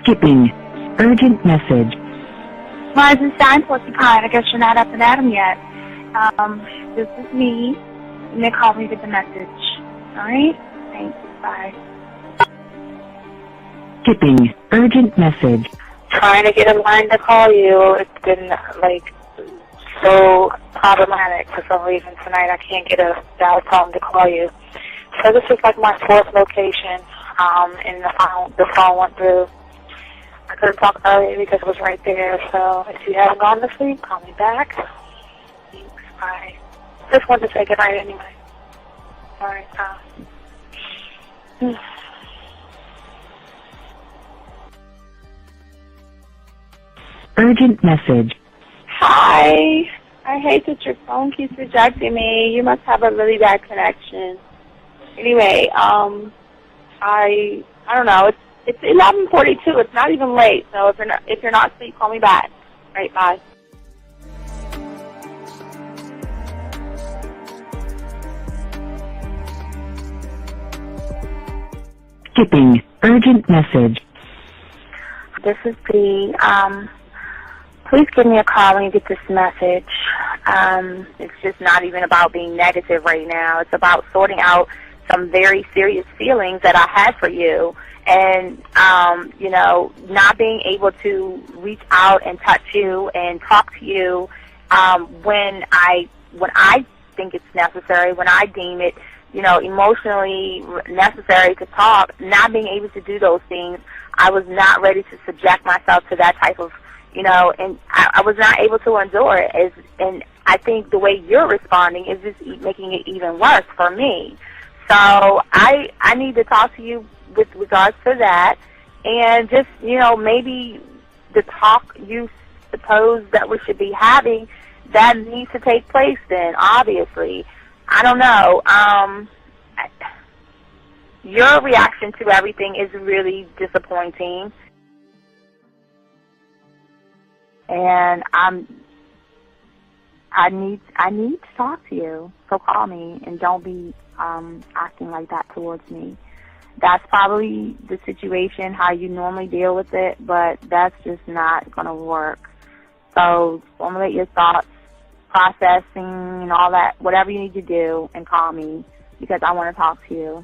Skipping. Urgent message. Rise and shine, porcupine. I guess you're not up and at 'em yet. This is me. You may call me with the message. Alright? Thanks. Bye. Skipping. Urgent message. Trying to get a line to call you. It's been, so problematic for some reason tonight. I can't get a dial tone to call you. So this is my fourth location, and the phone went through. I couldn't talk earlier because it was right there, so if you haven't gone to sleep, call me back. Thanks, bye. Just wanted to say goodnight anyway. Alright, Urgent message. Hi. I hate that your phone keeps rejecting me. You must have a really bad connection. Anyway, I don't know. It's 11:42. It's not even late. So if you're not asleep, call me back. All right, bye. Skipping. Urgent message. This is B. Please give me a call when you get this message. It's just not even about being negative right now. It's about sorting out some very serious feelings that I had for you, and not being able to reach out and touch you and talk to you when I think it's necessary, when I deem it emotionally necessary to talk. Not being able to do those things, I was not ready to subject myself to that type of and I was not able to endure it. And I think the way you're responding is just making it even worse for me. So I need to talk to you with regards to that, and just, maybe the talk you suppose that we should be having, that needs to take place then, obviously. I don't know. Your reaction to everything is really disappointing. And I need to talk to you. So call me, and don't be acting like that towards me. That's probably the situation, how you normally deal with it, but that's just not going to work. So formulate your thoughts, processing, and all that, whatever you need to do, and call me, because I want to talk to you.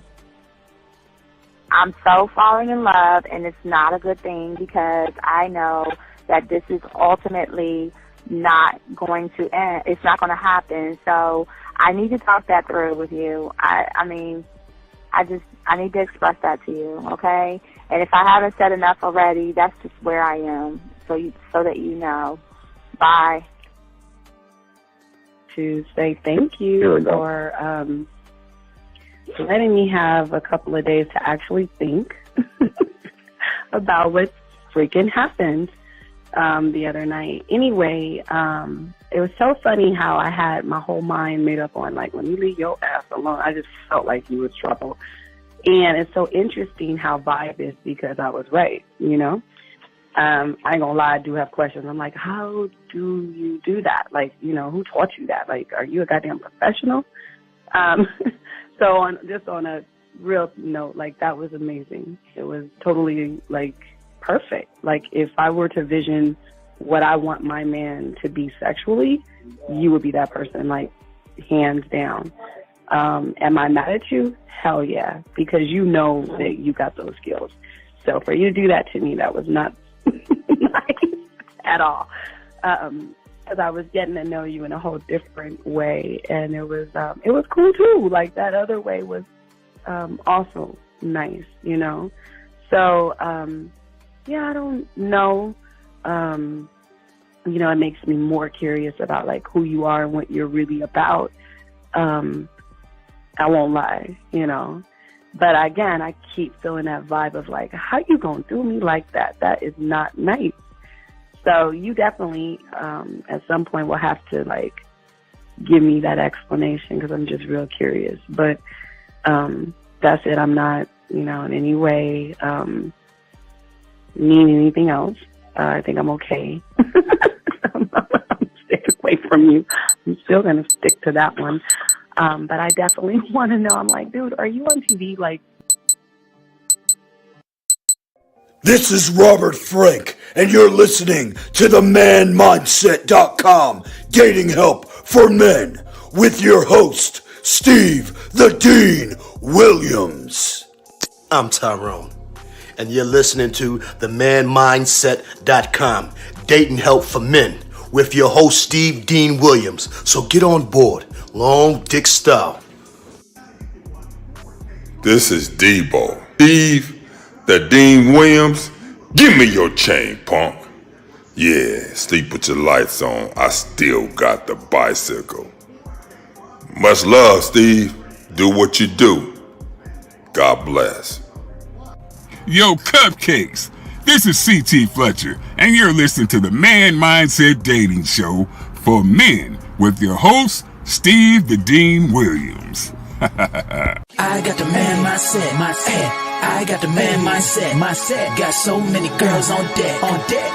I'm so falling in love, and it's not a good thing, because I know that this is ultimately not going to end. It's not going to happen. So I need to talk that through with you. I need to express that to you, okay? And if I haven't said enough already, that's just where I am, so that you know. Bye. To say thank you for letting me have a couple of days to actually think about what freaking happened the other night. Anyway, it was so funny how I had my whole mind made up on, when you leave your ass alone, I just felt like you was trouble. And it's so interesting how vibe is, because I was right, I ain't gonna lie, I do have questions. I'm like, how do you do that? Who taught you that? Are you a goddamn professional? So on a real note, that was amazing. It was totally, perfect. If I were to vision what I want my man to be sexually, you would be that person, hands down. Am I mad at you? Hell yeah, because you know that you got those skills. So for you to do that to me, that was not nice at all. Because I was getting to know you in a whole different way, and it was cool too. That other way was also nice, So yeah, I don't know. It makes me more curious about who you are and what you're really about. I won't lie, But again, I keep feeling that vibe of how you gonna do me like that? That is not nice. So you definitely, at some point, will have to give me that explanation, because I'm just real curious. But that's it. I'm not, in any way mean anything else. I think I'm okay. I'm staying away from you. I'm still gonna stick to that one. But I definitely want to know. I'm dude, are you on TV? This is Robert Frank, and you're listening to the ManMindset.com Dating Help for Men with your host, Steve the Dean Williams. I'm Tyrone, and you're listening to the ManMindset.com Dating Help for Men with your host, Steve Dean Williams. So get on board, long dick style. This is Debo. Steve the Dean Williams, give me your chain, punk. Yeah, sleep with your lights on. I still got the bicycle. Much love, Steve. Do what you do. God bless. Yo, cupcakes. This is CT Fletcher, and you're listening to the Man Mindset Dating Show for Men with your host, Steve the Dean Williams. I got the man mindset, I got the man mindset, got so many girls on deck,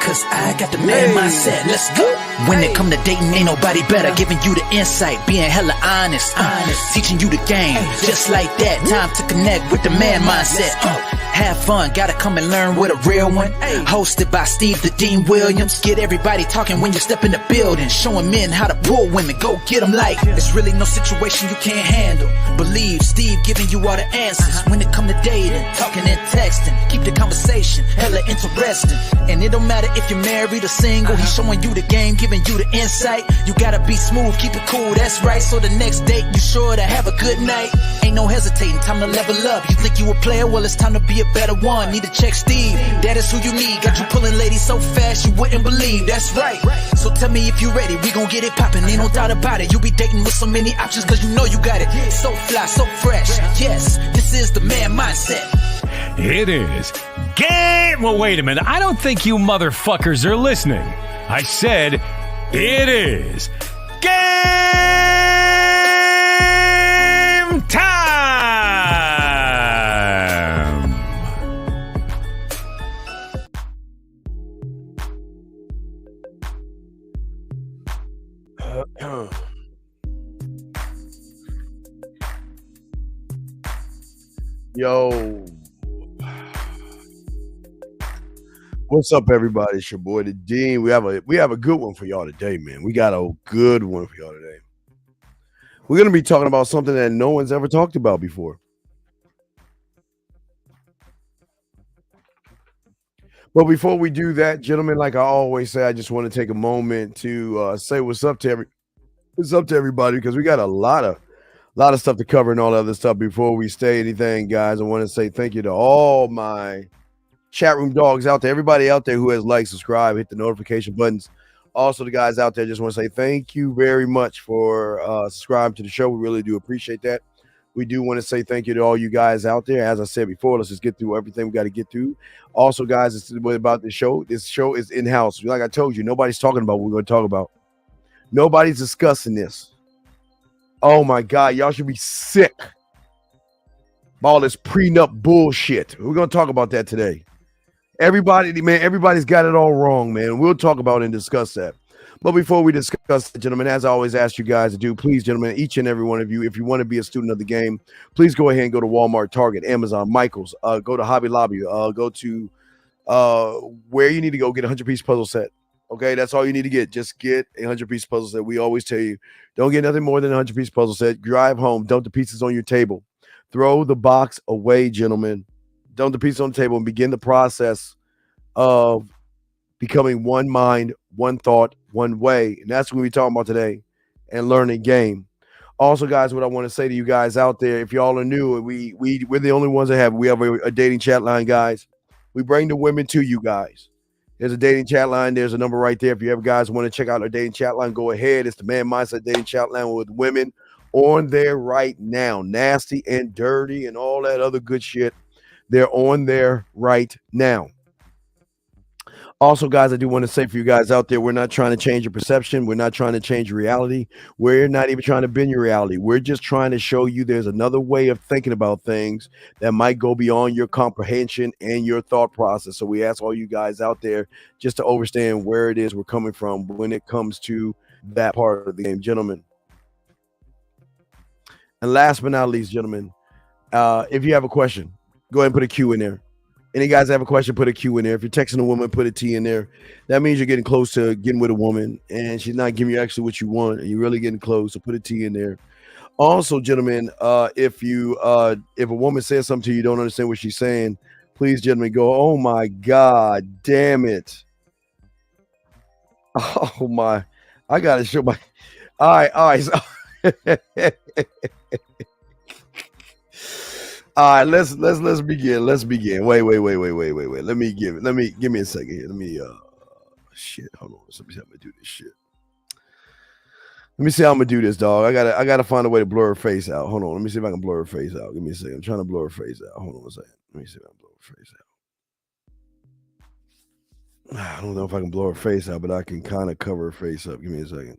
cause I got the man mindset, let's go. When it come to dating, ain't nobody better, giving you the insight, being hella honest, teaching you the game, just like that, time to connect with the man mindset. Have fun, gotta come and learn with a real one. Hosted by Steve the Dean Williams. Get everybody talking when you step in the building, showing men how to pull women, go get them like it's really no situation you can't handle. Believe Steve giving you all the answers when it come to dating, talking and texting. Keep the conversation hella interesting, and it don't matter if you're married or single. He's showing you the game, giving you the insight. You gotta be smooth, keep it cool, that's right. So the next date you sure to have a good night. Ain't no hesitating, time to level up. You think you a player? Well, it's time to be a better one. Need to check Steve, that is who you need. Got you pulling ladies so fast you wouldn't believe. That's right. So tell me if you ready, we gon' get it poppin'. Ain't no doubt about it. You be dating with so many options cause you know you got it. So fly, so fresh. Yes, this is the man mindset. It is. Well, wait a minute. I don't think you motherfuckers are listening. I said it is game time. Yo, what's up, everybody? It's your boy, the Dean. We have a good one for y'all today, man. We got a good one for y'all today. We're gonna be talking about something that no one's ever talked about before. But before we do that, gentlemen, like I always say, I just want to take a moment to say what's up to everybody, because we got a lot of stuff to cover and all other stuff. Before we say anything, guys, I want to say thank you to all my chat room dogs out there, everybody out there who has liked, subscribe, hit the notification buttons. Also, the guys out there, just want to say thank you very much for subscribing to the show. We really do appreciate that. We do want to say thank you to all you guys out there. As I said before, let's just get through everything we got to get through. Also, guys, it's about the show. This show is in-house. Like I told you, nobody's talking about what we're going to talk about. Nobody's discussing this. Oh my God, y'all should be sick of all this prenup bullshit. We're going to talk about that today. Everybody's got it all wrong, man. We'll talk about it and discuss that. But before we discuss it, gentlemen, as I always ask you guys to do, please, gentlemen, each and every one of you, if you want to be a student of the game, please go ahead and go to Walmart, Target, Amazon, Michael's, go to Hobby Lobby, go to where you need to go get a 100-piece puzzle set. Okay, that's all you need to get. Just get a 100-piece puzzle set. We always tell you, don't get nothing more than a 100-piece puzzle set. Drive home, dump the pieces on your table. Throw the box away, gentlemen. Dump the pieces on the table and begin the process of becoming one mind, one thought, one way. And that's what we're talking about today, and learning game. Also, guys, what I want to say to you guys out there, if y'all are new, we're the only ones that we have a dating chat line, guys. We bring the women to you guys. There's a dating chat line. There's a number right there. If you ever guys want to check out our dating chat line, go ahead. It's the Man Mindset Dating Chat Line with women on there right now. Nasty and dirty and all that other good shit. They're on there right now. Also, guys, I do want to say for you guys out there, we're not trying to change your perception. We're not trying to change your reality. We're not even trying to bend your reality. We're just trying to show you there's another way of thinking about things that might go beyond your comprehension and your thought process. So we ask all you guys out there just to understand where it is we're coming from when it comes to that part of the game, gentlemen. And last but not least, gentlemen, if you have a question, go ahead and put a Q in there. Any guys that have a question, put a Q in there. If you're texting a woman, put a T in there. That means you're getting close to getting with a woman, and she's not giving you actually what you want, and you're really getting close. So put a T in there. Also, gentlemen, if a woman says something to you, you don't understand what she's saying, please, gentlemen, go, oh my God, damn it. Oh my, I gotta show my. All right. So, all right, let's begin. Let's begin. Wait. Let me give me a second here. Let me shit. Hold on. Let me see how I'm gonna do this shit. Let me see how I'm gonna do this, dog. I gotta find a way to blur her face out. Hold on. Let me see if I can blur her face out. Give me a second. I'm trying to blur her face out. Hold on a second. Let me see if I can blur her face out. I don't know if I can blow her face out, but I can kind of cover her face up. Give me a second.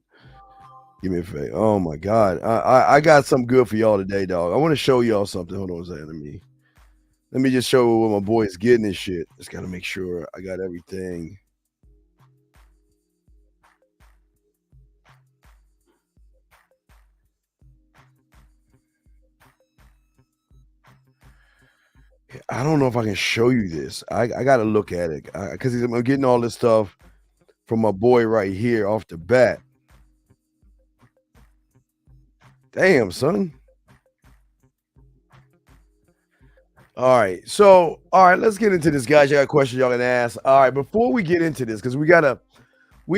Give me a face. Oh my God. I got something good for y'all today, dog. I want to show y'all something. Hold on a second. Let me just show what my boy is getting this shit. Just gotta make sure I got everything. I don't know if I can show you this. I gotta look at it because I'm getting all this stuff from my boy right here off the bat. Damn, son. All right. So, all right, let's get into this, guys. You got a question y'all can ask. All right, before we get into this, because we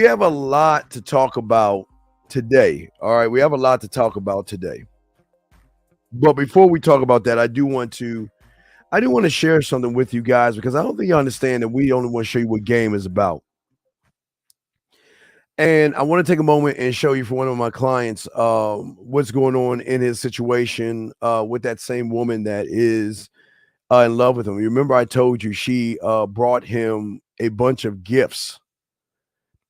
have a lot to talk about today. All right, we have a lot to talk about today. But before we talk about that, I do want to share something with you guys because I don't think you understand that we only want to show you what game is about. And I want to take a moment and show you for one of my clients what's going on in his situation with that same woman that is in love with him. You remember I told you she brought him a bunch of gifts.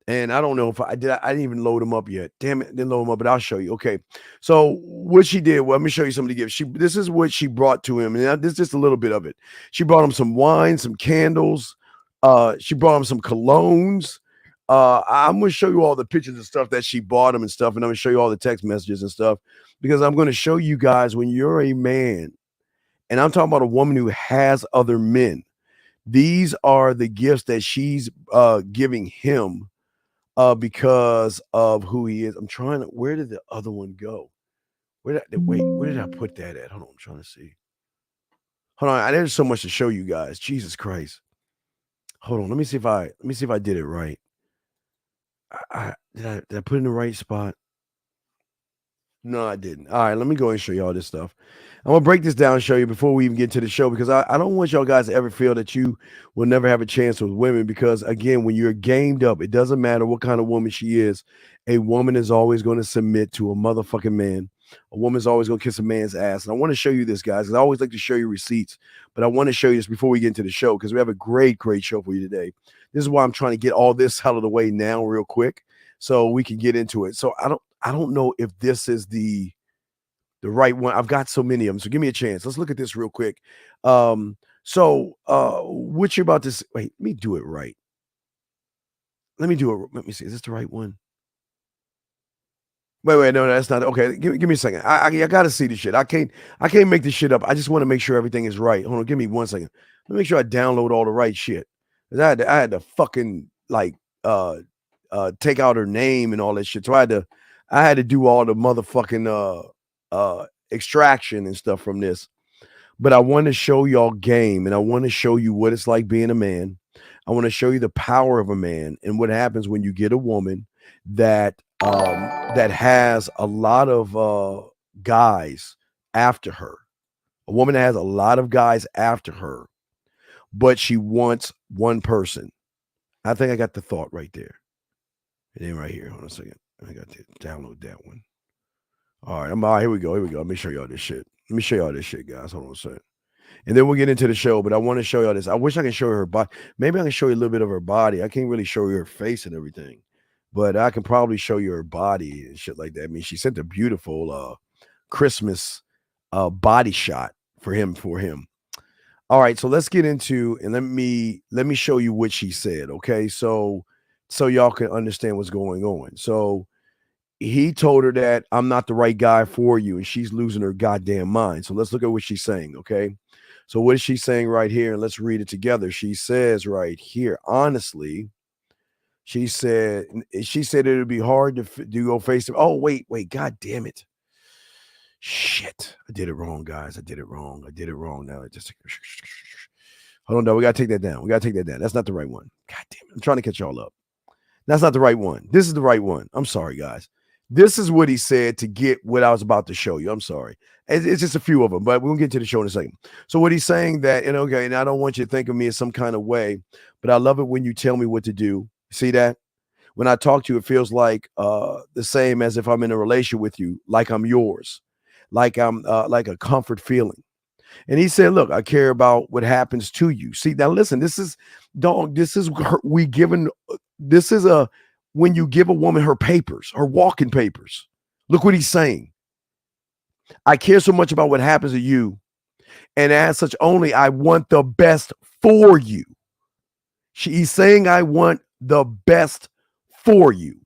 And I don't know if I did. I didn't even load them up yet. Damn it, didn't load them up, but I'll show you. Okay. So what she did, well, let me show you some of the gifts. This is what she brought to him. And this is just a little bit of it. She brought him some wine, some candles. She brought him some colognes. I'm going to show you all the pictures and stuff that she bought him and stuff. And I'm going to show you all the text messages and stuff because I'm going to show you guys when you're a man, and I'm talking about a woman who has other men. These are the gifts that she's giving him because of who he is. I'm trying to, where did the other one go? Where did I put that at? Hold on, I'm trying to see. Hold on, there's so much to show you guys. Jesus Christ. Hold on, let me see if I did it right. Did I put it in the right spot? No, I didn't. All right, let me go and show you all this stuff. I'm going to break this down and show you before we even get to the show because I don't want y'all guys to ever feel that you will never have a chance with women because, again, when you're gamed up, it doesn't matter what kind of woman she is. A woman is always going to submit to a motherfucking man. A woman's always going to kiss a man's ass. And I want to show you this, guys, because I always like to show you receipts. But I want to show you this before we get into the show because we have a great, great show for you today. This is why I'm trying to get all this out of the way now real quick so we can get into it. So I don't know if this is the right one. I've got so many of them. So give me a chance. Let's look at this real quick. What you're about to say, wait, let me do it right. Let me see. Is this the right one? Wait, no, that's not okay. Give me a second. I gotta see this shit. I can't make this shit up. I just want to make sure everything is right. Hold on, give me 1 second. Let me make sure I download all the right shit. I had to fucking like take out her name and all that shit. So I had to do all the motherfucking extraction and stuff from this. But I want to show y'all game and I want to show you what it's like being a man. I want to show you the power of a man and what happens when you get a woman that has a lot of guys after her. A woman that has a lot of guys after her, but she wants one person. I think I got the thought right there. It ain't right here. Hold on a second. I got to download that one. All right, here we go. Let me show y'all this shit. Guys. Hold on a second. And then we'll get into the show, but I want to show y'all this. I wish I could show you her body. Maybe I can show you a little bit of her body. I can't really show you her face and everything, but I can probably show you her body and shit like that. I mean, she sent a beautiful Christmas body shot for him. All right, so let's get into, and let me show you what she said, okay? So y'all can understand what's going on. So he told her that I'm not the right guy for you, and she's losing her goddamn mind. So let's look at what she's saying, okay? So what is she saying right here? And let's read it together. She says right here, honestly, she said it would be hard to go face to. Oh, wait, God damn it. Shit. I did it wrong, guys. I did it wrong. Now hold on, though. We got to take that down. That's not the right one. God damn it. I'm trying to catch y'all up. That's not the right one. This is the right one. I'm sorry, guys. This is what he said to get what I was about to show you. I'm sorry. It's just a few of them, but we'll get to the show in a second. So what he's saying that, and okay, and I don't want you to think of me as some kind of way, but I love it when you tell me what to do. See that? When I talk to you, it feels like the same as if I'm in a relation with you, like I'm yours, like I'm like a comfort feeling. And he said, look, I care about what happens to you. See, now listen, this is when you give a woman her papers, her walking papers. Look what he's saying. I care so much about what happens to you. And as such, only I want the best for you. He's saying, I want the best for you.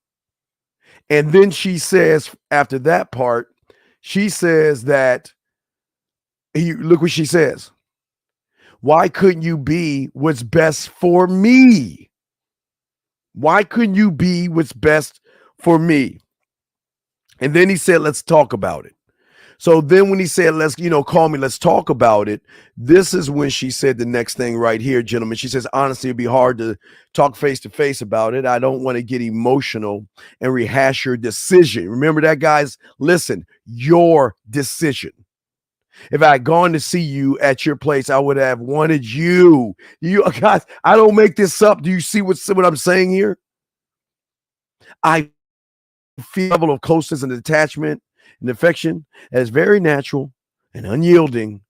And then she says, after that part, she says that, look what she says. Why couldn't you be what's best for me? Why couldn't you be what's best for me? And then he said, let's talk about it. So then when he said, let's, call me, let's talk about it. This is when she said the next thing right here, gentlemen. She says, honestly, it'd be hard to talk face to face about it. I don't want to get emotional and rehash your decision. Remember that, guys? Listen, your decision. If I had gone to see you at your place, I would have wanted you. You guys, I don't make this up. Do you see what I'm saying here? I feel a level of closeness and attachment and affection that is very natural and unyielding.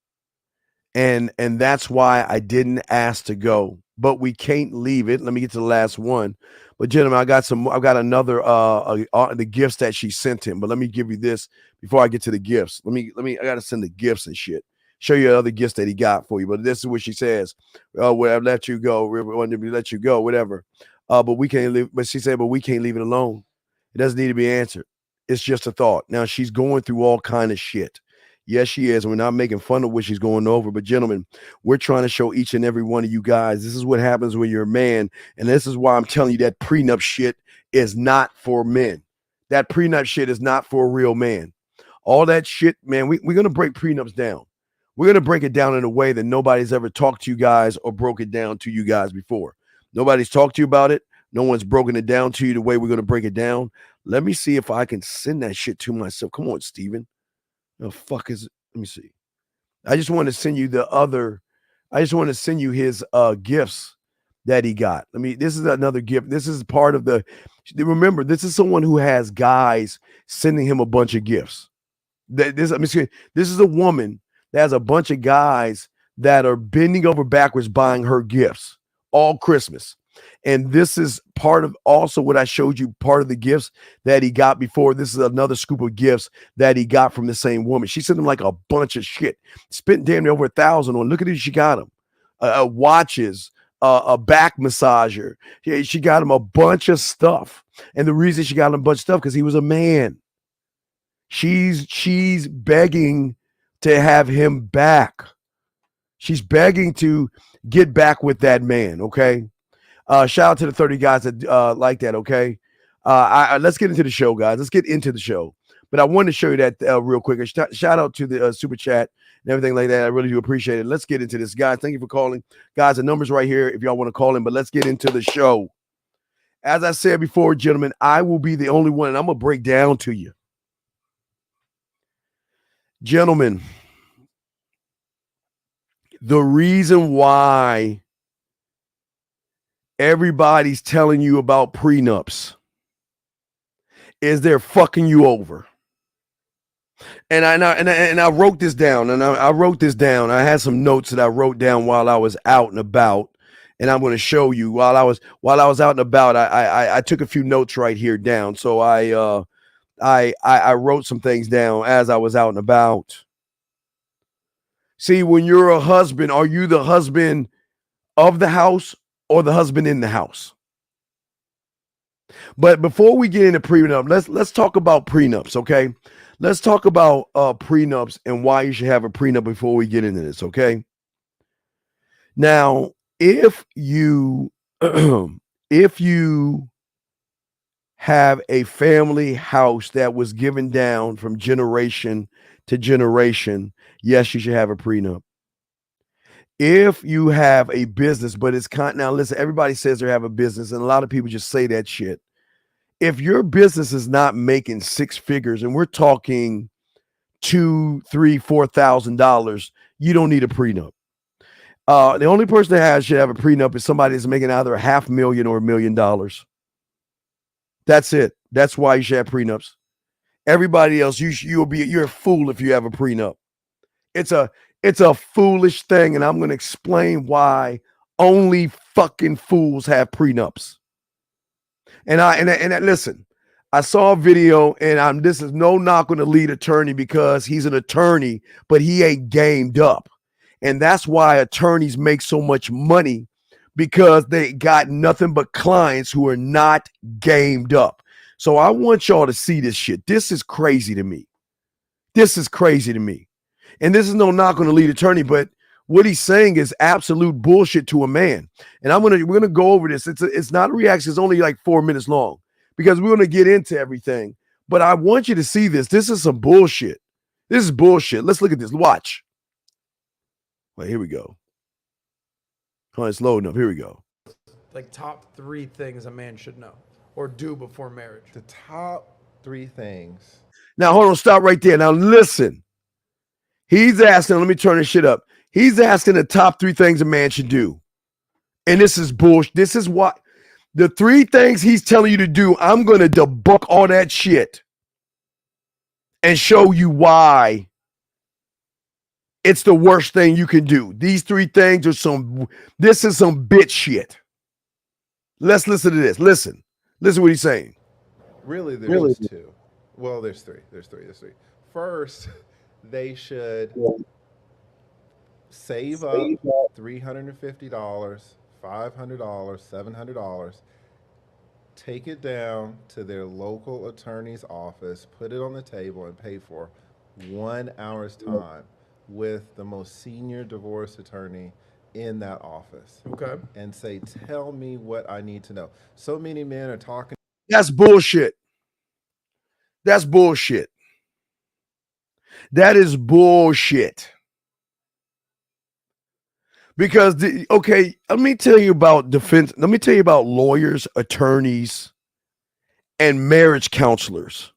And that's why I didn't ask to go. But we can't leave it. Let me get to the last one. But gentlemen, I've got another the gifts that she sent him. But let me give you this before I get to the gifts. I gotta send the gifts and shit. Show you other gifts that he got for you. But this is what she says. Oh, well, I've let you go. We wanted to let you go, whatever. But we can't leave. But she said, but we can't leave it alone. It doesn't need to be answered. It's just a thought. Now she's going through all kind of shit. Yes, she is. We're not making fun of what she's going over, but gentlemen, we're trying to show each and every one of you guys, this is what happens when you're a man. And this is why I'm telling you that prenup shit is not for men. That prenup shit is not for a real man. All that shit, man, we're going to break prenups down. We're going to break it down in a way that nobody's ever talked to you guys or broke it down to you guys before. Nobody's talked to you about it. No one's broken it down to you the way we're going to break it down. Let me see if I can send that shit to myself. Come on, Steven. The fuck is it? Let me see. I just want to send you his gifts that he got. This is another gift. This is part of remember, this is someone who has guys sending him a bunch of gifts. This is a woman that has a bunch of guys that are bending over backwards buying her gifts all Christmas. And this is part of also what I showed you, part of the gifts that he got before. This is another scoop of gifts that he got from the same woman. She sent him like a bunch of shit. Spent damn near over $1,000 on. Look at it. She got him watches, a back massager. She got him a bunch of stuff. And the reason she got him a bunch of stuff because he was a man. She's begging to have him back. She's begging to get back with that man. Okay. Shout out to the 30 guys that like that, okay? Let's get into the show, guys. Let's get into the show. But I wanted to show you that real quick. Shout out to the super chat and everything like that. I really do appreciate it. Let's get into this, guys. Thank you for calling. Guys, the number's right here if y'all want to call in, but let's get into the show. As I said before, gentlemen, I will be the only one, and I'm going to break down to you. Gentlemen, the reason why everybody's telling you about prenups is they're fucking you over. And I wrote this down, I wrote this down. I had some notes that I wrote down while I was out and about, and I'm going to show you while I was out and about. I took a few notes right here down. So I wrote some things down as I was out and about. See, when you're a husband, are you the husband of the house or the husband in the house? But before we get into prenup, let's talk about prenups, okay? Let's talk about prenups and why you should have a prenup before we get into this, okay? Now, if you if you have a family house that was given down from generation to generation, yes, you should have a prenup. If you have a business, but it's now listen, everybody says they have a business, and a lot of people just say that shit. If your business is not making six figures, and we're talking $2,000, $3,000, $4,000, you don't need a prenup. The only person that should have a prenup is somebody that's making either $500,000 or $1 million. That's it. That's why you should have prenups. Everybody else, you're a fool if you have a prenup. It's a foolish thing, and I'm going to explain why only fucking fools have prenups. And listen, I saw a video, and this is no knock on the lead attorney because he's an attorney, but he ain't gamed up. And that's why attorneys make so much money, because they got nothing but clients who are not gamed up. So I want y'all to see this shit. This is crazy to me. This is crazy to me. And this is no knock on the lead attorney, but what he's saying is absolute bullshit to a man. And we're gonna go over this. It's not a reaction. It's only like 4 minutes long because we're gonna get into everything. But I want you to see this. This is some bullshit. This is bullshit. Let's look at this. Watch. Wait, here we go. Oh, it's loading up. Here we go. Like top 3 things a man should know or do before marriage. The top 3 things. Now, hold on. Stop right there. Now, listen. He's asking, let me turn this shit up. He's asking the top 3 things a man should do. And this is bullshit. This is what the 3 things he's telling you to do. I'm going to debunk all that shit and show you why it's the worst thing you can do. These 3 things are this is some bitch shit. Let's listen to this. Listen what he's saying. Really, there's 2. Well, there's 3. There's 3. First, they should save up $350, $500, $700, take it down to their local attorney's office, put it on the table, and pay for 1 hour's time with the most senior divorce attorney in that office. Okay. And say, tell me what I need to know. So many men are talking. That's bullshit. That's bullshit. That is bullshit. Because, let me tell you about defense. Let me tell you about lawyers, attorneys, and marriage counselors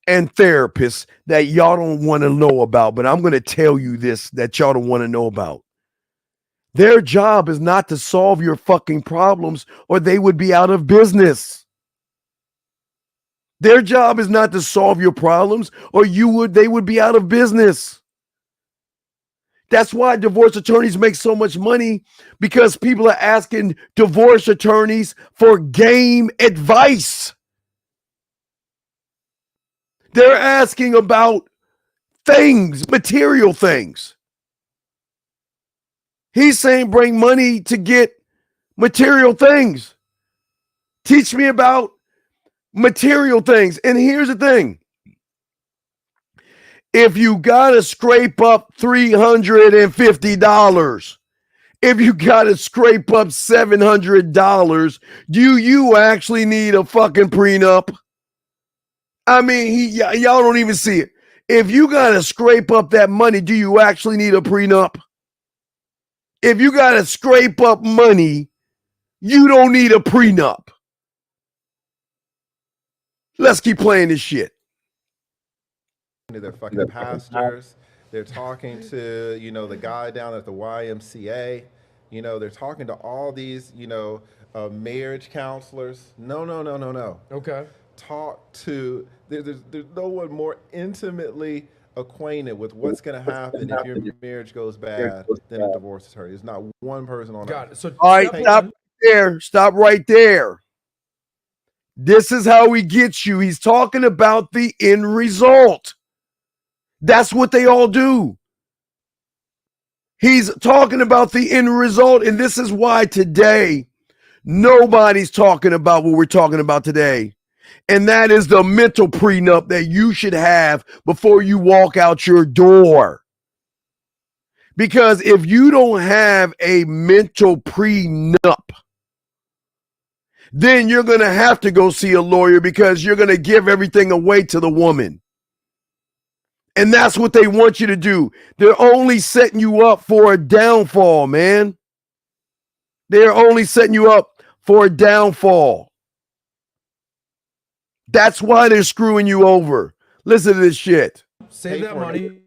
and therapists that y'all don't want to know about. But I'm going to tell you this that y'all don't want to know about. Their job is not to solve your fucking problems, or they would be out of business. Their job is not to solve your problems, or they would be out of business. That's why divorce attorneys make so much money, because people are asking divorce attorneys for game advice. They're asking about things, material things. He's saying bring money to get material things. Teach me about material things. And here's the thing. If you got to scrape up $350, if you got to scrape up $700, do you actually need a fucking prenup? I mean, y'all don't even see it. If you got to scrape up that money, do you actually need a prenup? If you got to scrape up money, you don't need a prenup. Let's keep playing this shit. They're fucking pastors. They're talking to, the guy down at the YMCA. They're talking to all these, marriage counselors. No. Okay. Talk to, there's no one more intimately acquainted with what's going to happen if your marriage goes bad than a divorce attorney. There's not one person on Got it. So all right, stop there. Stop right there. This is how he gets you. He's talking about the end result. That's what they all do. He's talking about the end result, and this is why today nobody's talking about what we're talking about today. And that is the mental prenup that you should have before you walk out your door. Because if you don't have a mental prenup, then you're going to have to go see a lawyer because you're going to give everything away to the woman. And that's what they want you to do. They're only setting you up for a downfall, man. They're only setting you up for a downfall. That's why they're screwing you over. Listen to this shit. Save that money.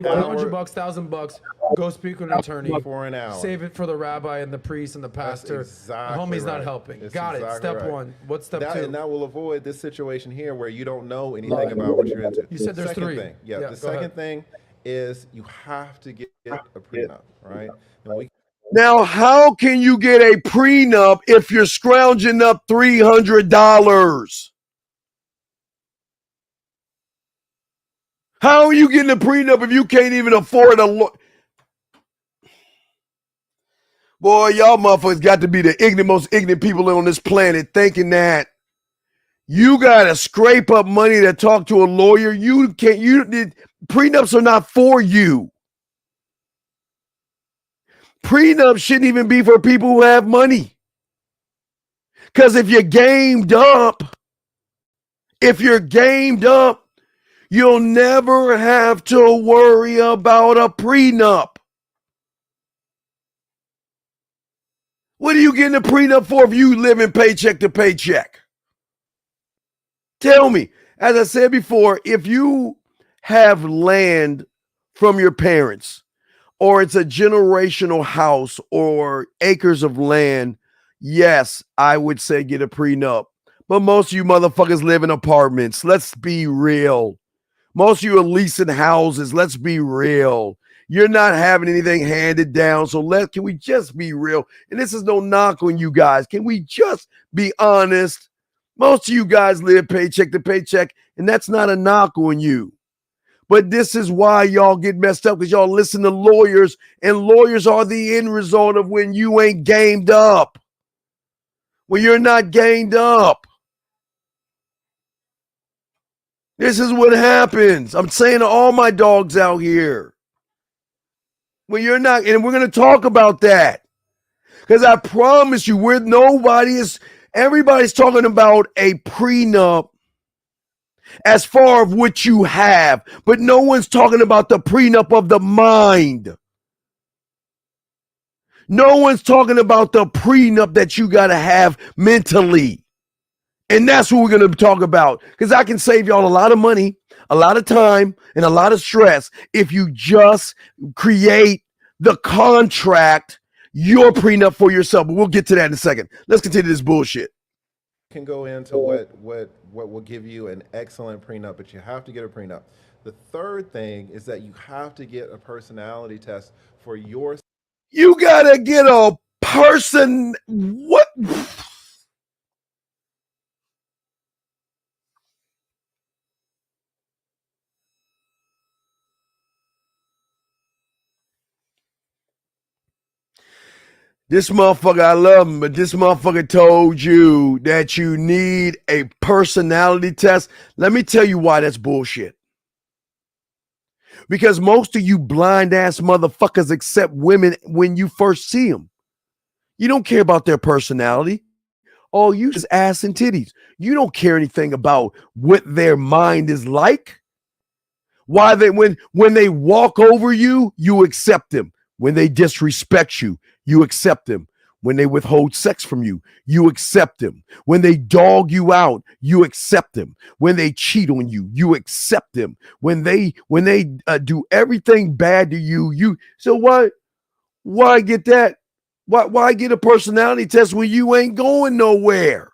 $500, $1,000. Go speak with an attorney for an hour. Save it for the rabbi and the priest and the pastor. Exactly Homie's right. not helping. It's Got it. exactly Step right. one. What's step two? And that will avoid this situation here where you don't know anything about what you're into. You said there's second three. Thing, Yeah, the second thing is you have to get a prenup, right? And Now, how can you get a prenup if you're scrounging up $300? How are you getting a prenup if you can't even afford a Boy, y'all motherfuckers got to be the most ignorant people on this planet thinking that you got to scrape up money to talk to a lawyer. Prenups are not for you. Prenup shouldn't even be for people who have money. Because if you're gamed up, you'll never have to worry about a prenup. What are you getting a prenup for if you live in paycheck to paycheck? Tell me, as I said before, if you have land from your parents, or it's a generational house or acres of land, yes, I would say get a prenup. But most of you motherfuckers live in apartments. Let's be real. Most of you are leasing houses. Let's be real. You're not having anything handed down. So can we just be real? And this is no knock on you guys. Can we just be honest? Most of you guys live paycheck to paycheck, and that's not a knock on you. But this is why y'all get messed up, because y'all listen to lawyers, and lawyers are the end result of when you ain't gamed up. When you're not gamed up. This is what happens. I'm saying to all my dogs out here. When you're not, and we're going to talk about that. Because I promise you, everybody's talking about a prenup as far as what you have, but no one's talking about the prenup of the mind. No one's talking about the prenup that you got to have mentally. And that's what we're going to talk about, because I can save y'all a lot of money, a lot of time, and a lot of stress if you just create the contract, your prenup for yourself. But we'll get to that in a second. Let's continue this bullshit. Can go into what will give you an excellent prenup, but you have to get a prenup. The third thing is that you have to get a personality test for your. You gotta get a person. What? This motherfucker, I love him, but this motherfucker told you that you need a personality test. Let me tell you why that's bullshit. Because most of you blind ass motherfuckers accept women when you first see them. You don't care about their personality. All you is ass and titties. You don't care anything about what their mind is like. Why when they walk over you, you accept them. When they disrespect you, you accept them. When they withhold sex from you, you accept them. When they dog you out, you accept them. When they cheat on you, you accept them. When they do everything bad to you, so why get that? Why get a personality test when you ain't going nowhere?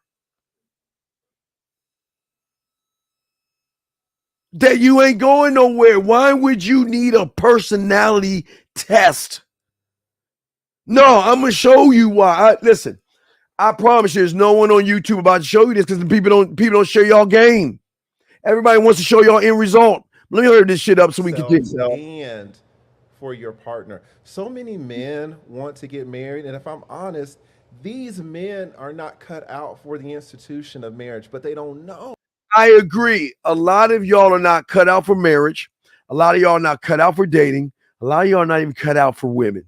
That you ain't going nowhere. Why would you need a personality test? No, I'm going to show you why. Listen, I promise you there's no one on YouTube about to show you this, because people don't share y'all game. Everybody wants to show y'all end result. Let me hurry this shit up so we can continue. And for your partner. So many men want to get married, and if I'm honest, these men are not cut out for the institution of marriage, but they don't know. I agree. A lot of y'all are not cut out for marriage. A lot of y'all are not cut out for dating. A lot of y'all not even cut out for women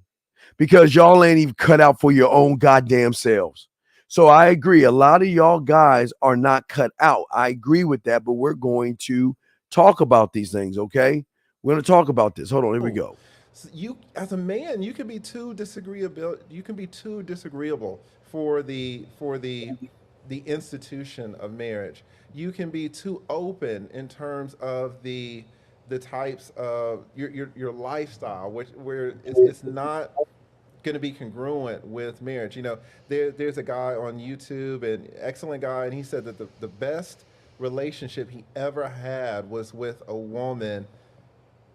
because y'all ain't even cut out for your own goddamn selves. So I agree. A lot of y'all guys are not cut out. I agree with that, but we're going to talk about these things, okay? We're going to talk about this. Hold on, here we go. So you, as a man, you can be too disagreeable. You can be too disagreeable for the institution of marriage. You can be too open in terms of the types of your lifestyle, where it's not going to be congruent with marriage. You know, there's a guy on YouTube, an excellent guy, and he said that the best relationship he ever had was with a woman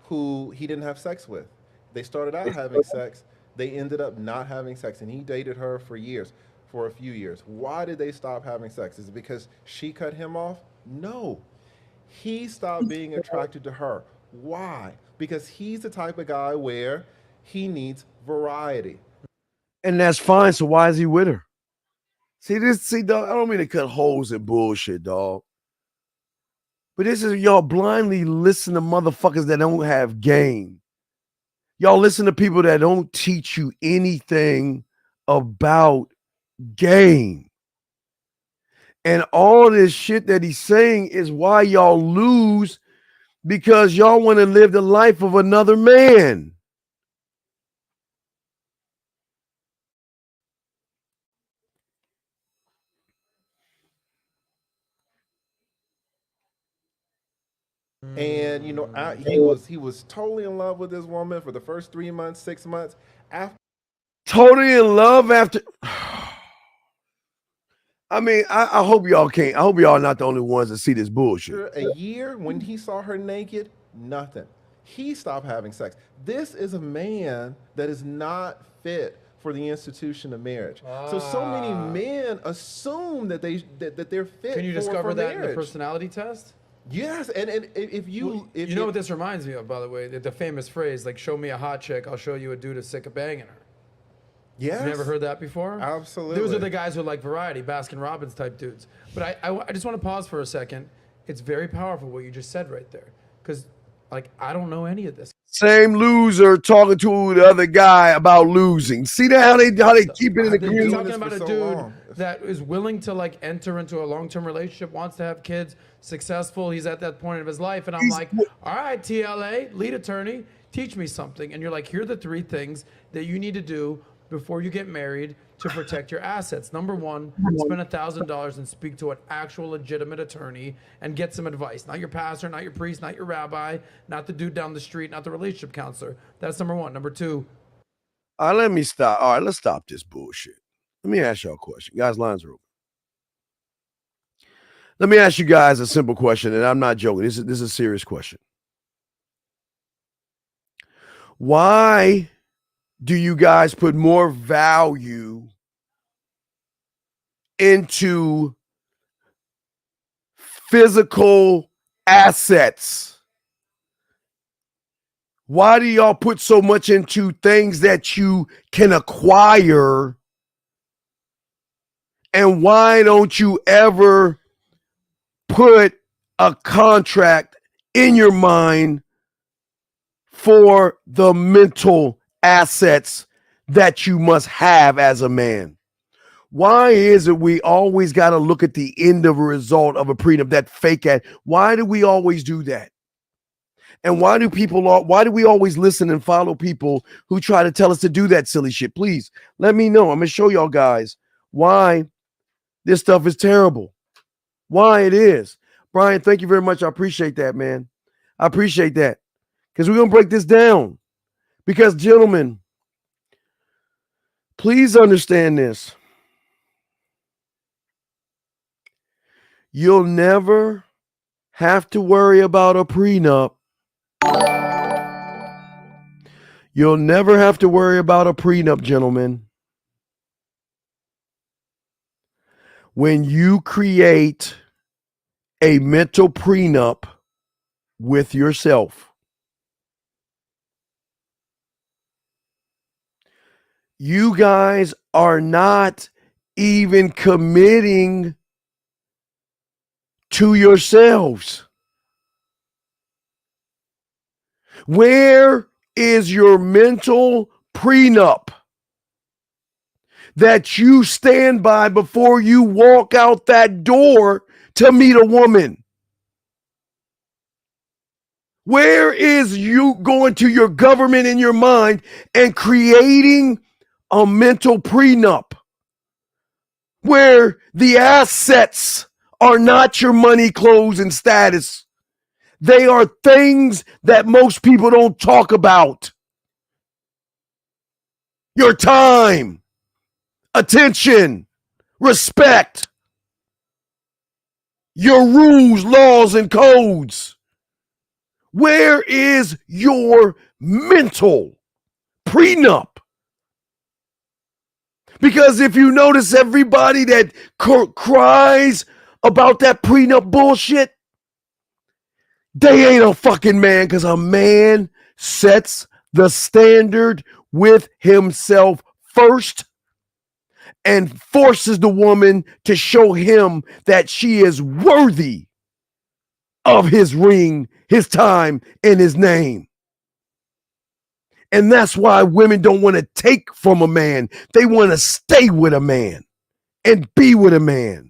who he didn't have sex with. They started out having sex, they ended up not having sex, and he dated her for years, for a few years. Why did they stop having sex? Is it because she cut him off? No. He stopped being attracted to her. Why? Because he's the type of guy where he needs variety. And that's fine. So why is he with her? See, dog, I don't mean to cut holes in bullshit, dog. But this is y'all blindly listen to motherfuckers that don't have game. Y'all listen to people that don't teach you anything about game. And all this shit that he's saying is why y'all lose, because y'all want to live the life of another man. And you know, he was totally in love with this woman for the first 3 months, 6 months. After Totally in love after. I mean, I hope y'all can't. I hope y'all not the only ones that see this bullshit. a year, when he saw her naked, nothing. He stopped having sex. This is a man that is not fit for the institution of marriage. So many men assume that they're fit. Can you discover for that marriage. in the personality test? Yes, and if you know what this reminds me of, by the way, the famous phrase, like, show me a hot chick, I'll show you a dude who's sick of banging her. Yes. You never heard that before? Absolutely. Those are the guys who like variety, Baskin Robbins type dudes. But I just want to pause for a second. It's very powerful what you just said right there. Because, like, I don't know any of this. Same loser talking to the other guy about losing. See that how they keep it in the community? You're talking about a dude that is willing to, like, enter into a long-term relationship, wants to have kids, successful. He's at that point of his life, and I'm like, all right, TLA, lead attorney, teach me something. And you're like, here are the 3 things that you need to do before you get married to protect your assets. Number 1, spend $1,000 and speak to an actual legitimate attorney and get some advice. Not your pastor, not your priest, not your rabbi, not the dude down the street, not the relationship counselor. That's number 1. Number 2. All right, let me stop. All right, let's stop this bullshit. Let me ask y'all a question. Guys, lines are open. Let me ask you guys a simple question, and I'm not joking. This is a serious question. Why do you guys put more value into physical assets? Why do y'all put so much into things that you can acquire? And why don't you ever put a contract in your mind for the mental assets that you must have as a man? Why is it we always got to look at the end of a result of a prenup, that fake ad? Why do we always do that? And why do we always listen and follow people who try to tell us to do that silly shit? Please let me know. I'm going to show y'all guys why this stuff is terrible. Why it is. Brian, thank you very much. I appreciate that, man. I appreciate that. Because we're going to break this down. Because, gentlemen, please understand this. You'll never have to worry about a prenup. You'll never have to worry about a prenup, gentlemen, when you create a mental prenup with yourself. You guys are not even committing to yourselves. Where is your mental prenup that you stand by before you walk out that door to meet a woman? Where is you going to your government in your mind and creating a mental prenup where the assets are not your money, clothes, and status? They are things that most people don't talk about. Your time, attention, respect, your rules, laws, and codes. Where is your mental prenup? Because if you notice, everybody that cries about that prenup bullshit, they ain't a fucking man, because a man sets the standard with himself first and forces the woman to show him that she is worthy of his ring, his time, and his name. And that's why women don't want to take from a man. They want to stay with a man and be with a man.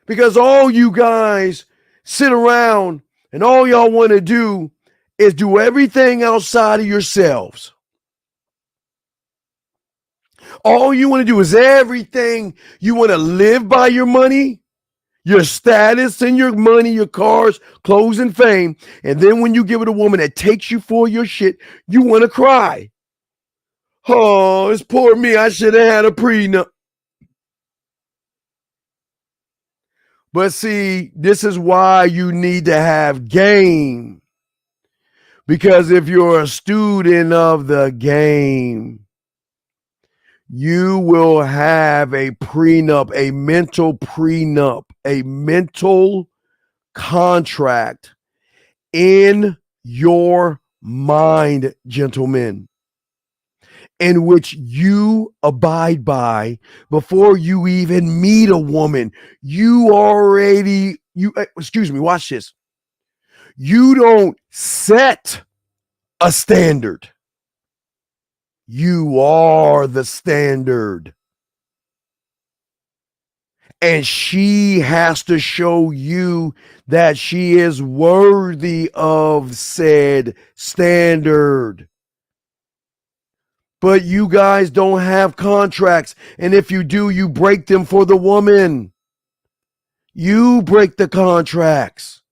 Because all you guys sit around and all y'all want to do is do everything outside of yourselves. All you want to do is everything. You want to live by your money, your status, and your money, your cars, clothes, and fame. And then when you give it a woman that takes you for your shit, you want to cry. Oh, it's poor me. I should have had a prenup. But see, this is why you need to have game. Because if you're a student of the game, you will have a prenup, a mental prenup, a mental contract in your mind, gentlemen, in which you abide by before you even meet a woman. Excuse me, watch this. You don't set a standard. You are the standard. And she has to show you that she is worthy of said standard. But you guys don't have contracts. And if you do, you break them for the woman. You break the contracts.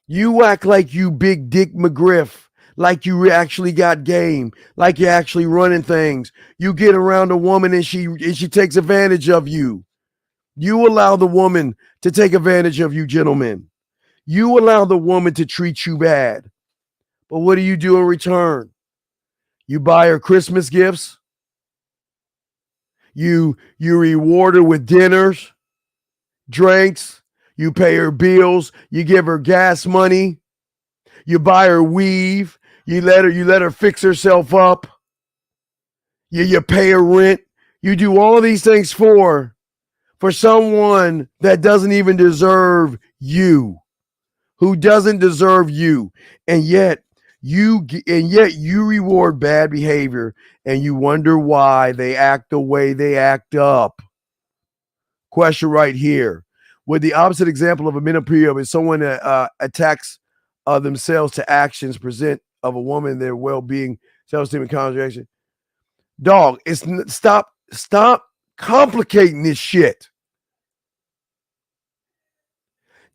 You act like you big dick McGriff, like you actually got game, like you're actually running things. You get around a woman and she takes advantage of you. You allow the woman to take advantage of you, gentlemen. You allow the woman to treat you bad. But what do you do in return? You buy her Christmas gifts. You reward her with dinners, drinks. You pay her bills. You give her gas money. You buy her weave. You let her fix herself up. You pay her rent. You do all these things for someone that doesn't even deserve you, who doesn't deserve you, and yet you reward bad behavior, and you wonder why they act the way they act up. Question right here: would the opposite example of a menopause is someone attacks themselves to actions present of a woman, their well-being, self-esteem, and contradiction? Dog, stop complicating this shit.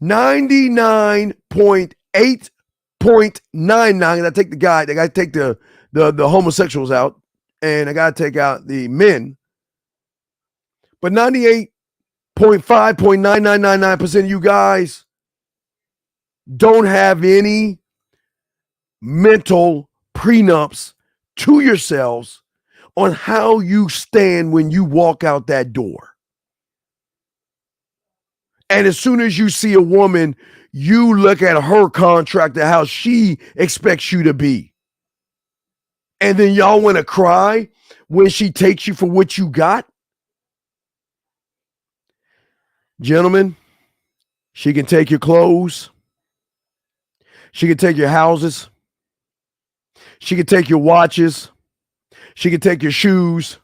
99.8.99. I take the guy. I got to take the homosexuals out, and I got to take out the men. But 98.5.9999% of you guys don't have any mental prenups to yourselves on how you stand when you walk out that door. And as soon as you see a woman, you look at her contract and how she expects you to be. And then y'all want to cry when she takes you for what you got? Gentlemen, she can take your clothes. She could take your houses. She could take your watches. She could take your shoes.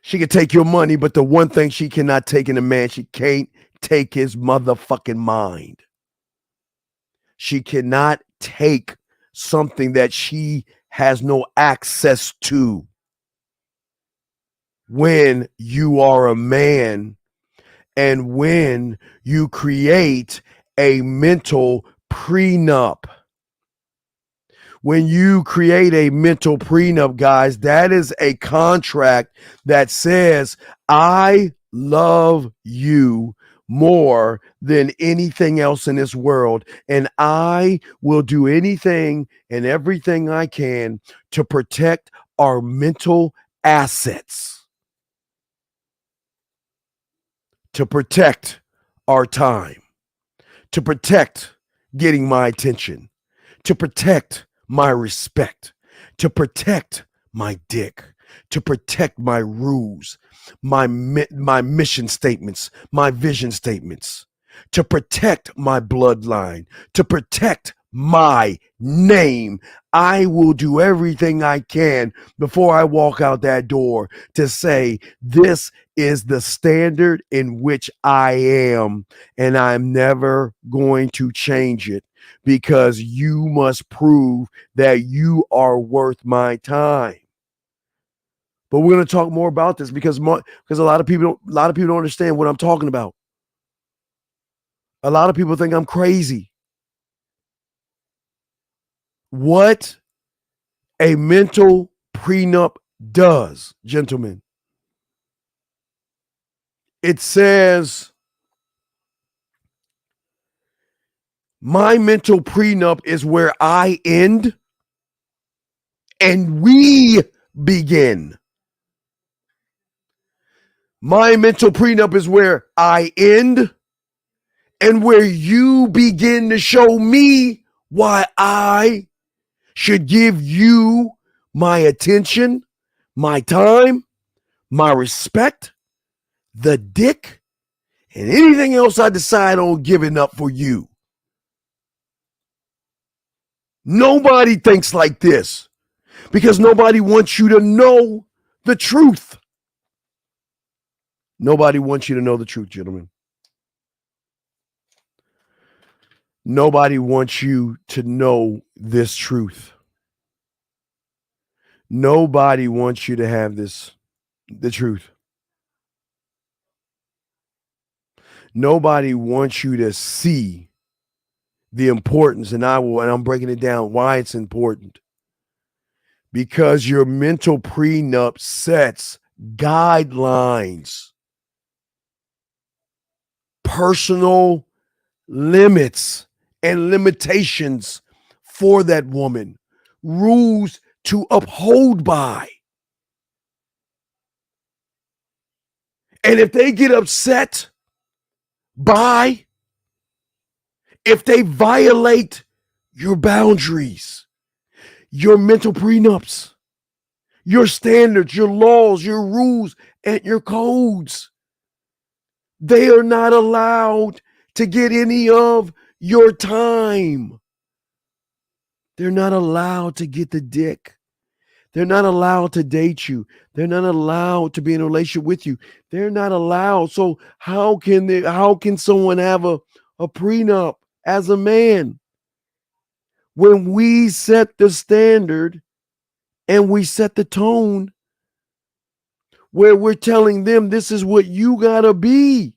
She could take your money. But the one thing she cannot take in a man, she can't take his motherfucking mind. She cannot take something that she has no access to. When you are a man and when you create a mental prenup. When you create a mental prenup, guys, that is a contract that says, I love you more than anything else in this world, and I will do anything and everything I can to protect our mental assets, to protect our time, to protect getting my attention, to protect my respect, to protect my dick, to protect my rules, my mission statements, my vision statements, to protect my bloodline, to protect my name. I will do everything I can before I walk out that door to say, this is the standard in which I am, and I'm never going to change it, because you must prove that you are worth my time. But we're going to talk more about this because a lot of people don't understand what I'm talking about. A lot of people think I'm crazy. What a mental prenup does, gentlemen, it says, my mental prenup is where I end and we begin. My mental prenup is where I end and where you begin to show me why I should give you my attention, my time, my respect, the dick, and anything else I decide on giving up for you. Nobody thinks like this because nobody wants you to know the truth. Nobody wants you to know the truth, gentlemen. Nobody wants you to know this truth. Nobody wants you to have the truth. Nobody wants you to see the importance, and I'm breaking it down why it's important. Because your mental prenup sets guidelines, personal limits and limitations for that woman, rules to uphold by. And if they get upset by, if they violate your boundaries, your mental prenups, your standards, your laws, your rules, and your codes, they are not allowed to get any of your time. They're not allowed to get the dick. They're not allowed to date you. They're not allowed to be in a relationship with you. They're not allowed. So how can someone have a prenup as a man? When we set the standard and we set the tone where we're telling them this is what you gotta be.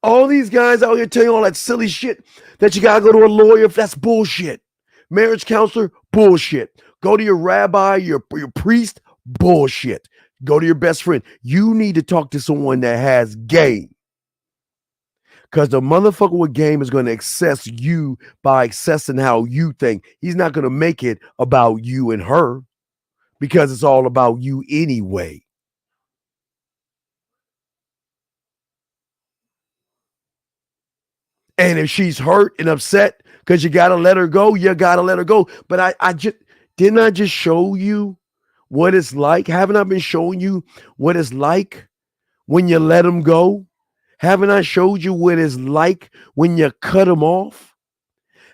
All these guys out here telling you all that silly shit that you gotta go to a lawyer. That's bullshit. Marriage counselor, bullshit. Go to your rabbi, your priest, bullshit. Go to your best friend. You need to talk to someone that has game. Because the motherfucker with game is going to access you by accessing how you think. He's not going to make it about you and her because it's all about you anyway. And if she's hurt and upset because you got to let her go, you got to let her go. But I just show you what it's like? Haven't I been showing you what it's like when you let them go? Haven't I showed you what it's like when you cut them off?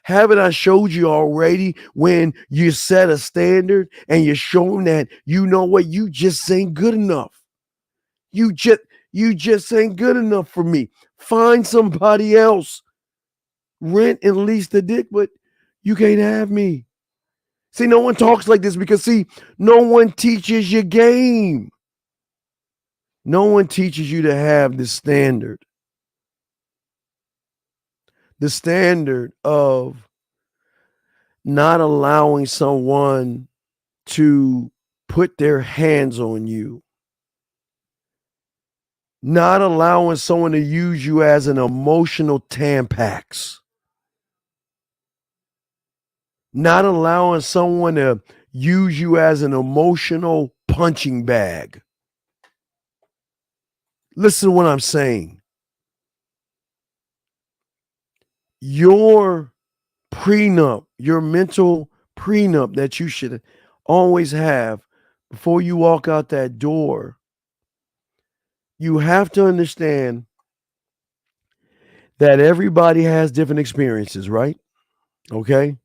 Haven't I showed you already when you set a standard and you show them that you know what, you just ain't good enough. You just ain't good enough for me. Find somebody else. Rent and lease the dick, but you can't have me. See, no one talks like this because, see, no one teaches you game. No one teaches you to have the standard. The standard of not allowing someone to put their hands on you. Not allowing someone to use you as an emotional Tampax. Not allowing someone to use you as an emotional punching bag. Listen to what I'm saying. Your prenup, your mental prenup that you should always have before you walk out that door, you have to understand that everybody has different experiences, right? Okay?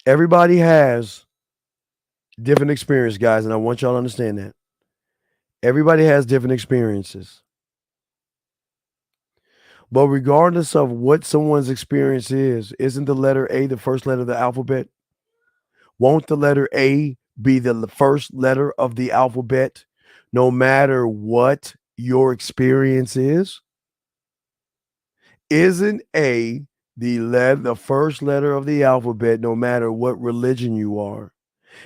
Everybody has different experience, guys, and I want y'all to understand that. Everybody has different experiences. But regardless of what someone's experience is, isn't the letter A the first letter of the alphabet? Won't the letter A be the first letter of the alphabet no matter what your experience is? Isn't A the first letter of the alphabet no matter what religion you are?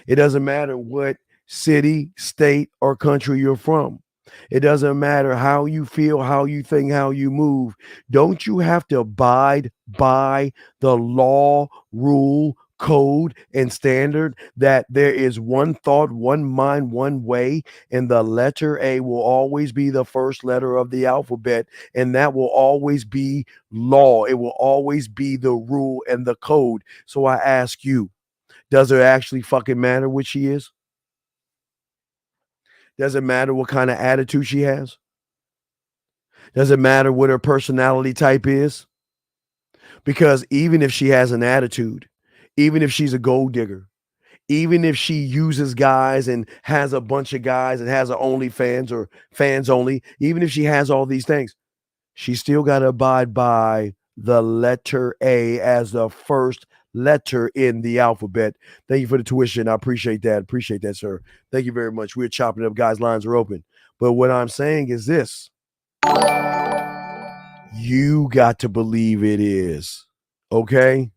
It doesn't matter what city, state, or country you're from. It doesn't matter how you feel, how you think, how you move. Don't you have to abide by the law, rule, code, and standard that there is one thought, one mind, one way, and the letter A will always be the first letter of the alphabet, and that will always be law. It will always be the rule and the code. So I ask you, does it actually fucking matter what she is? Does it matter what kind of attitude she has? Does it matter what her personality type is? Because even if she has an attitude, even if she's a gold digger, even if she uses guys and has a bunch of guys and has her OnlyFans or fans only, even if she has all these things, she still got to abide by the letter A as the first letter in the alphabet. Thank you for the tuition. I appreciate that. Appreciate that, sir. Thank you very much. We're chopping up, guys. Lines are open. But what I'm saying is this. You got to believe it is. Okay?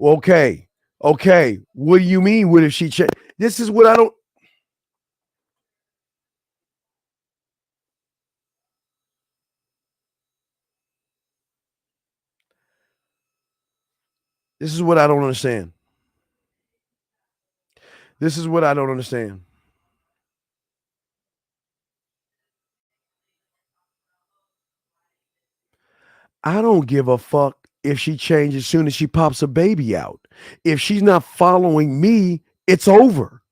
Okay. Okay. What do you mean? What if she This is what I don't. This is what I don't understand. This is what I don't understand. I don't give a fuck if she changes as soon as she pops a baby out. If she's not following me, it's over.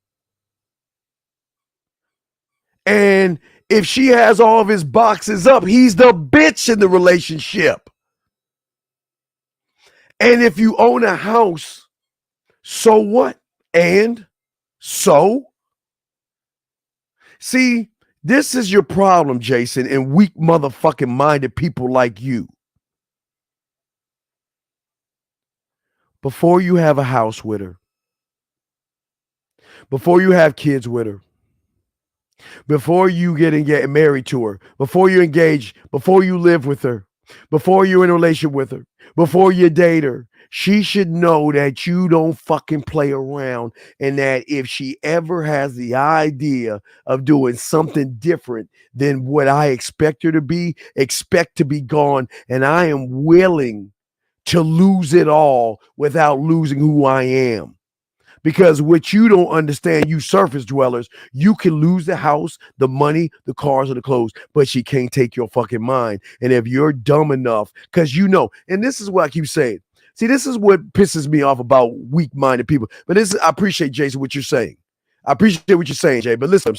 And if she has all of his boxes up, he's the bitch in the relationship. And if you own a house, so what? And so? See, this is your problem, Jason, and weak motherfucking minded people like you. Before you have a house with her, before you have kids with her, before you get married to her, before you engage, before you live with her, before you're in a relationship with her, before you date her, she should know that you don't fucking play around, and that if she ever has the idea of doing something different than what I expect her to be, expect to be gone. And I am willing to lose it all without losing who I am. Because what you don't understand, you surface dwellers, you can lose the house, the money, the cars, or the clothes, but she can't take your fucking mind. And if you're dumb enough, because you know, and this is what I keep saying. See, this is what pisses me off about weak-minded people. But I appreciate, Jason, what you're saying. I appreciate what you're saying, Jay. But listen, I'm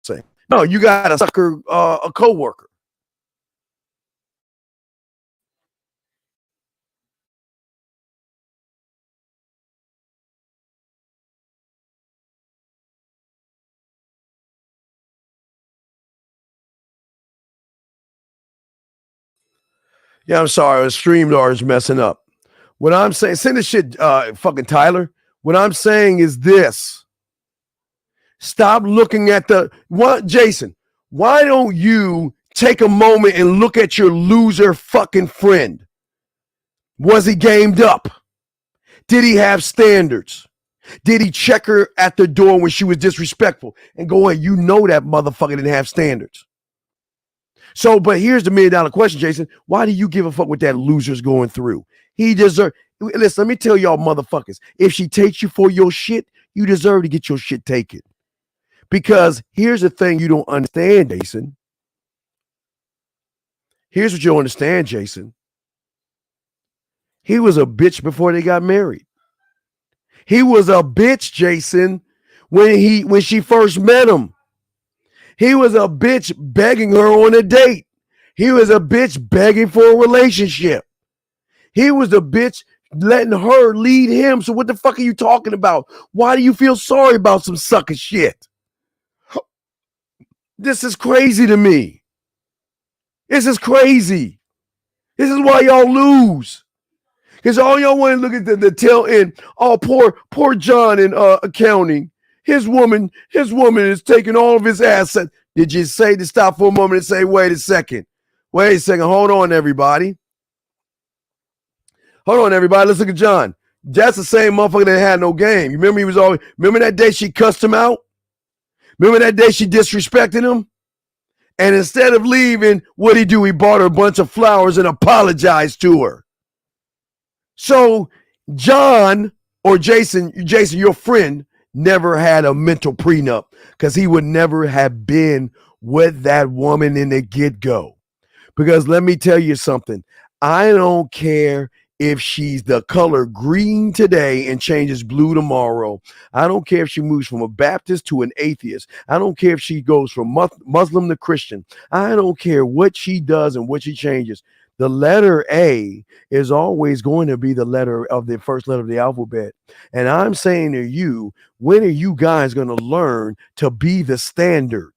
saying, No, you got a sucker, a coworker. Yeah, I'm sorry. StreamYard's messing up. What I'm saying, send this shit, fucking Tyler. What I'm saying is this. Stop looking at what, Jason, why don't you take a moment and look at your loser fucking friend? Was he gamed up? Did he have standards? Did he check her at the door when she was disrespectful? And go on, you know that motherfucker didn't have standards. So, but here's the $1 million question, Jason. Why do you give a fuck what that loser's going through? He deserves. Listen, let me tell y'all motherfuckers. If she takes you for your shit, you deserve to get your shit taken. Because here's the thing you don't understand, Jason. Here's what you don't understand, Jason. He was a bitch before they got married. He was a bitch, Jason, when she first met him. He was a bitch begging her on a date. He was a bitch begging for a relationship. He was a bitch letting her lead him. So what the fuck are you talking about? Why do you feel sorry about some sucker shit? This is crazy to me. This is crazy. This is why y'all lose. Because all y'all want to look at the tail end. Oh, poor John in accounting. His woman is taking all of his assets. Did you say to stop for a moment and say, wait a second. Wait a second. Hold on, everybody. Hold on, everybody. Let's look at John. That's the same motherfucker that had no game. You remember remember that day she cussed him out? Remember that day she disrespected him? And instead of leaving, what'd he do? He bought her a bunch of flowers and apologized to her. So John or Jason, your friend, never had a mental prenup because he would never have been with that woman in the get-go. Because let me tell you something. I don't care if she's the color green today and changes blue tomorrow. I don't care if she moves from a Baptist to an atheist. I don't care if she goes from Muslim to Christian. I don't care what she does and what she changes. The letter A is always going to be the first letter of the alphabet. And I'm saying to you, when are you guys going to learn to be the standard?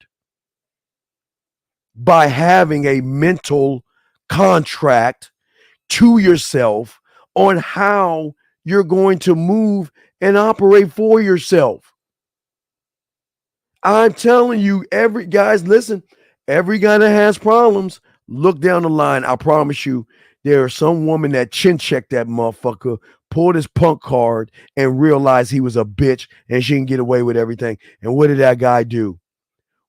By having a mental contract to yourself on how you're going to move and operate for yourself. I'm telling you, every guy that has problems, look down the line. I promise you, there's some woman that chin checked that motherfucker, pulled his punk card, and realized he was a bitch and she can get away with everything. And what did that guy do?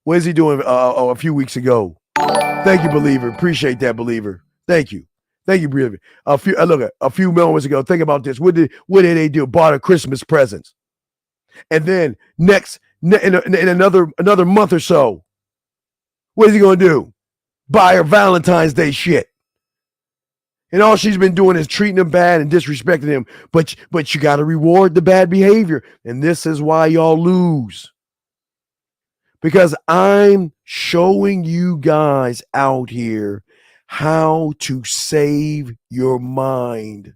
What is he doing a few weeks ago? Thank you, believer. Appreciate that, believer. Thank you, believer. A few moments ago. Think about this. What did they do? Bought her Christmas presents, and then in another month or so, what is he going to do? Buy her Valentine's Day shit. And all she's been doing is treating him bad and disrespecting him. But you got to reward the bad behavior, and this is why y'all lose. Because I'm showing you guys out here how to save your mind.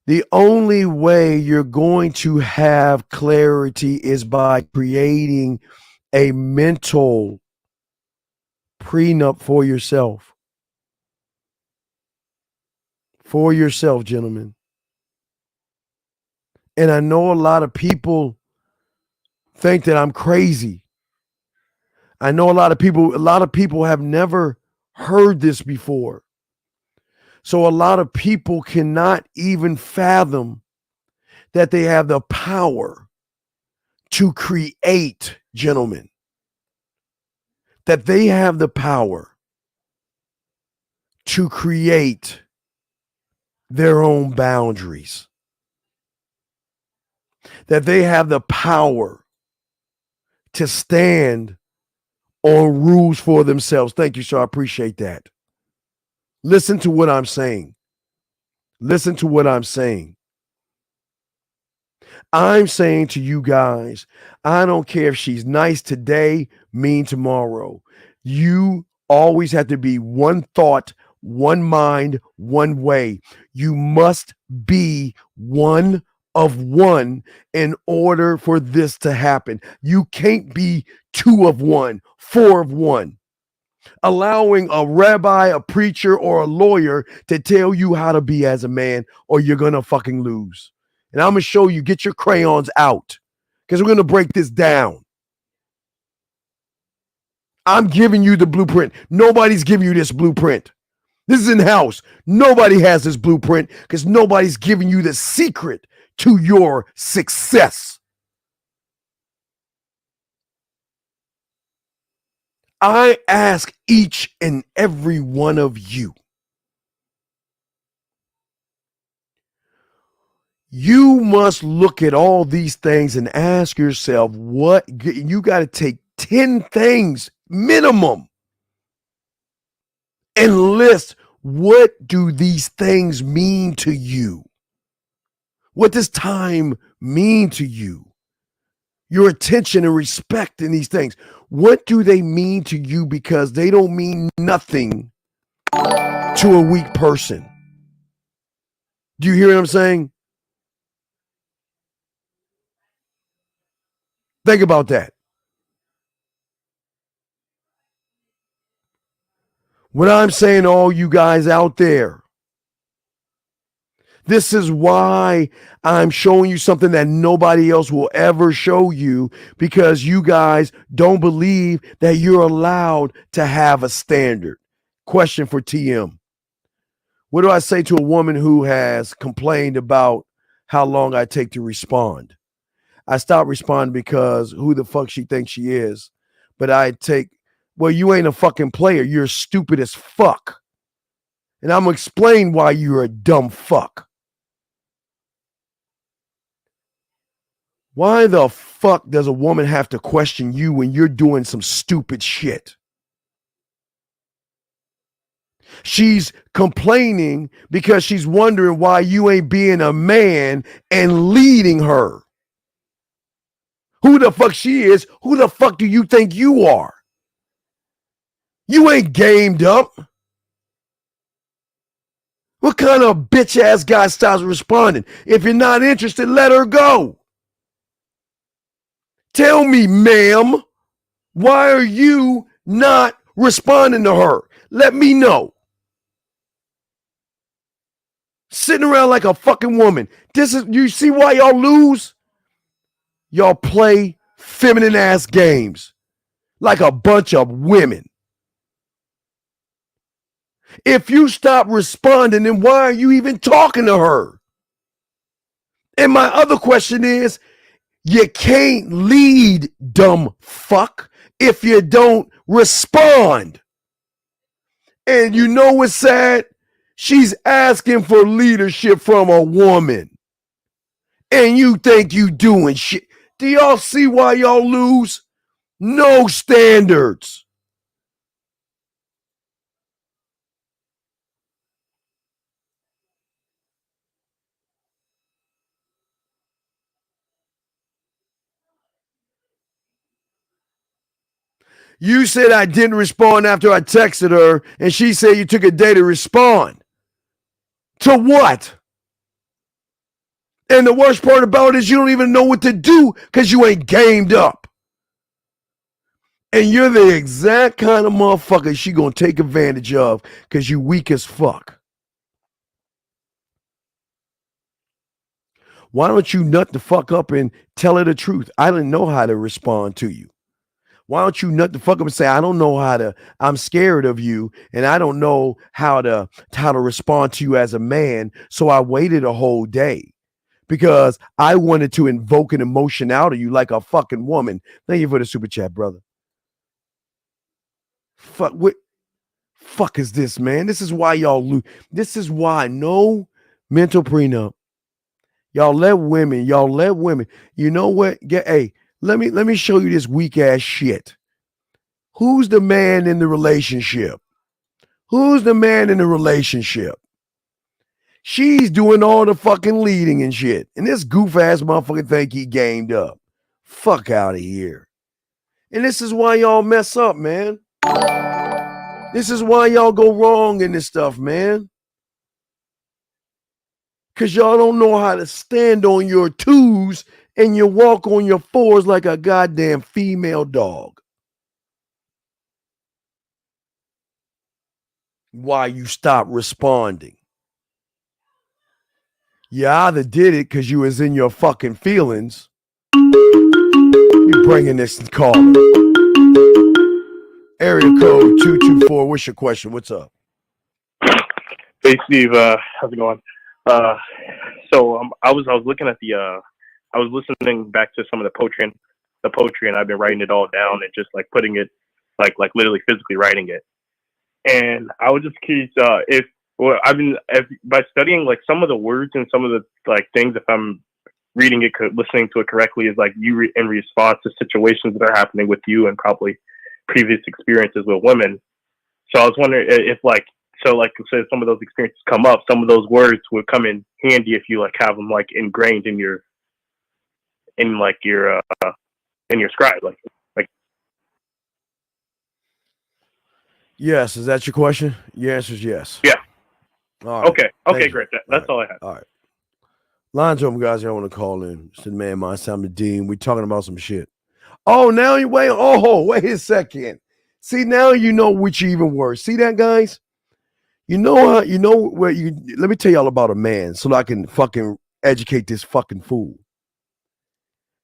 The only way you're going to have clarity is by creating a mental prenup for yourself. For yourself, gentlemen. And I know a lot of people think that I'm crazy. I know a lot of people have never heard this before. So a lot of people cannot even fathom that they have the power to create, gentlemen. That they have the power to create their own boundaries. That they have the power to stand on rules for themselves. Thank you, sir. I appreciate that. Listen to what I'm saying. Listen to what I'm saying. I'm saying to you guys, I don't care if she's nice today, mean tomorrow. You always have to be one thought, one mind, one way. You must be one of one in order for this to happen. You can't be two of one, four of one. Allowing a rabbi, a preacher, or a lawyer to tell you how to be as a man, or you're going to fucking lose. And I'm going to show you, get your crayons out, because we're going to break this down. I'm giving you the blueprint. Nobody's giving you this blueprint. This is in-house. Nobody has this blueprint because nobody's giving you the secret to your success. I ask each and every one of you, you must look at all these things and ask yourself, what you got to take 10 things minimum and list, what do these things mean to you? What does time mean to you? Your attention and respect in these things. What do they mean to you? Because they don't mean nothing to a weak person. Do you hear what I'm saying? Think about that. What I'm saying to all you guys out there, this is why I'm showing you something that nobody else will ever show you, because you guys don't believe that you're allowed to have a standard. Question for TM. What do I say to a woman who has complained about how long I take to respond? I stop responding because who the fuck she thinks she is. But I take, well, you ain't a fucking player. You're stupid as fuck. And I'm going to explain why you're a dumb fuck. Why the fuck does a woman have to question you when you're doing some stupid shit? She's complaining because she's wondering why you ain't being a man and leading her. Who the fuck she is? Who the fuck do you think you are? You ain't gamed up. What kind of bitch ass guy stops responding? If you're not interested, let her go. Tell me, ma'am, why are you not responding to her? Let me know. Sitting around like a fucking woman. This is, you see why y'all lose? Y'all play feminine ass games like a bunch of women. If you stop responding, then why are you even talking to her? And my other question is, you can't lead, dumb fuck, if you don't respond. And you know what's sad? She's asking for leadership from a woman. And you think you doing shit. Do y'all see why y'all lose? No standards. You said I didn't respond after I texted her, and she said you took a day to respond. To what? And the worst part about it is you don't even know what to do because you ain't gamed up. And you're the exact kind of motherfucker she gonna take advantage of because you weak as fuck. Why don't you nut the fuck up and tell her the truth? I didn't know how to respond to you. Why don't you nut the fuck up and say, I don't know how to, I'm scared of you, and I don't know how to respond to you as a man, so I waited a whole day because I wanted to invoke an emotion out of you like a fucking woman. Thank you for the super chat, brother. Fuck, what fuck is this, man? This is why y'all lose. This is why no mental prenup. Y'all let women. You know what? Hey, let me show you this weak ass shit. Who's the man in the relationship? Who's the man in the relationship? She's doing all the fucking leading and shit. And this goof ass motherfucker think he gamed up. Fuck out of here. And this is why y'all mess up, man. This is why y'all go wrong in this stuff, man. Because y'all don't know how to stand on your twos and you walk on your fours like a goddamn female dog. Why you stop responding? You either did it because you was in your fucking feelings. You bringing this call. Area code 224. What's your question? What's up? Hey Steve, how's it going? I was looking at I was listening back to some of the poetry, and I've been writing it all down and just like putting it, like literally physically writing it. And I was just curious by studying like some of the words and some of the like things, if I'm reading it, listening to it correctly, is like you in response to situations that are happening with you and probably previous experiences with women. So I was wondering if like say some of those experiences come up, some of those words would come in handy if you like have them like ingrained in your scribe, like. Yes, is that your question? Your answer is yes. Yeah. All right. Okay, great. That's all I have. All right. Lines open, guys. I want to call in. It's the man, my Sam the Dean. We talking about some shit. Oh, now you wait. Oh, wait a second. See, now you know which even worse. See that, guys? You know how where you let me tell y'all about a man so I can fucking educate this fucking fool.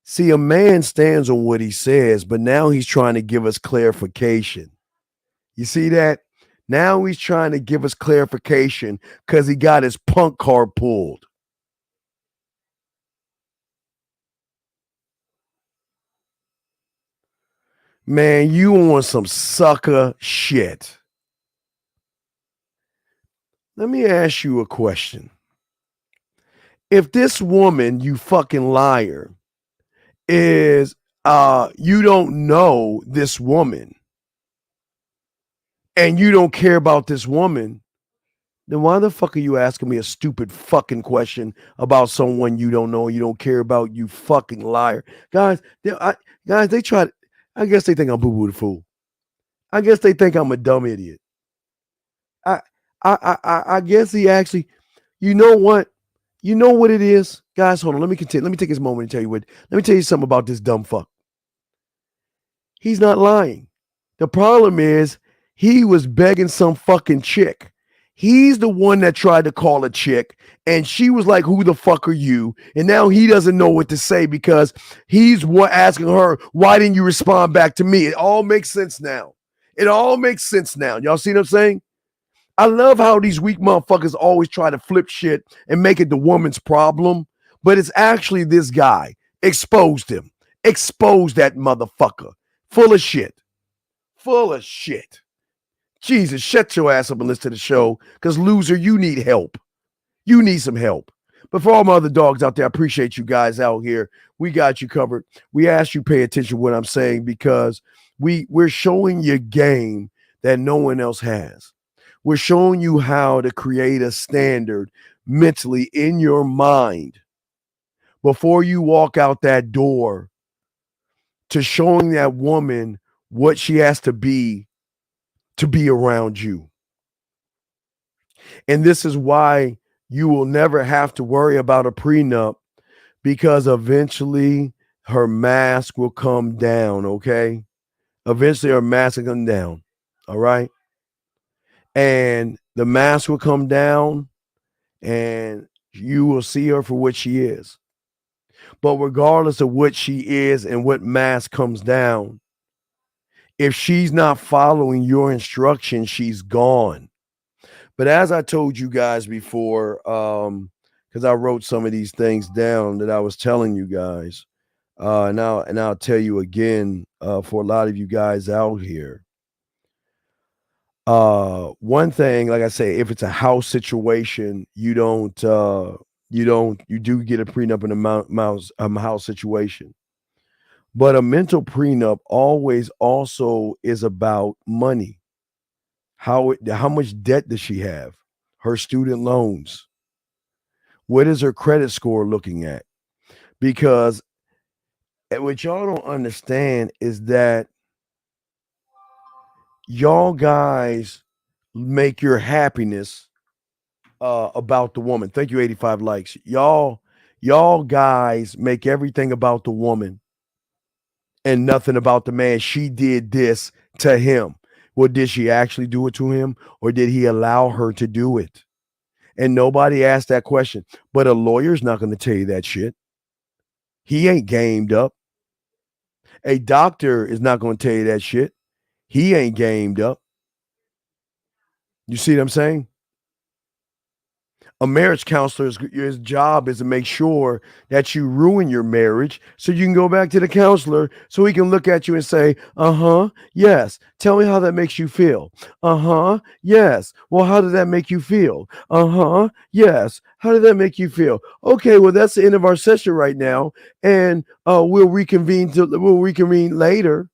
See, a man stands on what he says, but now he's trying to give us clarification. You see that? Now he's trying to give us clarification because he got his punk card pulled. Man, you on some sucker shit. Let me ask you a question. If this woman, you fucking liar, is you don't know this woman and you don't care about this woman, then why the fuck are you asking me a stupid fucking question about someone you don't know, you don't care about, you fucking liar? Guys, they try. I guess they think I'm boo-boo the fool. I guess they think I'm a dumb idiot. I guess he actually, you know what? You know what it is? Guys, hold on. Let me continue. Let me take this moment and tell you what. Let me tell you something about this dumb fuck. He's not lying. The problem is he was begging some fucking chick. He's the one that tried to call a chick, and she was like, who the fuck are you? And now he doesn't know what to say because he's asking her, why didn't you respond back to me? It all makes sense now. It all makes sense now. Y'all see what I'm saying? I love how these weak motherfuckers always try to flip shit and make it the woman's problem, but it's actually this guy. Exposed him. Exposed that motherfucker. Full of shit. Full of shit. Jesus, shut your ass up and listen to the show, because loser, you need help. You need some help. But for all my other dogs out there, I appreciate you guys out here. We got you covered. We ask you pay attention to what I'm saying because we're showing you game that no one else has. We're showing you how to create a standard mentally in your mind before you walk out that door to showing that woman what she has to be around you. And this is why you will never have to worry about a prenup, because eventually her mask will come down, okay? Eventually her mask will come down, all right? And the mask will come down and you will see her for what she is. But regardless of what she is and what mask comes down, if she's not following your instructions, she's gone. But as I told you guys before, because I wrote some of these things down that I was telling you guys, and I'll tell you again for a lot of you guys out here. One thing, like I say, if it's a house situation, you do get a prenup in a house situation. But a mental prenup always also is about money. How much debt does she have? Her student loans. What is her credit score looking at? Because what y'all don't understand is that y'all guys make your happiness about the woman. Thank you, 85 likes. Y'all guys make everything about the woman and nothing about the man. She did this to him. Well, did she actually do it to him, or did he allow her to do it? And nobody asked that question. But a lawyer's not going to tell you that shit. He ain't gamed up. A doctor is not going to tell you that shit. He ain't gamed up. You see what I'm saying? A marriage counselor's his job is to make sure that you ruin your marriage so you can go back to the counselor so he can look at you and say, yes. Tell me how that makes you feel. Yes. Well, how did that make you feel? Yes. How did that make you feel? Okay, well, that's the end of our session right now. And we'll reconvene later.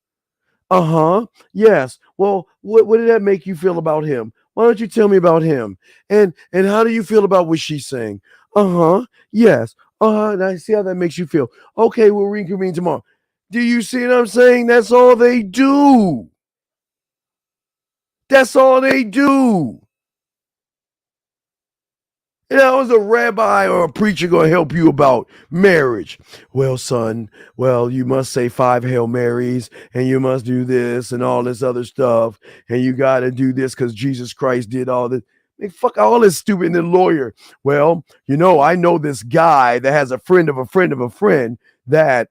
Yes. Well, what did that make you feel about him? Why don't you tell me about him? And how do you feel about what she's saying? Yes. Now see how that makes you feel. Okay, we'll reconvene tomorrow. Do you see what I'm saying? That's all they do. That's all they do. And how is a rabbi or a preacher going to help you about marriage? Well, son, you must say 5 Hail Marys and you must do this and all this other stuff. And you got to do this because Jesus Christ did all this. Fuck all this stupid and then lawyer. Well, I know this guy that has a friend of a friend of a friend that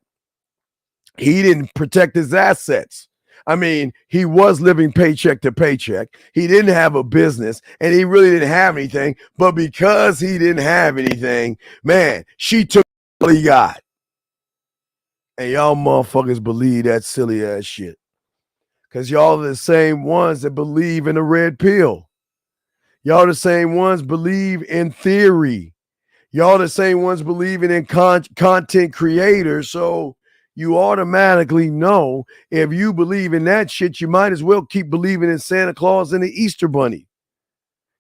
he didn't protect his assets. I mean, he was living paycheck to paycheck. He didn't have a business and he really didn't have anything. But because he didn't have anything, man, she took all he got. And y'all motherfuckers believe that silly ass shit. Because y'all are the same ones that believe in the red pill. Y'all the same ones believe in theory. Y'all the same ones believing in content creators. So you automatically know if you believe in that shit, you might as well keep believing in Santa Claus and the Easter Bunny.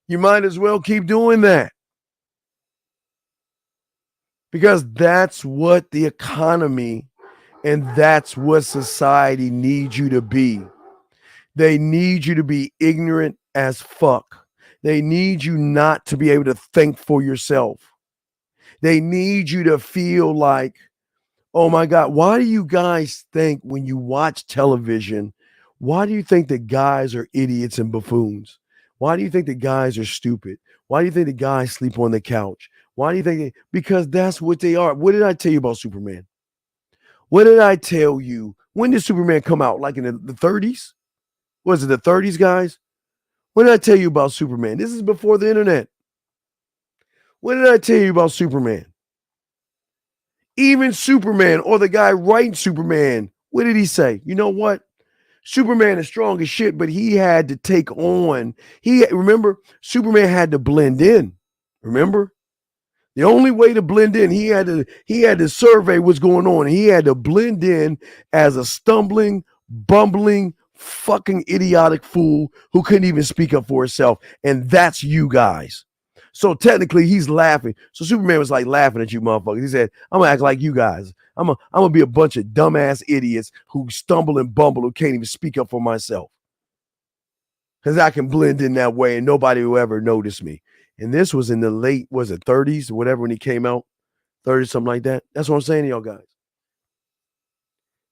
You might as well keep doing that. Because that's what the economy and that's what society needs you to be. They need you to be ignorant as fuck. They need you not to be able to think for yourself. They need you to feel like, oh my God, why do you guys think when you watch television, why do you think that guys are idiots and buffoons? Why do you think that guys are stupid? Why do you think that guys sleep on the couch? Why do you think because that's what they are. What did I tell you about Superman? What did I tell you? When did Superman come out? Like in the 30s? Was it the 30s, guys? What did I tell you about Superman? This is before the internet. What did I tell you about Superman? Even Superman or the guy writing Superman, what did he say? You know what? Superman is strong as shit, but he had to take on. Remember, Superman had to blend in. Remember? The only way to blend in, he had to survey what's going on. He had to blend in as a stumbling, bumbling, fucking idiotic fool who couldn't even speak up for himself. And that's you guys. So technically he's laughing. So Superman was like laughing at you motherfuckers. He said, I'm gonna act like you guys. I'm gonna be a bunch of dumbass idiots who stumble and bumble who can't even speak up for myself. Because I can blend in that way and nobody will ever notice me. And this was in the late, was it 30s or whatever when he came out? 30, something like that. That's what I'm saying to y'all guys.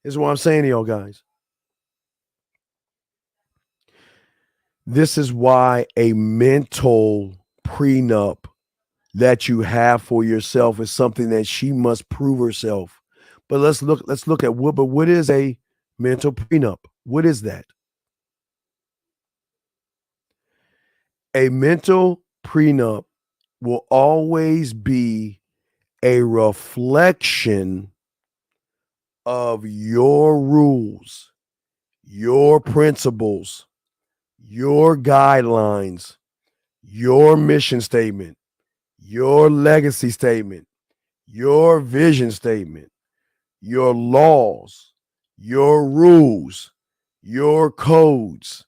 This is what I'm saying to y'all guys. This is why a mental prenup that you have for yourself is something that she must prove herself. But let's look at what is a mental prenup? What is that? A mental prenup will always be a reflection of your rules, your principles, your guidelines, your mission statement, your legacy statement, your vision statement, your laws, your rules, your codes.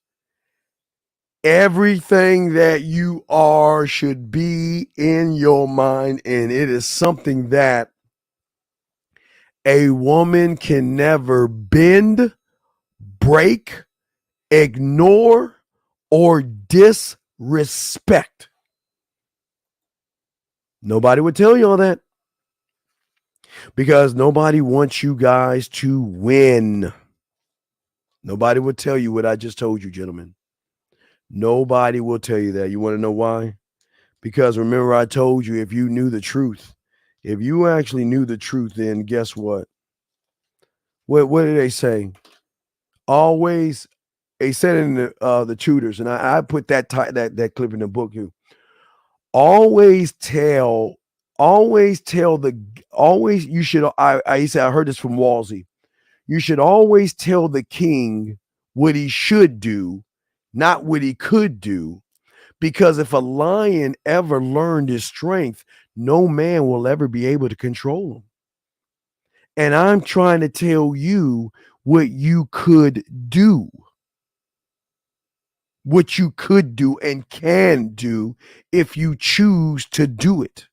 Everything that you are should be in your mind, and it is something that a woman can never bend, break, ignore, or disrespect. Nobody would tell you all that because nobody wants you guys to win. Nobody would tell you what I just told you, gentlemen. Nobody will tell you that. You want to know why? Because remember, I told you if you knew the truth, if you actually knew the truth, then guess what? What did they say? Always, they said in the tutors, and I put that that clip in the book too. Always tell you should. I said I heard this from Walsey. You should always tell the king what he should do, not what he could do. Because if a lion ever learned his strength, no man will ever be able to control him. And I'm trying to tell you what you could do. What you could do and can do if you choose to do it.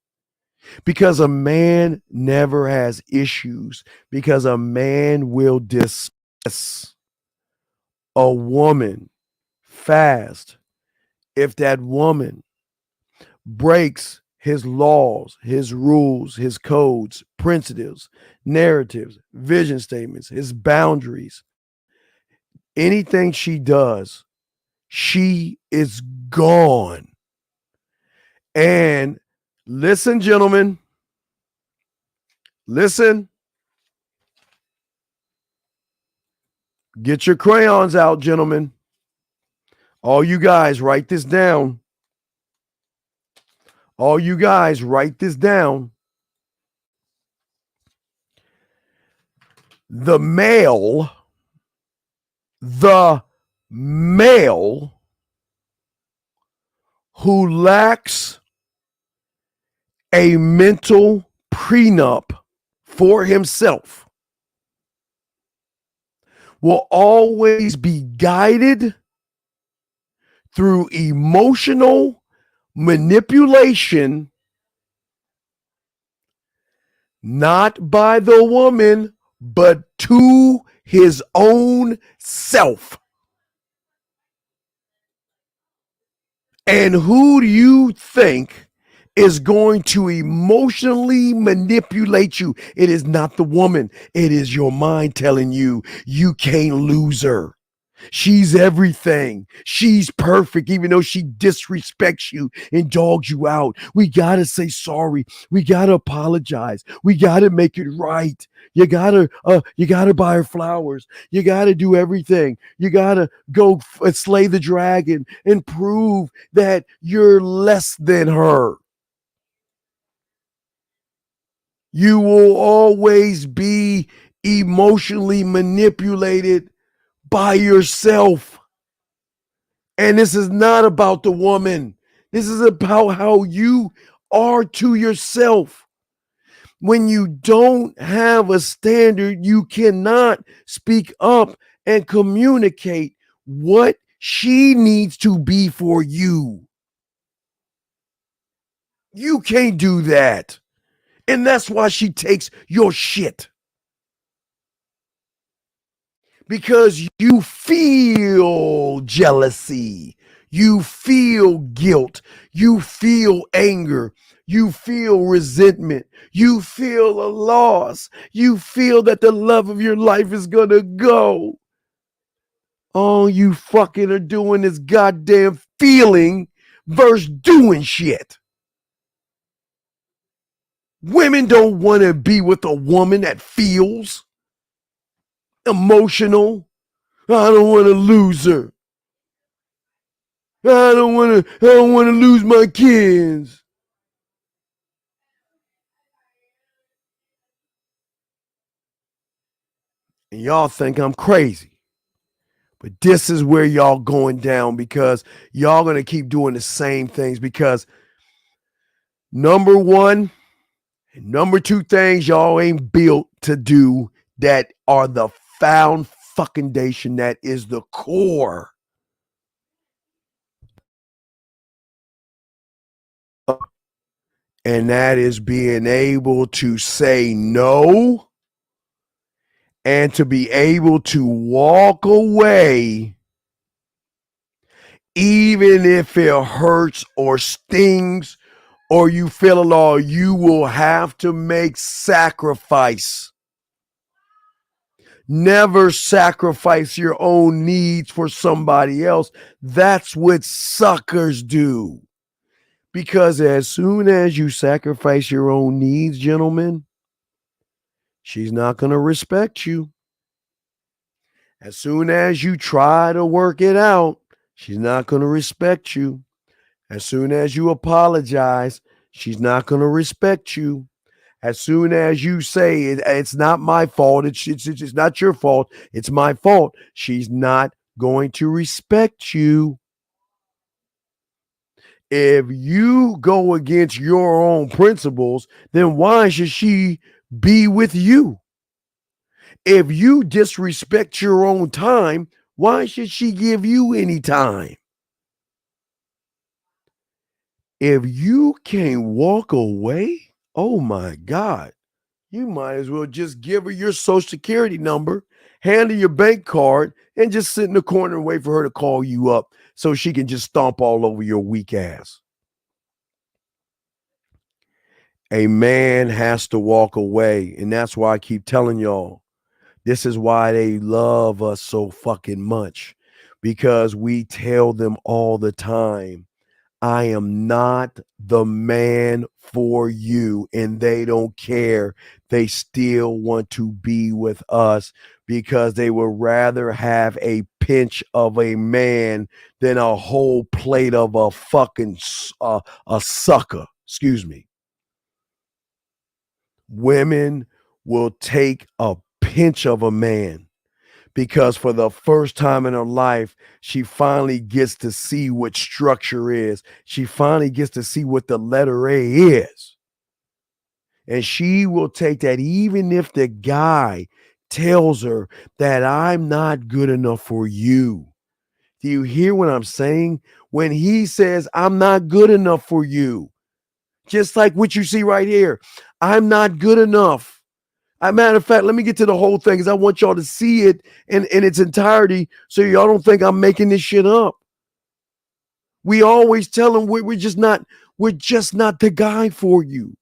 Because a man never has issues, because a man will dismiss a woman fast if that woman breaks his laws, his rules, his codes, principles, narratives, vision statements, his boundaries. Anything she does, she is gone. And listen, gentlemen, listen. Get your crayons out, gentlemen. All you guys, write this down. All you guys, write this down. The male who lacks a mental prenup for himself will always be guided through emotional manipulation, not by the woman, but to his own self. And who do you think is going to emotionally manipulate you? It is not the woman. It is your mind telling you you can't lose her. She's everything. She's perfect, even though she disrespects you and dogs you out. We got to say sorry. We got to apologize. We got to make it right. You got to buy her flowers. You got to do everything. You got to go slay the dragon and prove that you're less than her. You will always be emotionally manipulated by yourself. And this is not about the woman. This is about how you are to yourself. When you don't have a standard, you cannot speak up and communicate what she needs to be for you. You can't do that. And that's why she takes your shit. Because you feel jealousy, you feel guilt, you feel anger, you feel resentment, you feel a loss, you feel that the love of your life is gonna go. All you fucking are doing is goddamn feeling versus doing shit. Women don't want to be with a woman that feels emotional. I don't want to lose her. I don't want to lose my kids. And y'all think I'm crazy. But this is where y'all going down because y'all going to keep doing the same things because number one and number two things y'all ain't built to do that are the foundation that is the core And that is being able to say no and to be able to walk away even if it hurts or stings or you feel alone. You will have to make sacrifice. Never sacrifice your own needs for somebody else. That's what suckers do. Because as soon as you sacrifice your own needs, gentlemen, she's not going to respect you. As soon as you try to work it out, she's not going to respect you. As soon as you apologize, she's not going to respect you. As soon as you say it's not my fault, it's not your fault, it's my fault, she's not going to respect you. If you go against your own principles, then why should she be with you? If you disrespect your own time, why should she give you any time? If you can't walk away, oh my God, you might as well just give her your social security number, hand her your bank card, and just sit in the corner and wait for her to call you up so she can just stomp all over your weak ass. A man has to walk away, and that's why I keep telling y'all, this is why they love us so fucking much, because we tell them all the time, I am not the man for you, and they don't care. They still want to be with us because they would rather have a pinch of a man than a whole plate of a fucking a sucker. Excuse me. Women will take a pinch of a man because for the first time in her life, she finally gets to see what structure is. She finally gets to see what the letter A is. And she will take that even if the guy tells her that I'm not good enough for you. Do you hear what I'm saying? When he says, I'm not good enough for you, just like what you see right here, I'm not good enough. As a matter of fact, let me get to the whole thing because I want y'all to see it in its entirety so y'all don't think I'm making this shit up. We always tell them we're just not the guy for you.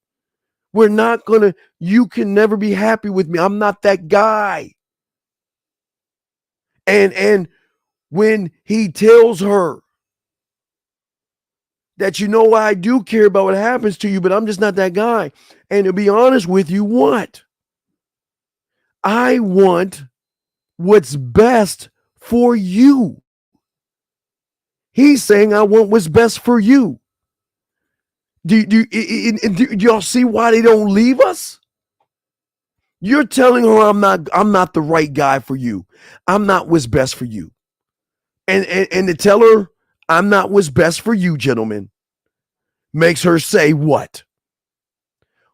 We're not gonna, you can never be happy with me. I'm not that guy. And when he tells her that, you know, I do care about what happens to you, but I'm just not that guy. And to be honest with you, what? I want what's best for you. He's saying, I want what's best for you. Do y'all see why they don't leave us? You're telling her I'm not the right guy for you. I'm not what's best for you. And to tell her I'm not what's best for you, gentlemen, makes her say what?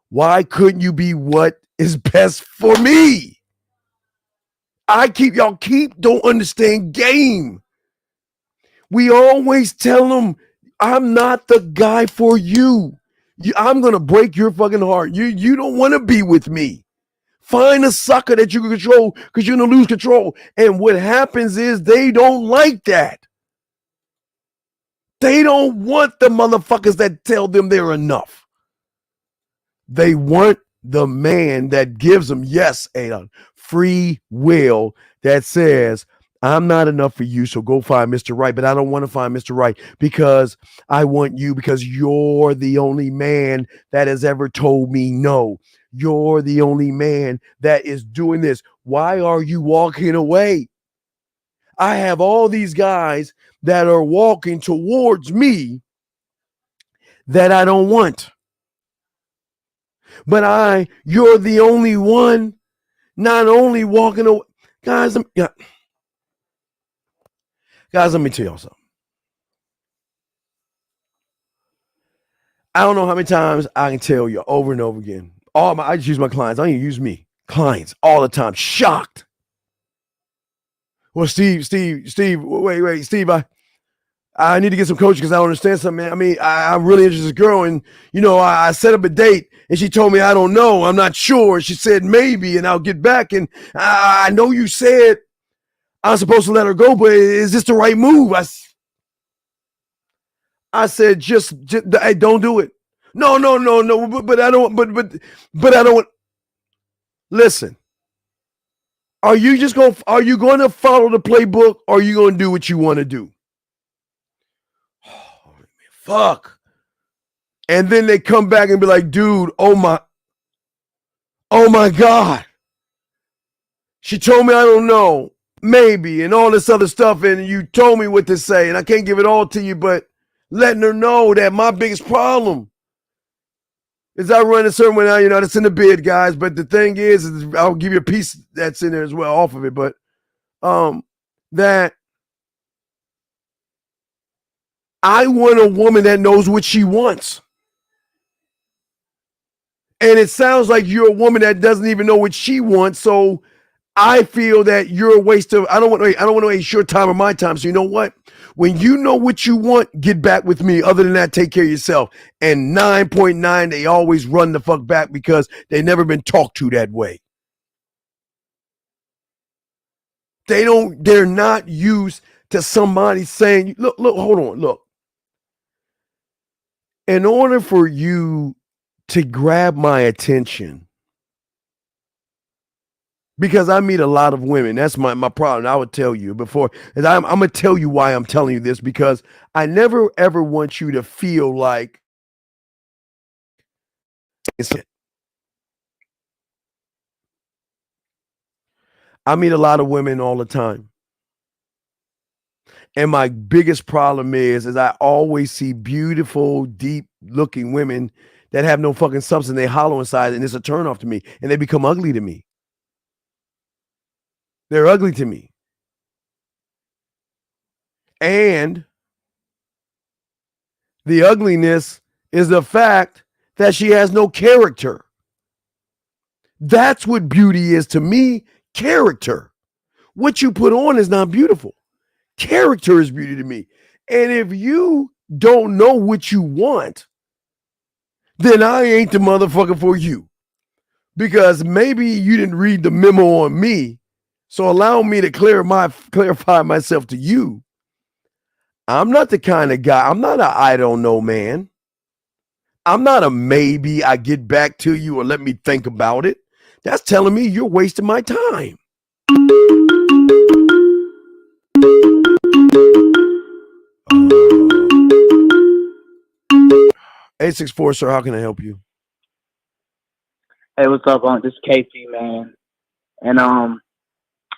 Why couldn't you be what is best for me? Y'all don't understand game. We always tell them, I'm not the guy for you. I'm going to break your fucking heart. You don't want to be with me. Find a sucker that you can control because you're going to lose control. And what happens is they don't like that. They don't want the motherfuckers that tell them they're enough. They want the man that gives them, yes, a free will that says, I'm not enough for you, so go find Mr. Right. But I don't want to find Mr. Right because I want you, because you're the only man that has ever told me no. You're the only man that is doing this. Why are you walking away? I have all these guys that are walking towards me that I don't want. But you're the only one not only walking away. Guys, let me tell y'all something. I don't know how many times I can tell you over and over again. I just use my clients. I don't even use me. Clients all the time. Shocked. Well, Steve, wait, Steve, I need to get some coaching because I don't understand something, man. I mean, I'm really interested in this girl, and I set up a date, and she told me I don't know, I'm not sure. She said maybe, and I'll get back. And I know you said I'm supposed to let her go, but is this the right move? I said just hey, don't do it. No, but I don't. But I don't. Listen. Are you going to follow the playbook, or are you going to do what you want to do? Oh, fuck. And then they come back and be like, dude, oh my God. She told me I don't know, maybe, and all this other stuff, and you told me what to say, and I can't give it all to you, but letting her know that my biggest problem is I run a certain way now, that's in the bid, guys, but the thing is I'll give you a piece that's in there as well off of it, but that I want a woman that knows what she wants. And it sounds like you're a woman that doesn't even know what she wants. So I feel that you're a waste of, I don't want to waste your time or my time. So you know what? When you know what you want, get back with me. Other than that, take care of yourself. And 9.9, they always run the fuck back because they never been talked to that way. They're not used to somebody saying, look, hold on, look. In order for you to grab my attention, because I meet a lot of women. That's my problem. I would tell you before. And I'm going to tell you why I'm telling you this, because I never, ever want you to feel like it's it. I meet a lot of women all the time. And my biggest problem is I always see beautiful, deep-looking women that have no fucking substance. They hollow inside, and it's a turnoff to me. And they become ugly to me. They're ugly to me. And the ugliness is the fact that she has no character. That's what beauty is to me, character. What you put on is not beautiful. Character is beauty to me. And if you don't know what you want, then I ain't the motherfucker for you. Because maybe you didn't read the memo on me. So allow me to clarify myself to you. I'm not the kind of guy, I'm not a I don't know man. I'm not a maybe I get back to you or let me think about it. That's telling me you're wasting my time. 864, sir, how can I help you? Hey, what's up? This is Casey, man. And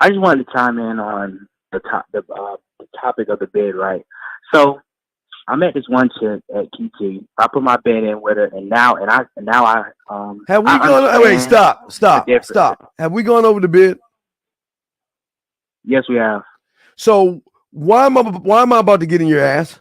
I just wanted to chime in on the topic of the bid, right? So I met this one chick at QT. I put my bid in with her, and now I have we gone? Wait, stop. Have we gone over the bid? Yes, we have. So why am I about to get in your ass?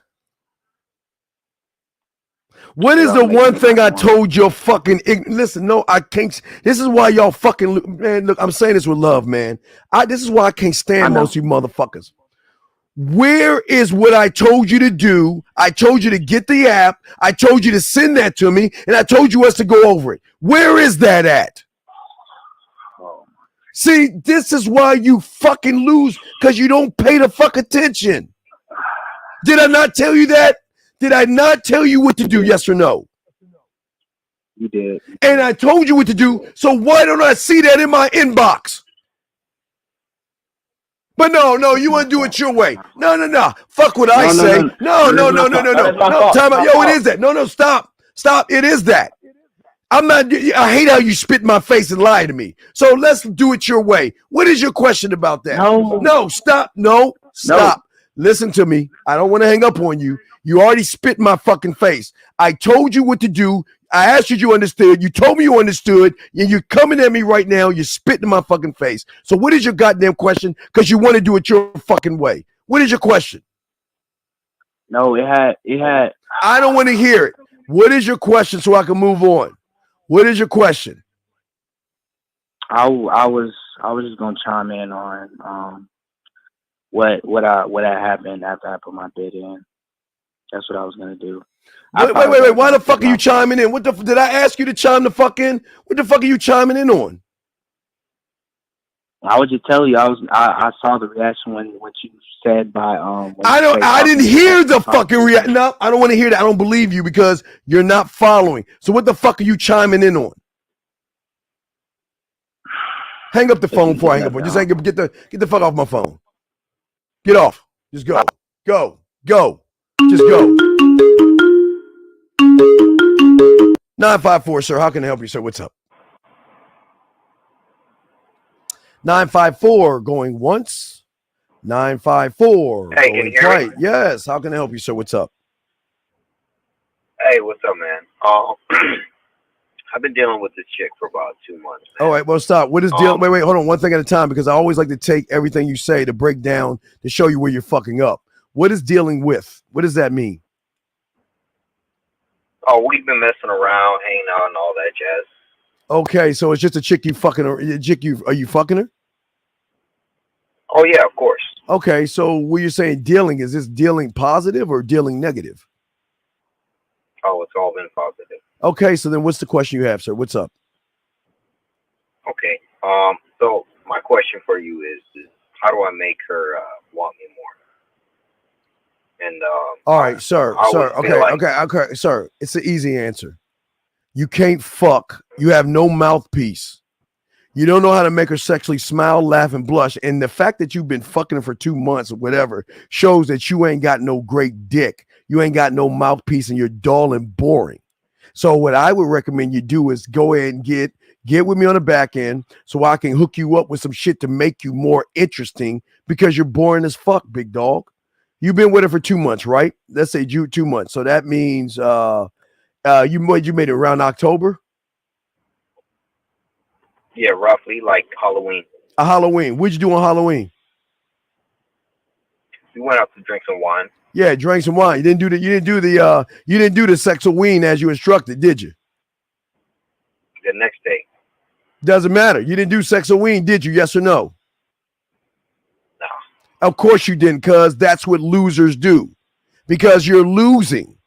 What is the one thing I told your fucking listen? No, I can't. This is why y'all fucking man. Look, I'm saying this with love, man. This is why I can't stand most of you motherfuckers. Where is what I told you to do? I told you to get the app. I told you to send that to me, and I told you us to go over it. Where is that at? See, this is why you fucking lose, because you don't pay the fuck attention. Did I not tell you that? Did I not tell you what to do? Yes or no? You did. And I told you what to do, so why don't I see that in my inbox? But no, you want to do it your way. No. Fuck what I say. No. Time out. Yo, it is that. No, stop. It is that. I hate how you spit in my face and lie to me. So let's do it your way. What is your question about that? No, stop. No, stop. Listen to me. I don't want to hang up on you. You already spit in my fucking face. I told you what to do. I asked you understood. You told me you understood. And you're coming at me right now. You're spitting in my fucking face. So what is your goddamn question? Because you want to do it your fucking way. What is your question? No, it had. I don't want to hear it. What is your question so I can move on? What is your question? I was just gonna chime in on what happened after I put my bid in. That's what I was gonna do. Wait. Why the fuck are you chiming in? Did I ask you to chime the fuck in? What the fuck are you chiming in on? I would just tell you, I saw the reaction when you said by I didn't hear the fucking reaction. No, I don't want to hear that. I don't believe you because you're not following. So what the fuck are you chiming in on? Hang up the phone before I hang up. Just hang up. Get the fuck off my phone. Get off. Just go. Go. Just go. 954, sir. How can I help you, sir? What's up? 954 going once. 954 Hey, going twice. Yes. How can I help you, sir? What's up? Hey, what's up, man? I've been dealing with this chick for about 2 months. All right, well, stop. What is deal? Wait, hold on. One thing at a time, because I always like to take everything you say to break down to show you where you're fucking up. What is dealing with? What does that mean? Oh, we've been messing around, hanging out, and all that jazz. Okay, so it's just a chick you fucking her. Are you fucking her? Oh yeah, of course. Okay, so what you're saying dealing, is this dealing positive or dealing negative? Oh, it's all been positive. Okay, so then what's the question you have, sir? What's up? Okay. So my question for you is how do I make her want me more? And all right, sir. Okay, sir. It's an easy answer. You can't fuck. You have no mouthpiece. You don't know how to make her sexually smile, laugh, and blush. And the fact that you've been fucking her for 2 months or whatever shows that you ain't got no great dick. You ain't got no mouthpiece and you're dull and boring. So what I would recommend you do is go ahead and get with me on the back end so I can hook you up with some shit to make you more interesting because you're boring as fuck, big dog. You've been with her for 2 months, right? Let's say 2 months. So that means you made it around October? Yeah, roughly like Halloween. Halloween. What'd you do on Halloween? We went out to drink some wine. Yeah, drank some wine. You didn't do the sexoween as you instructed, did you? The next day. Doesn't matter. You didn't do sexoween, did you? Yes or no? No. Of course you didn't, because that's what losers do. Because you're losing.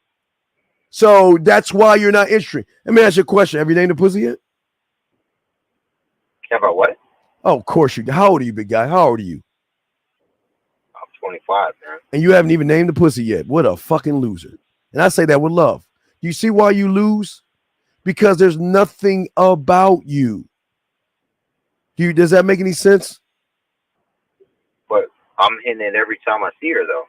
So that's why you're not interested. Let me ask you a question. Have you named the pussy yet? Have I what? Oh, of course you do. How old are you, big guy? How old are you? I'm 25, man. And you haven't even named the pussy yet. What a fucking loser. And I say that with love. Do you see why you lose? Because there's nothing about you. Does that make any sense? But I'm hitting it every time I see her, though.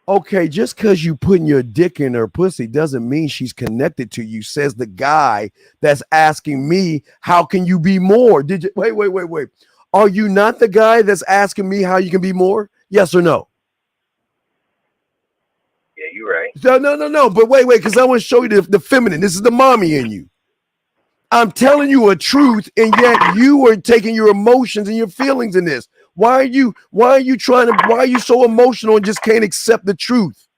Okay, just because you putting your dick in her pussy doesn't mean she's connected to you, says the guy that's asking me, how can you be more? Did you wait. Are you not the guy that's asking me how you can be more? Yes or no? Yeah, you're right. No. But wait, because I want to show you the feminine. This is the mommy in you. I'm telling you a truth, and yet you are taking your emotions and your feelings in this. Why are you so emotional and just can't accept the truth?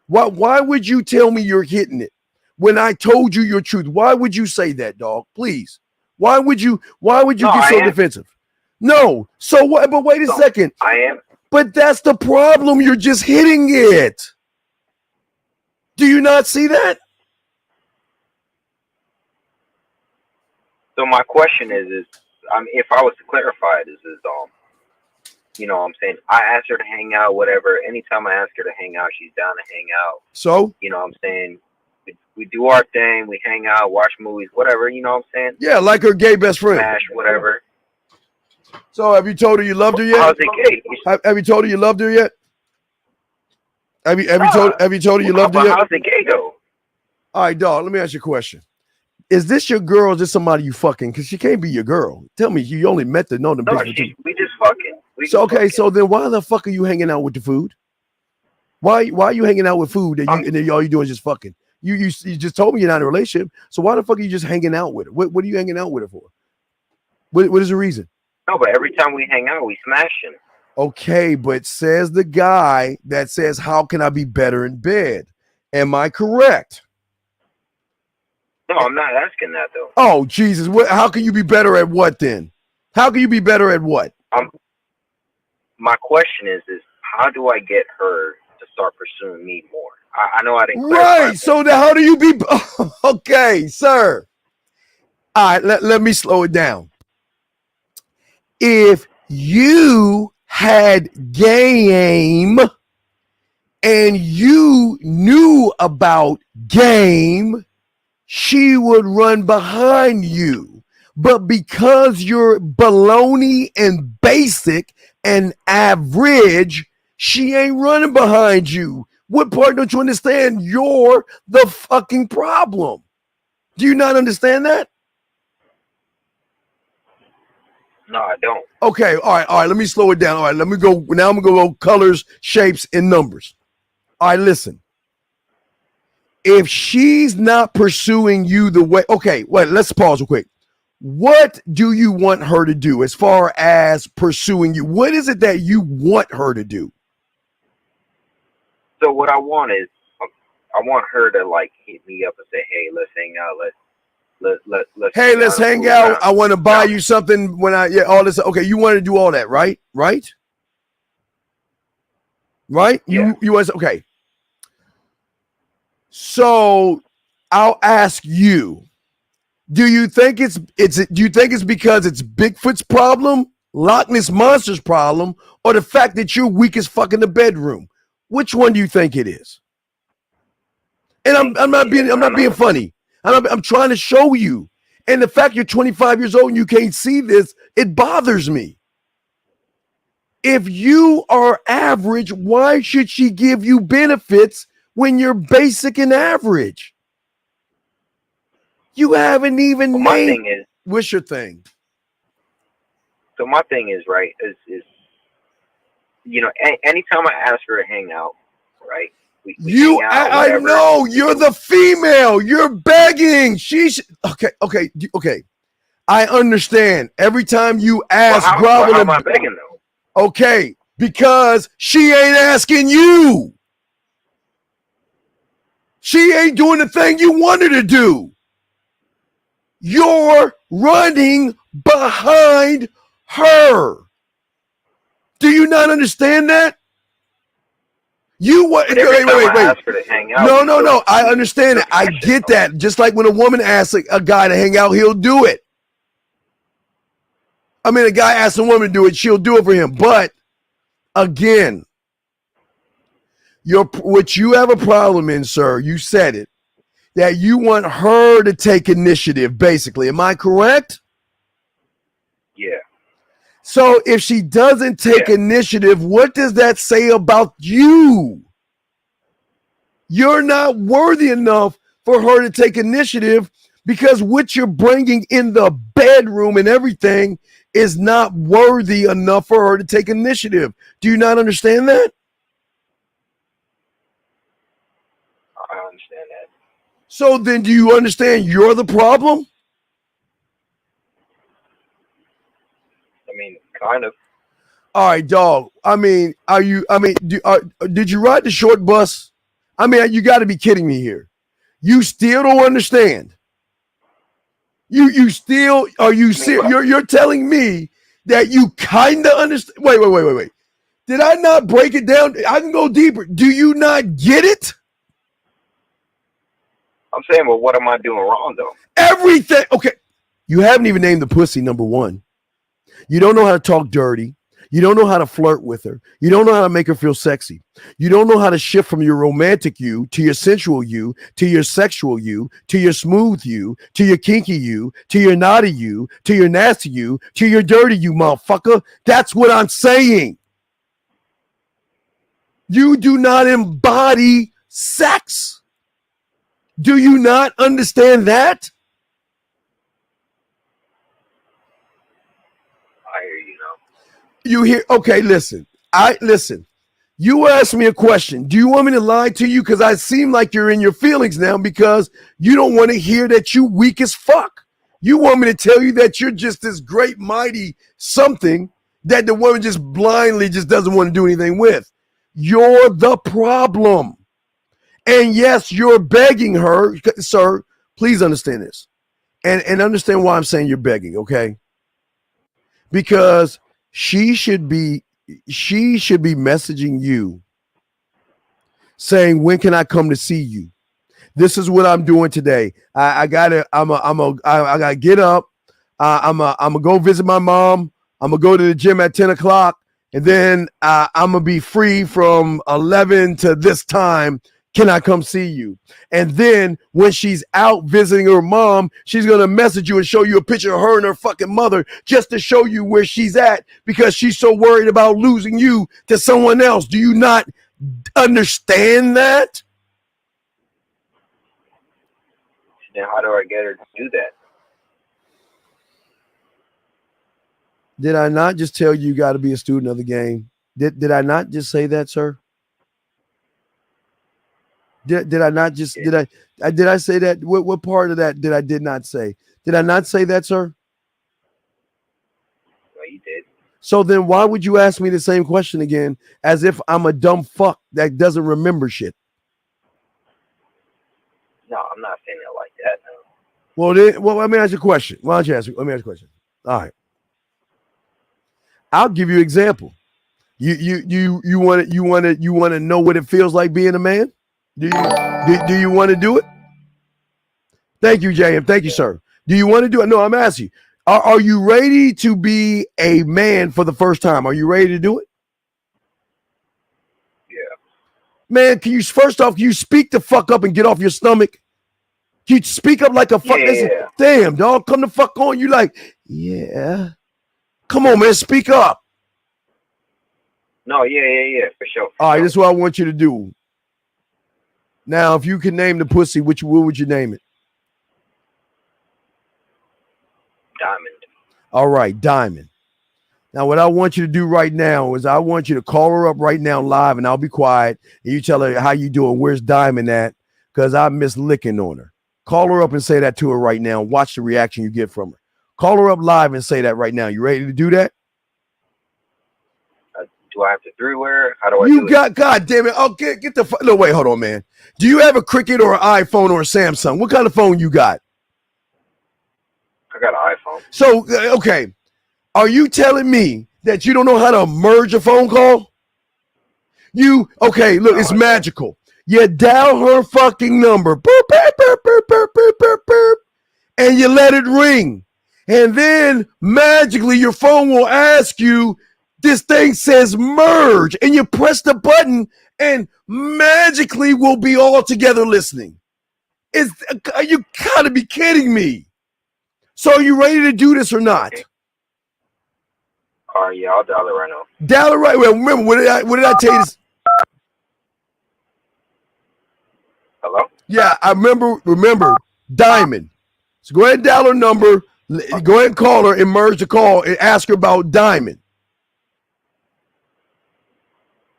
Why would you tell me you're hitting it when I told you your truth? Why would you say that, dog? Please. Why would you get so defensive? No. So what? But wait a second. I am. But that's the problem. You're just hitting it. Do you not see that? So my question is if I was to clarify it, you know what I'm saying? I asked her to hang out, whatever. Anytime I ask her to hang out, she's down to hang out. So? You know what I'm saying? We do our thing. We hang out, watch movies, whatever. You know what I'm saying? Yeah, like her gay best friend. Smash, whatever. So have you told her you loved her yet? How's it gay? Have you told her you loved her yet? Have you told her you loved her yet? How's it gay, though? All right, dog, let me ask you a question. Is this your girl or is this somebody you fucking? Because she can't be your girl. Tell me, you only met the know them. No, we just fucking. So then why the fuck are you hanging out with the food? Why are you hanging out with food and then all you doing is just fucking? You just told me you're not in a relationship. So why the fuck are you just hanging out with her? What are you hanging out with her for? What is the reason? No, but every time we hang out, we smashing. Okay, but says the guy that says, how can I be better in bed? Am I correct? No, I'm not asking that, though. Oh, Jesus. How can you be better at what then? How can you be better at what? My question is how do I get her to start pursuing me more. I know I didn't Right. So then how do you be okay, sir? All right, let me slow it down. If you had game and you knew about game, she would run behind you. But because you're baloney and basic and average, she ain't running behind you. What part don't you understand? You're the fucking problem. Do you not understand that? No, I don't. Okay, all right. Let me slow it down. All right, let me go. Now I'm gonna go colors, shapes, and numbers. All right, listen. If she's not pursuing you the way, okay, wait, let's pause real quick. What do you want her to do as far as pursuing you? What is it that you want her to do? So what I want is, I want her to like hit me up and say, "Hey, let's hang out. Let's Hey, let's hang out. I want to buy you something when all this. Okay, you want to do all that, right? Right? Yeah. You was okay. So I'll ask you, do you think it's because it's Bigfoot's problem, Loch Ness Monster's problem, or the fact that you're weak as fuck in the bedroom? Which one do you think it is? And I'm not being funny. I'm trying to show you. And the fact you're 25 years old and you can't see this, it bothers me. If you are average, why should she give you benefits when you're basic and average? You haven't even named. My thing is, what's your thing? So my thing is, right, is you know, anytime I ask her to hang out, right? We hang out, I know you're the female. You're begging. Okay. I understand. Every time you ask, how am I begging though? Okay, because she ain't asking you. She ain't doing the thing you want her to do. You're running behind her. Do you not understand that? You what? Wait. No. I understand it. I get that. Just like when a woman asks a guy to hang out, he'll do it. I mean, a guy asks a woman to do it, she'll do it for him. But again, what you have a problem in, sir, you said it, that you want her to take initiative, basically. Am I correct? Yeah. So if she doesn't take initiative, what does that say about you? You're not worthy enough for her to take initiative because what you're bringing in the bedroom and everything is not worthy enough for her to take initiative. Do you not understand that? I understand that. So then do you understand you're the problem? I mean, kind of. All right, dog. Did you ride the short bus? I mean, you got to be kidding me here. You still don't understand. You still, are you serious? You're telling me that you kind of understand. Wait. Did I not break it down? I can go deeper. Do you not get it? I'm saying, well, what am I doing wrong though? Everything. Okay. You haven't even named the pussy, number one. You don't know how to talk dirty. You don't know how to flirt with her. You don't know how to make her feel sexy. You don't know how to shift from your romantic you to your sensual you, to your sexual you, to your smooth you, to your kinky you, to your naughty you, to your nasty you, to your dirty you, motherfucker. That's what I'm saying. You do not embody sex. Do you not understand that? I hear you now. You hear? Okay, listen. You asked me a question. Do you want me to lie to you? Because I seem like you're in your feelings now because you don't want to hear that you weak as fuck. You want me to tell you that you're just this great, mighty something that the woman just blindly just doesn't want to do anything with. You're the problem. And yes, you're begging her. Sir, please understand this. And understand why I'm saying you're begging, okay? Because she should be messaging you saying, when can I come to see you? This is what I'm doing today. I gotta get up. I'm gonna go visit my mom. I'm gonna go to the gym at 10 o'clock, and then I'm gonna be free from 11 to this time. Can I come see you? And then when she's out visiting her mom, she's gonna message you and show you a picture of her and her fucking mother just to show you where she's at because she's so worried about losing you to someone else. Do you not understand that? Then how do I get her to do that? Did I not just tell you got to be a student of the game? Did I not just say that, sir? Did I not just did I say that? What part of that did not say? Did I not say that, sir? Well, you did. So then why would you ask me the same question again as if I'm a dumb fuck that doesn't remember shit? No, I'm not saying it like that. No. Well, let me ask you a question. Why don't you ask? Let me ask you a question. All right. I'll give you an example. You want to know what it feels like being a man? Do you want to do it? Thank you, JM. Thank you, sir. Do you want to do it? No, I'm asking you. Are you ready to be a man for the first time? Are you ready to do it? Yeah. Man, can you speak the fuck up and get off your stomach? Can you speak up like a fuck? Yeah. Damn, dog, come the fuck on. You like, yeah. Come on, man, speak up. No, yeah, for sure. All right, this is what I want you to do. Now, if you can name the pussy, what would you name it? Diamond. All right, Diamond. Now, what I want you to do right now is I want you to call her up right now live, and I'll be quiet. And you tell her how you doing, where's Diamond at, because I miss licking on her. Call her up and say that to her right now. Watch the reaction you get from her. Call her up live and say that right now. You ready to do that? Do I have to three-wear? How do I You do got, God damn it. Oh, get the, no, wait, hold on, man. Do you have a Cricket or an iPhone or a Samsung? What kind of phone you got? I got an iPhone. So, okay. Are you telling me that you don't know how to merge a phone call? Okay, look, it's magical. You dial her fucking number, boop, boop, boop, boop, boop, boop, boop, boop, and you let it ring. And then magically your phone will ask you, this thing says merge, and you press the button and magically we'll be all together listening. You gotta be kidding me. So are you ready to do this or not? Okay. All right, yeah, I'll dial it right now. Dial it right. Well, remember, what did I tell you? Hello? Yeah, I remember, Diamond. So go ahead and dial her number. Go ahead and call her and merge the call and ask her about Diamond.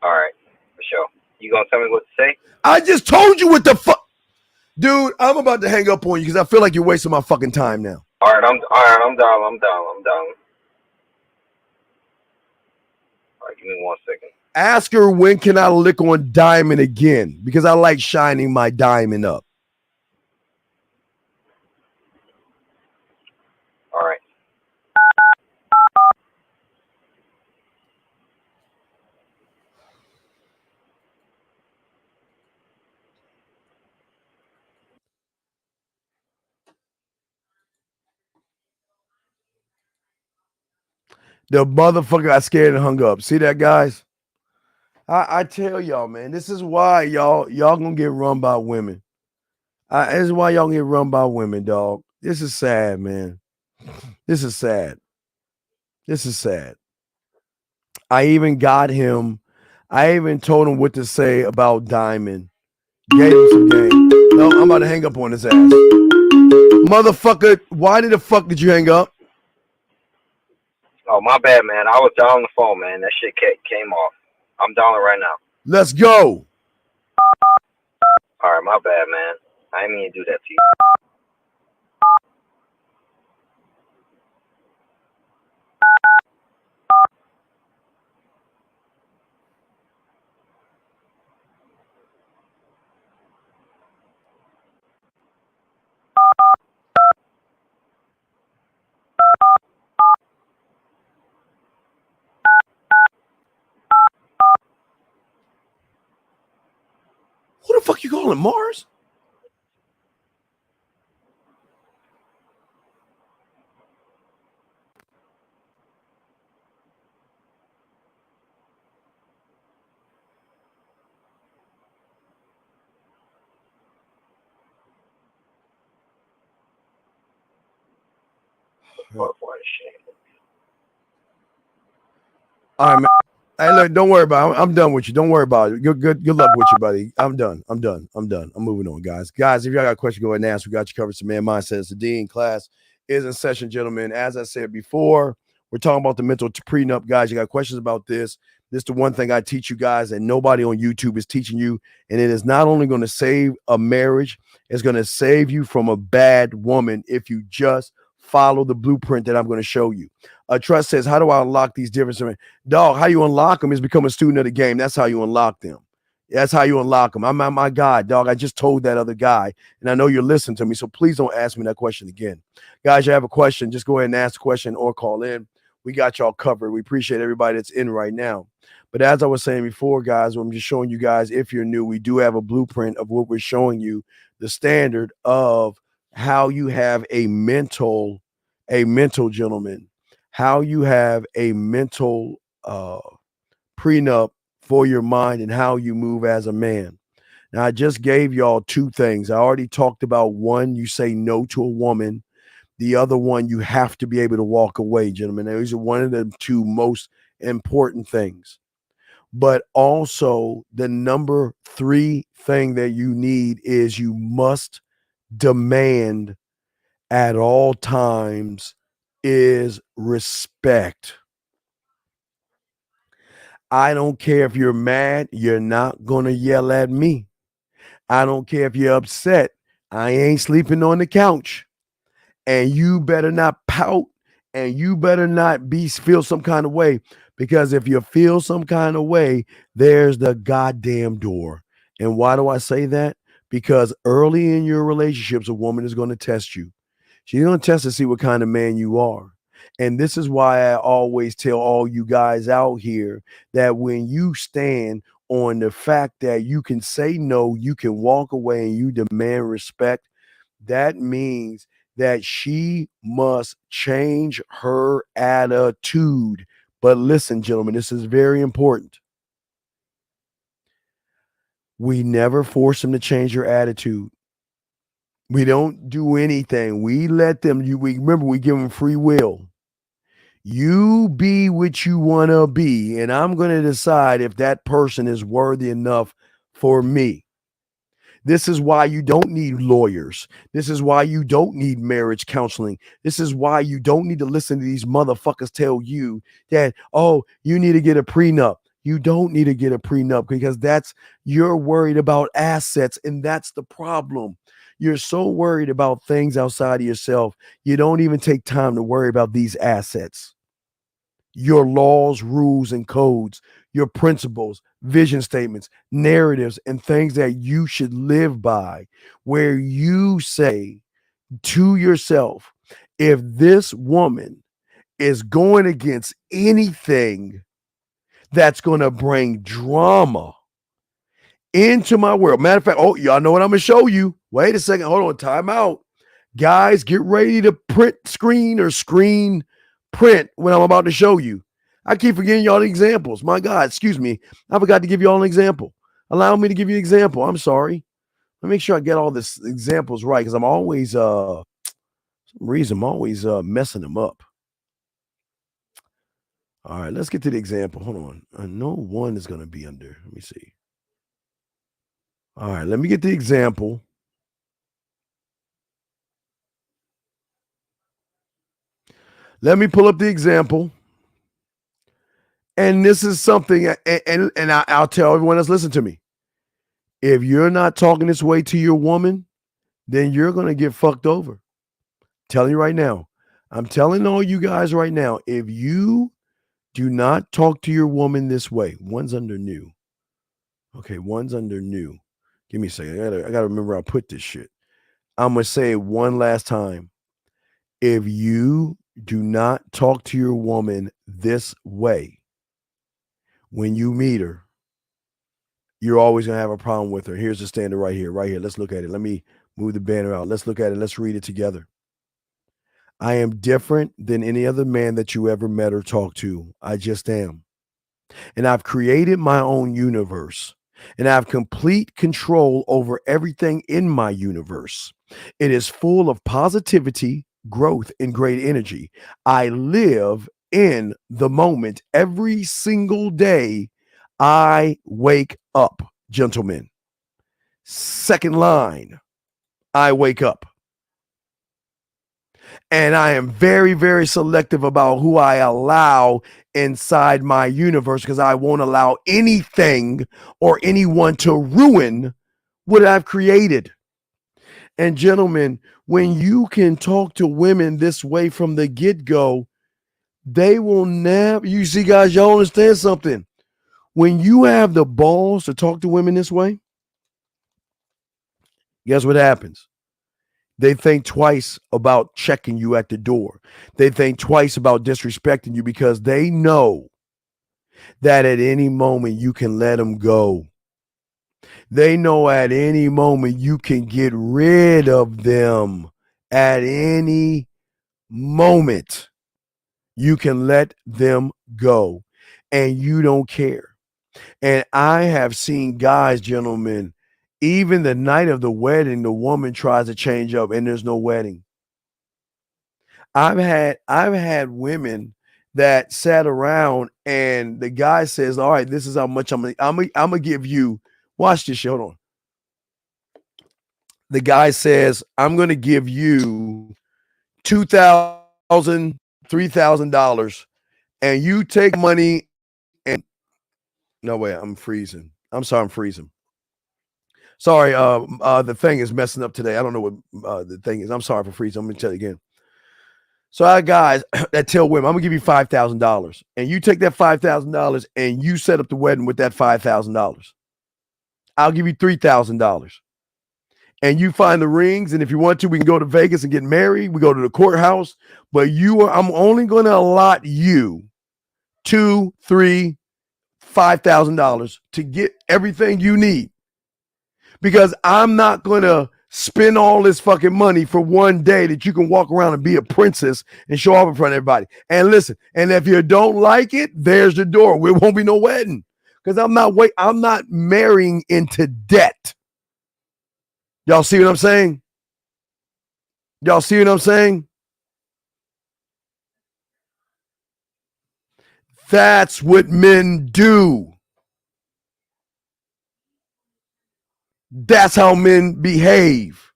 All right, for sure. You gonna tell me what to say? I just told you what the fuck. Dude, I'm about to hang up on you because I feel like you're wasting my fucking time now. All right, I'm down. All right, give me 1 second. Ask her when can I lick on Diamond again because I like shining my diamond up. All right. The motherfucker got scared and hung up. See that, guys? I tell y'all, man, this is why y'all gonna get run by women. This is why y'all get run by women, dog. This is sad, man. This is sad. I even told him what to say about Diamond. Gave him some game. No, I'm about to hang up on his ass. Motherfucker, why the fuck did you hang up? Oh, my bad, man. I was dialing the phone, man. That shit came off. I'm dialing right now. Let's go. All right, my bad, man. I didn't mean to do that to you. fuck you calling Mars? All right, man. Hey, look, don't worry about it. I'm done with you. Don't worry about it. Good luck with you, buddy. I'm done. I'm moving on, guys. Guys, if y'all got a question, go ahead and ask. We got you covered. Some man mindset. It's the Dean class is in session, gentlemen. As I said before, we're talking about the mental prenup, guys. You got questions about this. This is the one thing I teach you guys, and nobody on YouTube is teaching you. And it is not only going to save a marriage, it's going to save you from a bad woman if you just follow the blueprint that I'm going to show you. Trust says, how do I unlock these differences? Dog, how you unlock them is become a student of the game. That's how you unlock them. That's how you unlock them. I'm my God, dog. I just told that other guy, and I know you're listening to me, so please don't ask me that question again. Guys, you have a question, just go ahead and ask the question or call in. We got y'all covered. We appreciate everybody that's in right now. But as I was saying before, guys, I'm just showing you guys, if you're new, we do have a blueprint of what we're showing you, the standard of how you have a mental gentleman, how you have a mental prenup for your mind and how you move as a man. Now, I just gave y'all two things. I already talked about one, you say no to a woman. The other one, you have to be able to walk away, gentlemen. These are one of the two most important things. But also, the number 3 thing that you need is you must demand at all times is respect. I don't care if you're mad, you're not going to yell at me. I don't care if you're upset, I ain't sleeping on the couch. And you better not pout, and you better not feel some kind of way, because if you feel some kind of way, there's the goddamn door. And why do I say that? Because early in your relationships, a woman is going to test you. She's going to test to see what kind of man you are. And this is why I always tell all you guys out here that when you stand on the fact that you can say no, you can walk away, and you demand respect, that means that she must change her attitude. But listen, gentlemen, this is very important. We never force them to change their attitude. We don't do anything. We let them, we remember, we give them free will. You be what you want to be, and I'm going to decide if that person is worthy enough for me. This is why you don't need lawyers. This is why you don't need marriage counseling. This is why you don't need to listen to these motherfuckers tell you that, oh, you need to get a prenup. You don't need to get a prenup, because you're worried about assets, and that's the problem. You're so worried about things outside of yourself, you don't even take time to worry about these assets. Your laws, rules, and codes, your principles, vision statements, narratives, and things that you should live by, where you say to yourself, if this woman is going against anything that's going to bring drama into my world. Matter of fact, oh, y'all know what I'm going to show you. Wait a second. Hold on. Time out. Guys, get ready to print print what I'm about to show you. I keep forgetting y'all the examples. My God, excuse me. I forgot to give you all an example. Allow me to give you an example. I'm sorry. Let me make sure I get all this examples right, because I'm always some reason I'm always messing them up. All right, let's get to the example. Hold on. I know one is going to be under. Let me see. All right, let me get the example. Let me pull up the example. And this is something, and I'll tell everyone that's listening to me. If you're not talking this way to your woman, then you're going to get fucked over. I'm telling you right now. I'm telling all you guys right now, if you do not talk to your woman this way, one's under new. Okay, one's under new. Give me a second. I gotta remember how I put this shit. I'm going to say it one last time. If you do not talk to your woman this way when you meet her, you're always going to have a problem with her. Here's the standard right here, right here. Let's look at it. Let me move the banner out. Let's look at it. Let's read it together. I am different than any other man that you ever met or talked to. I just am. And I've created my own universe. And I have complete control over everything in my universe. It is full of positivity, growth, and great energy. I live in the moment every single day I wake up, gentlemen. Second line, I wake up. And I am very, very selective about who I allow inside my universe because I won't allow anything or anyone to ruin what I've created. And gentlemen, when you can talk to women this way from the get-go, they will never, you see, guys, y'all understand something. When you have the balls to talk to women this way, guess what happens? They think twice about checking you at the door. They think twice about disrespecting you because they know that at any moment you can let them go. They know at any moment you can get rid of them. At any moment you can let them go and you don't care. And I have seen guys, gentlemen, even the night of the wedding, the woman tries to change up and there's no wedding. I've had women that sat around and the guy says, all right, this is how much I'm gonna give you. Watch this shit. Hold on. The guy says, I'm gonna give you $2,000, $3,000, and you take money and no way, I'm freezing. I'm sorry, I'm freezing. Sorry, the thing is messing up today. I don't know what the thing is. I'm sorry for freezing. I'm gonna tell you again. So I have guys that tell women, I'm gonna give you $5,000, and you take that $5,000 and you set up the wedding with that $5,000. I'll give you $3,000, and you find the rings. And if you want to, we can go to Vegas and get married. We go to the courthouse, but I'm only gonna allot you $2,000, $3,000, $5,000 to get everything you need. Because I'm not going to spend all this fucking money for one day that you can walk around and be a princess and show off in front of everybody. And listen, and if you don't like it, there's the door. There won't be no wedding. Because I'm not marrying into debt. Y'all see what I'm saying? Y'all see what I'm saying? That's what men do. That's how men behave.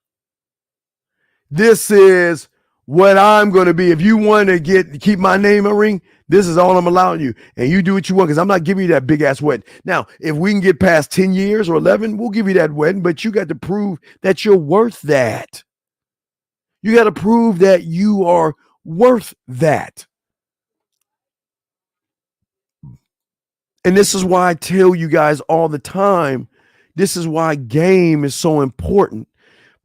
This is what I'm going to be. If you want to keep my name a ring, this is all I'm allowing you. And you do what you want because I'm not giving you that big ass wedding. Now, if we can get past 10 years or 11, we'll give you that wedding, but you got to prove that you're worth that. You got to prove that you are worth that. And this is why I tell you guys all the time, this is why game is so important.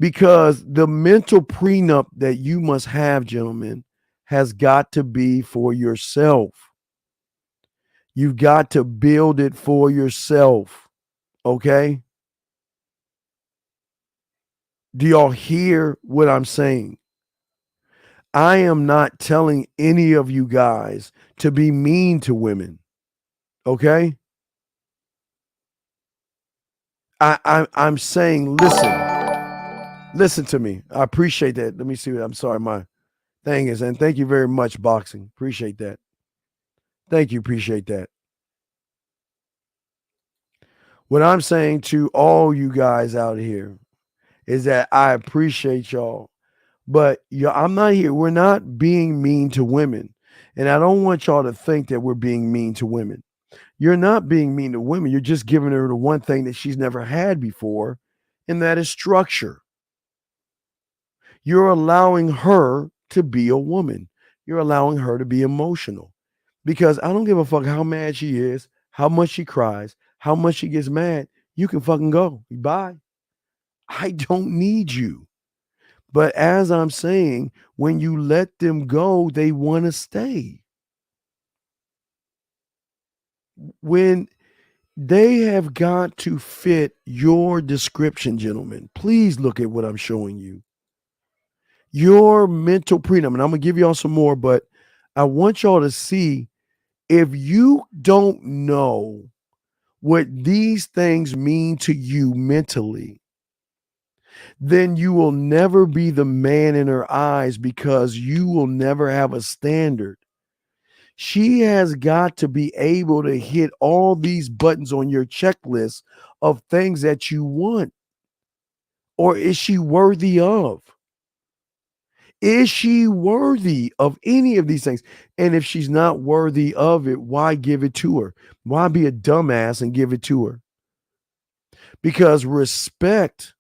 Because the mental prenup that you must have, gentlemen, has got to be for yourself. You've got to build it for yourself. Okay? Do y'all hear what I'm saying? I am not telling any of you guys to be mean to women. Okay? I'm saying, listen to me. I appreciate that. Let me see. I'm sorry, my thing is, and thank you very much, boxing. Appreciate that. Thank you. Appreciate that. What I'm saying to all you guys out here is that I appreciate y'all, but I'm not here. We're not being mean to women. And I don't want y'all to think that we're being mean to women. You're not being mean to women. You're just giving her the one thing that she's never had before, and that is structure. You're allowing her to be a woman. You're allowing her to be emotional. Because I don't give a fuck how mad she is, how much she cries, how much she gets mad. You can fucking go. Bye. I don't need you. But as I'm saying, when you let them go, they want to stay. When They have got to fit your description, gentlemen. Please look at what I'm showing you. Your mental prenup, and I'm going to give y'all some more, but I want y'all to see if you don't know what these things mean to you mentally, then you will never be the man in her eyes because you will never have a standard. She has got to be able to hit all these buttons on your checklist of things that you want. Or is she worthy of? Is she worthy of any of these things? And if she's not worthy of it, why give it to her? Why be a dumbass and give it to her? Because respect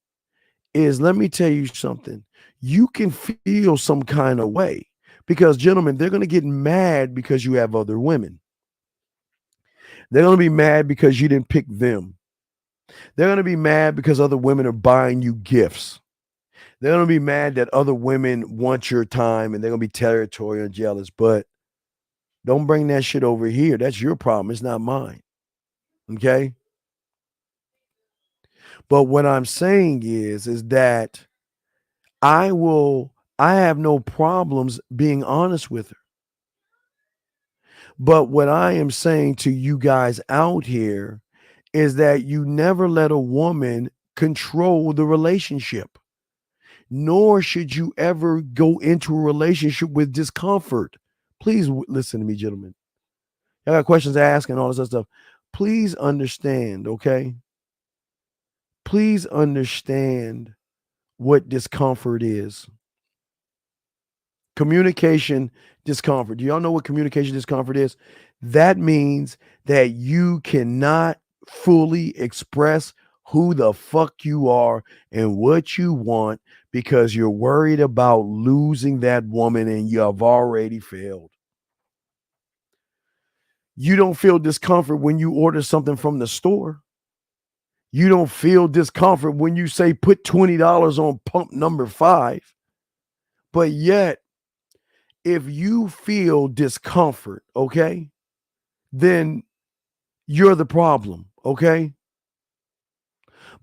is, let me tell you something, you can feel some kind of way. Because, gentlemen, they're going to get mad because you have other women. They're going to be mad because you didn't pick them. They're going to be mad because other women are buying you gifts. They're going to be mad that other women want your time, and they're going to be territorial and jealous. But don't bring that shit over here. That's your problem. It's not mine. Okay? But what I'm saying is that I have no problems being honest with her. But what I am saying to you guys out here is that you never let a woman control the relationship, nor should you ever go into a relationship with discomfort. Please listen to me, gentlemen. I got questions to ask and all this other stuff. Please understand, okay? Please understand what discomfort is. Communication discomfort. Do y'all know what communication discomfort is? That means that you cannot fully express who the fuck you are and what you want because you're worried about losing that woman and you have already failed. You don't feel discomfort when you order something from the store. You don't feel discomfort when you say put $20 on pump number 5. But yet, if you feel discomfort, okay, then you're the problem, okay?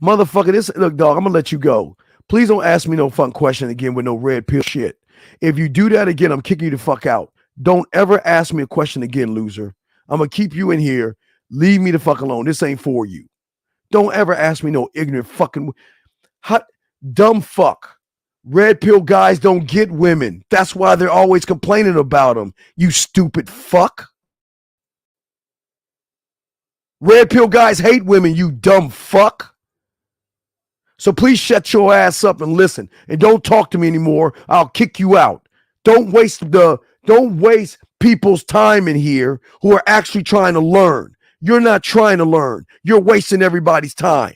Motherfucker, look, dog, I'm gonna let you go. Please don't ask me no fucking question again with no red pill shit. If you do that again, I'm kicking you the fuck out. Don't ever ask me a question again, loser. I'm gonna keep you in here. Leave me the fuck alone. This ain't for you. Don't ever ask me no ignorant fucking hot dumb fuck. Red pill guys don't get women. That's why they're always complaining about them. You stupid fuck. Red pill guys hate women, you dumb fuck. So please shut your ass up and listen. And don't talk to me anymore. I'll kick you out. Don't waste people's time in here who are actually trying to learn. You're not trying to learn. You're wasting everybody's time.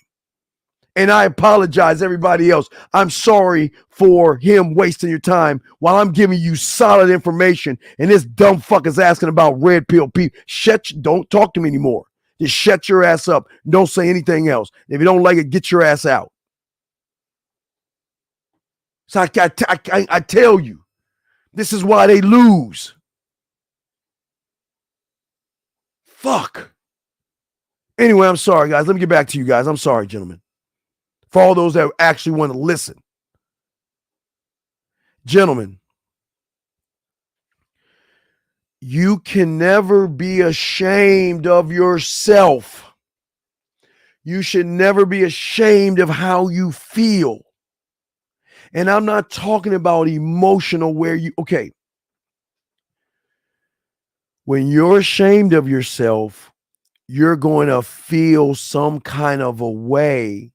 And I apologize, everybody else. I'm sorry for him wasting your time while I'm giving you solid information. And this dumb fuck is asking about red pill people. Don't talk to me anymore. Just shut your ass up. Don't say anything else. If you don't like it, get your ass out. So I tell you, this is why they lose. Fuck. Anyway, I'm sorry, guys. Let me get back to you guys. I'm sorry, gentlemen. For all those that actually want to listen. Gentlemen, you can never be ashamed of yourself. You should never be ashamed of how you feel. And I'm not talking about emotional okay. When you're ashamed of yourself, you're going to feel some kind of a way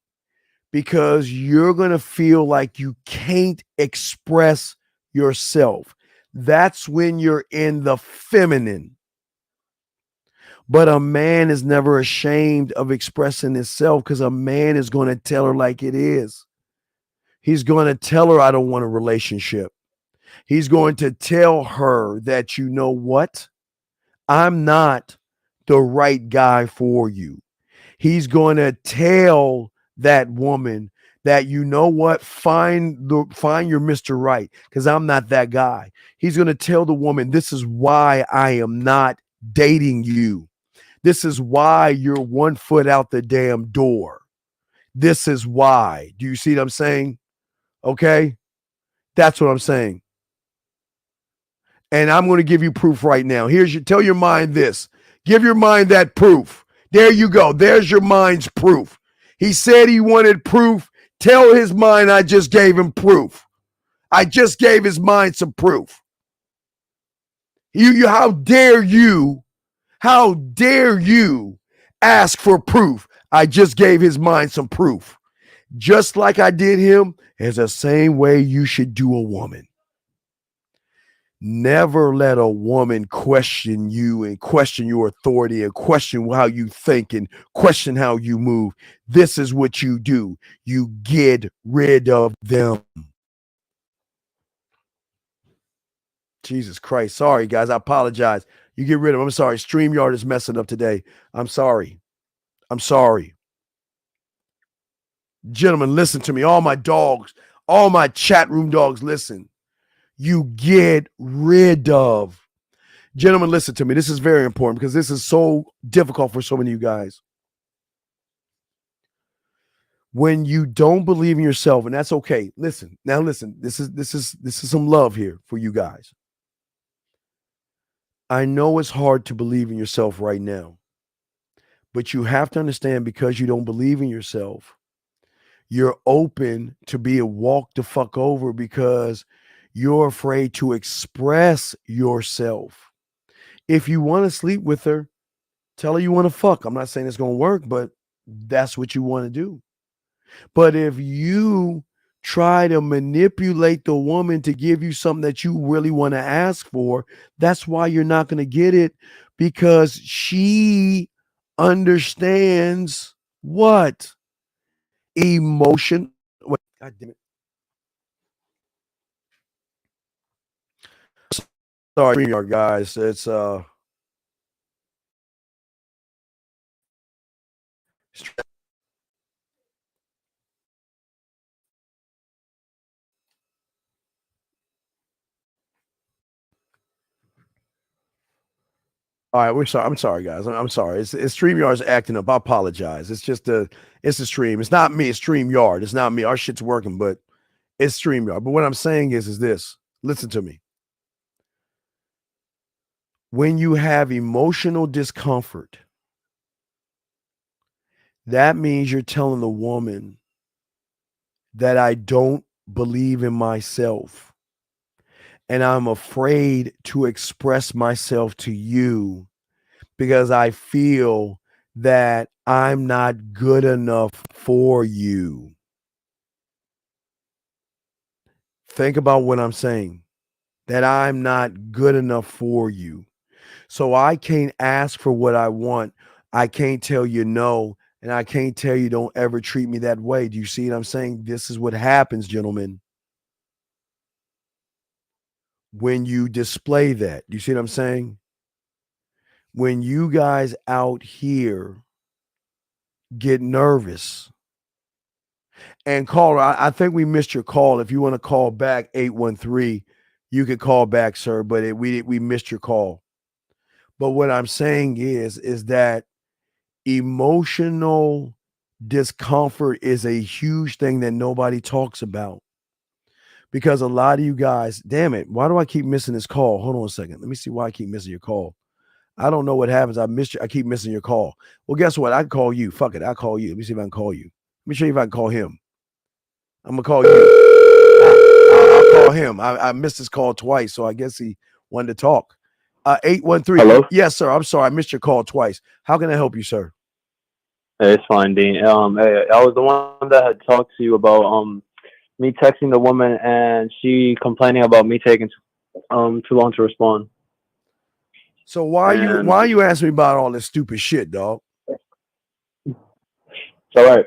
because you're going to feel like you can't express yourself. That's when you're in the feminine. But a man is never ashamed of expressing himself because a man is going to tell her like it is. He's going to tell her, I don't want a relationship. He's going to tell her that, you know what? I'm not the right guy for you. He's going to tell that woman that, you know what, find your Mr. Right, because I'm not that guy. He's going to tell the woman, this is why I am not dating you. This is why you're 1 foot out the damn door. This is why. Do you see what I'm saying? Okay? That's what I'm saying. And I'm going to give you proof right now. Tell your mind this. Give your mind that proof. There you go. There's your mind's proof. He said he wanted proof. Tell his mind I just gave him proof. I just gave his mind some proof. How dare you ask for proof? I just gave his mind some proof. Just like I did him, is the same way you should do a woman. Never let a woman question you and question your authority and question how you think and question how you move. This is what you do. You get rid of them. Jesus Christ. Sorry, guys. I apologize. You get rid of them. I'm sorry. StreamYard is messing up today. I'm sorry. Gentlemen, listen to me. All my dogs, all my chat room dogs, listen. You get rid of. Gentlemen, listen to me. This is very important because this is so difficult for so many of you guys. When you don't believe in yourself, and that's okay. Listen. This is some love here for you guys. I know it's hard to believe in yourself right now, but you have to understand, because you don't believe in yourself, you're open to be walked the fuck over because you're afraid to express yourself. If you want to sleep with her, tell her you want to fuck. I'm not saying it's going to work, but that's what you want to do. But if you try to manipulate the woman to give you something that you really want to ask for, that's why you're not going to get it, because she understands what? Emotion. Wait, God damn it. Sorry, guys. It's all right, we're sorry. I'm sorry, guys. I'm sorry. It's StreamYard's acting up. I apologize. It's just it's a stream. It's not me. It's StreamYard. It's not me. Our shit's working, but it's StreamYard. But what I'm saying is this. Listen to me. When you have emotional discomfort, that means you're telling the woman that I don't believe in myself, and I'm afraid to express myself to you because I feel that I'm not good enough for you. Think about what I'm saying, that I'm not good enough for you. So I can't ask for what I want. I can't tell you no, and I can't tell you don't ever treat me that way. Do you see what I'm saying? This is what happens, gentlemen, when you display that. You see what I'm saying? When you guys out here get nervous and call, I think we missed your call. If you want to call back 813, you could call back, sir, but we missed your call. But what I'm saying is that emotional discomfort is a huge thing that nobody talks about, because a lot of you guys, damn it, why do I keep missing this call? Hold on a second. Let me see why I keep missing your call. I don't know what happens. I keep missing your call. Well, guess what? I can call you. Fuck it. I'll call you. Let me see if I can call you. Let me show you if I can call him. I'm going to call you. I'll call him. I missed his call twice, so I guess he wanted to talk. 813. Hello? Yes, sir. I'm sorry. I missed your call twice. How can I help you, sir? Hey, it's fine, Dean. Hey, I was the one that had talked to you about me texting the woman and she complaining about me taking too long to respond. So why you asking me about all this stupid shit, dog? It's all right.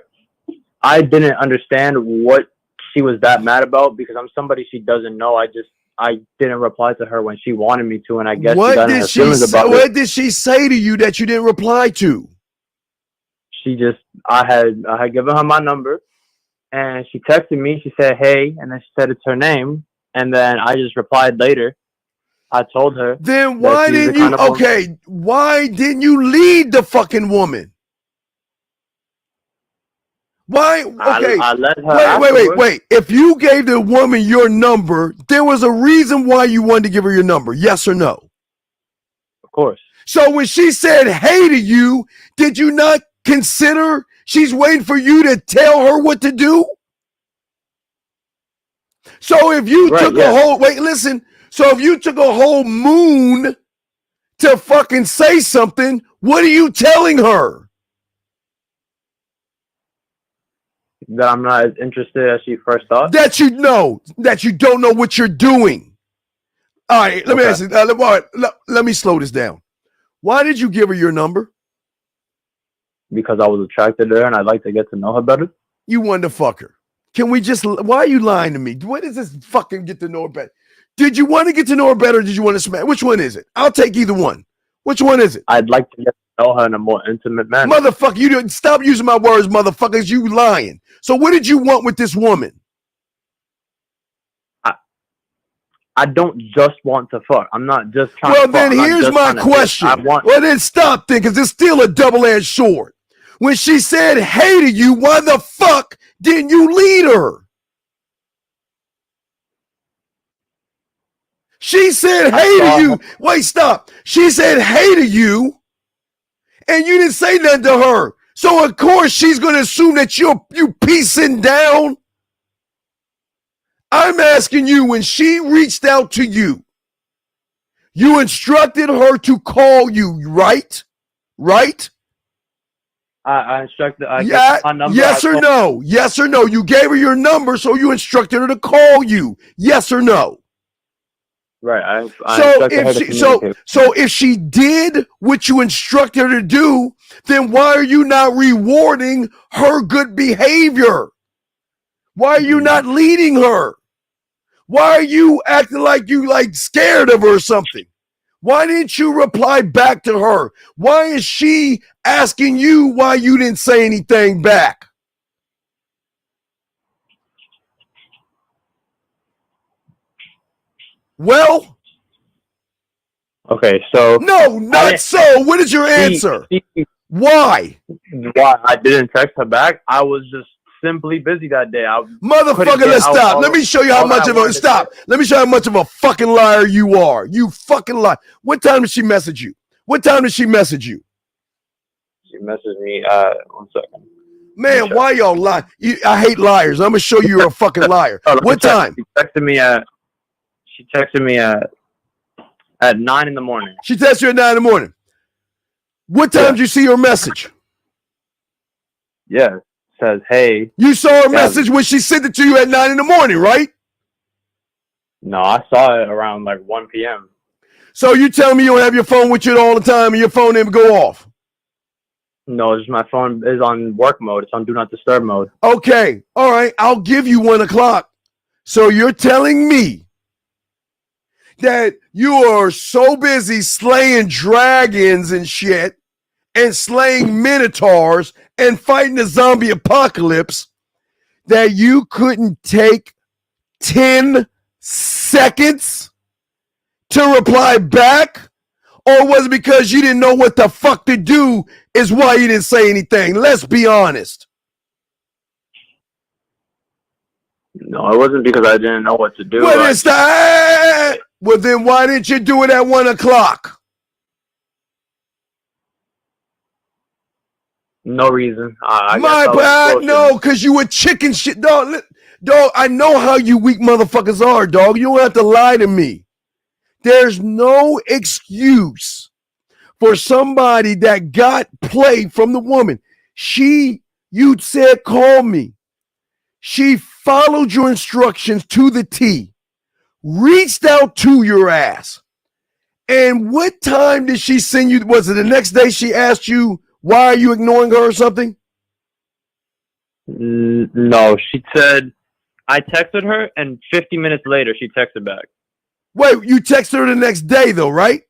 I didn't understand what she was that mad about because I'm somebody she doesn't know. I didn't reply to her when she wanted me to, and I guess she got in her feelings about it. What did she say to you that you didn't reply to? I had given her my number, and she texted me. She said, "Hey," and then she said it's her name, and then I just replied later. I told her. Then why didn't you? Okay, why didn't you lead the fucking woman? Why? Okay. I let her Wait. If you gave the woman your number, there was a reason why you wanted to give her your number. Yes or no? Of course. So when she said hey to you, did you not consider she's waiting for you to tell her what to do? So if you took so if you took a whole moon to fucking say something, what are you telling her? That I'm not as interested as she first thought. That you don't know what you're doing. All right, let me ask you. Let me slow this down. Why did you give her your number? Because I was attracted to her and I'd like to get to know her better. You wanted to fuck her. Why are you lying to me? What is this fucking get to know her better? Did you want to get to know her better or did you want to smash? Which one is it? I'll take either one. Which one is it? I'd like to get to know her in a more intimate manner. Motherfucker, you didn't stop using my words, motherfuckers. You lying. So what did you want with this woman? I don't just want to fuck. I'm not just trying to fuck. Well, then here's my question. Well, then stop then, because it's still a double-edged sword. When she said hey to you, why the fuck didn't you lead her? She said hey to you. Wait, stop. She said hey to you, and you didn't say nothing to her. So, of course, she's going to assume that you piecing down. I'm asking you, when she reached out to you, you instructed her to call you, right? Right? I instructed. My number, yes or no? Yes or no? You gave her your number, so you instructed her to call you. Yes or no? Right. So if she did what you instructed her to do, then why are you not rewarding her good behavior? Why are you not leading her? Why are you acting like you scared of her or something? Why didn't you reply back to her? Why is she asking you why you didn't say anything back? Well, okay, so no, not so. What is your answer? Why? Why I didn't text her back? I was just simply busy that day. Motherfucker, let's stop. Let me show you how much of a stop. Let me show you how much of a fucking liar you are. You fucking lie. What time did she message you? What time did she message you? She messaged me. 1 second. Man, why y'all lie? I hate liars. I'm gonna show you you're a fucking liar. What time? She texted me at 9 in the morning. She texted you at 9 in the morning. What time did you see her message? Yeah, it says, hey. You saw her message when she sent it to you at 9 in the morning, right? No, I saw it around like 1 p.m. So you telling me you don't have your phone with you all the time and your phone didn't go off? No, just my phone is on work mode. It's on do not disturb mode. Okay, all right. I'll give you 1 o'clock. So you're telling me that you are so busy slaying dragons and shit and slaying minotaurs and fighting the zombie apocalypse that you couldn't take 10 seconds to reply back? Or was it because you didn't know what the fuck to do is why you didn't say anything? Let's be honest. No, it wasn't because I didn't know what to do. Well, then why didn't you do it at 1 o'clock? No reason. No, because you were chicken shit. Dog, I know how you weak motherfuckers are, dog. You don't have to lie to me. There's no excuse for somebody that got play from the woman. You said, call me. She followed your instructions to the T, reached out to your ass. And what time did she send you? Was it the next day she asked you, why are you ignoring her or something? No, she said, I texted her and 50 minutes later she texted back. Wait, you texted her the next day though, right?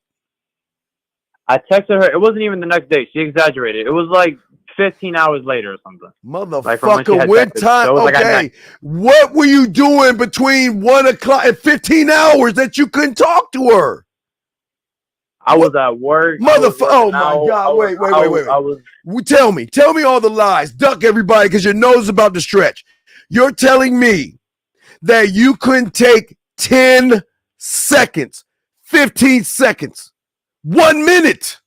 I texted her. It wasn't even the next day. She exaggerated. It was like 15 hours later or something. Motherfucker, what time? Okay, what were you doing between 1 o'clock and 15 hours that you couldn't talk to her? I was at work. Motherfucker! Oh my God! Wait. Tell me all the lies. Duck everybody, because your nose is about to stretch. You're telling me that you couldn't take 10 seconds, 15 seconds, 1 minute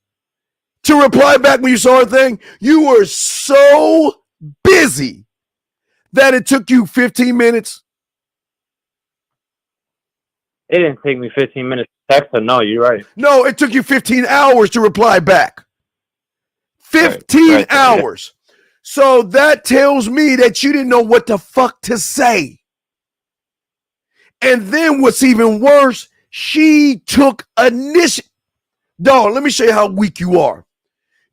to reply back when you saw a thing? You were so busy that it took you 15 minutes? It didn't take me 15 minutes to text her. No, you're right. No, it took you 15 hours to reply back. 15 hours. Yeah. So that tells me that you didn't know what the fuck to say. And then what's even worse, she took initiative. Dog, let me show you how weak you are.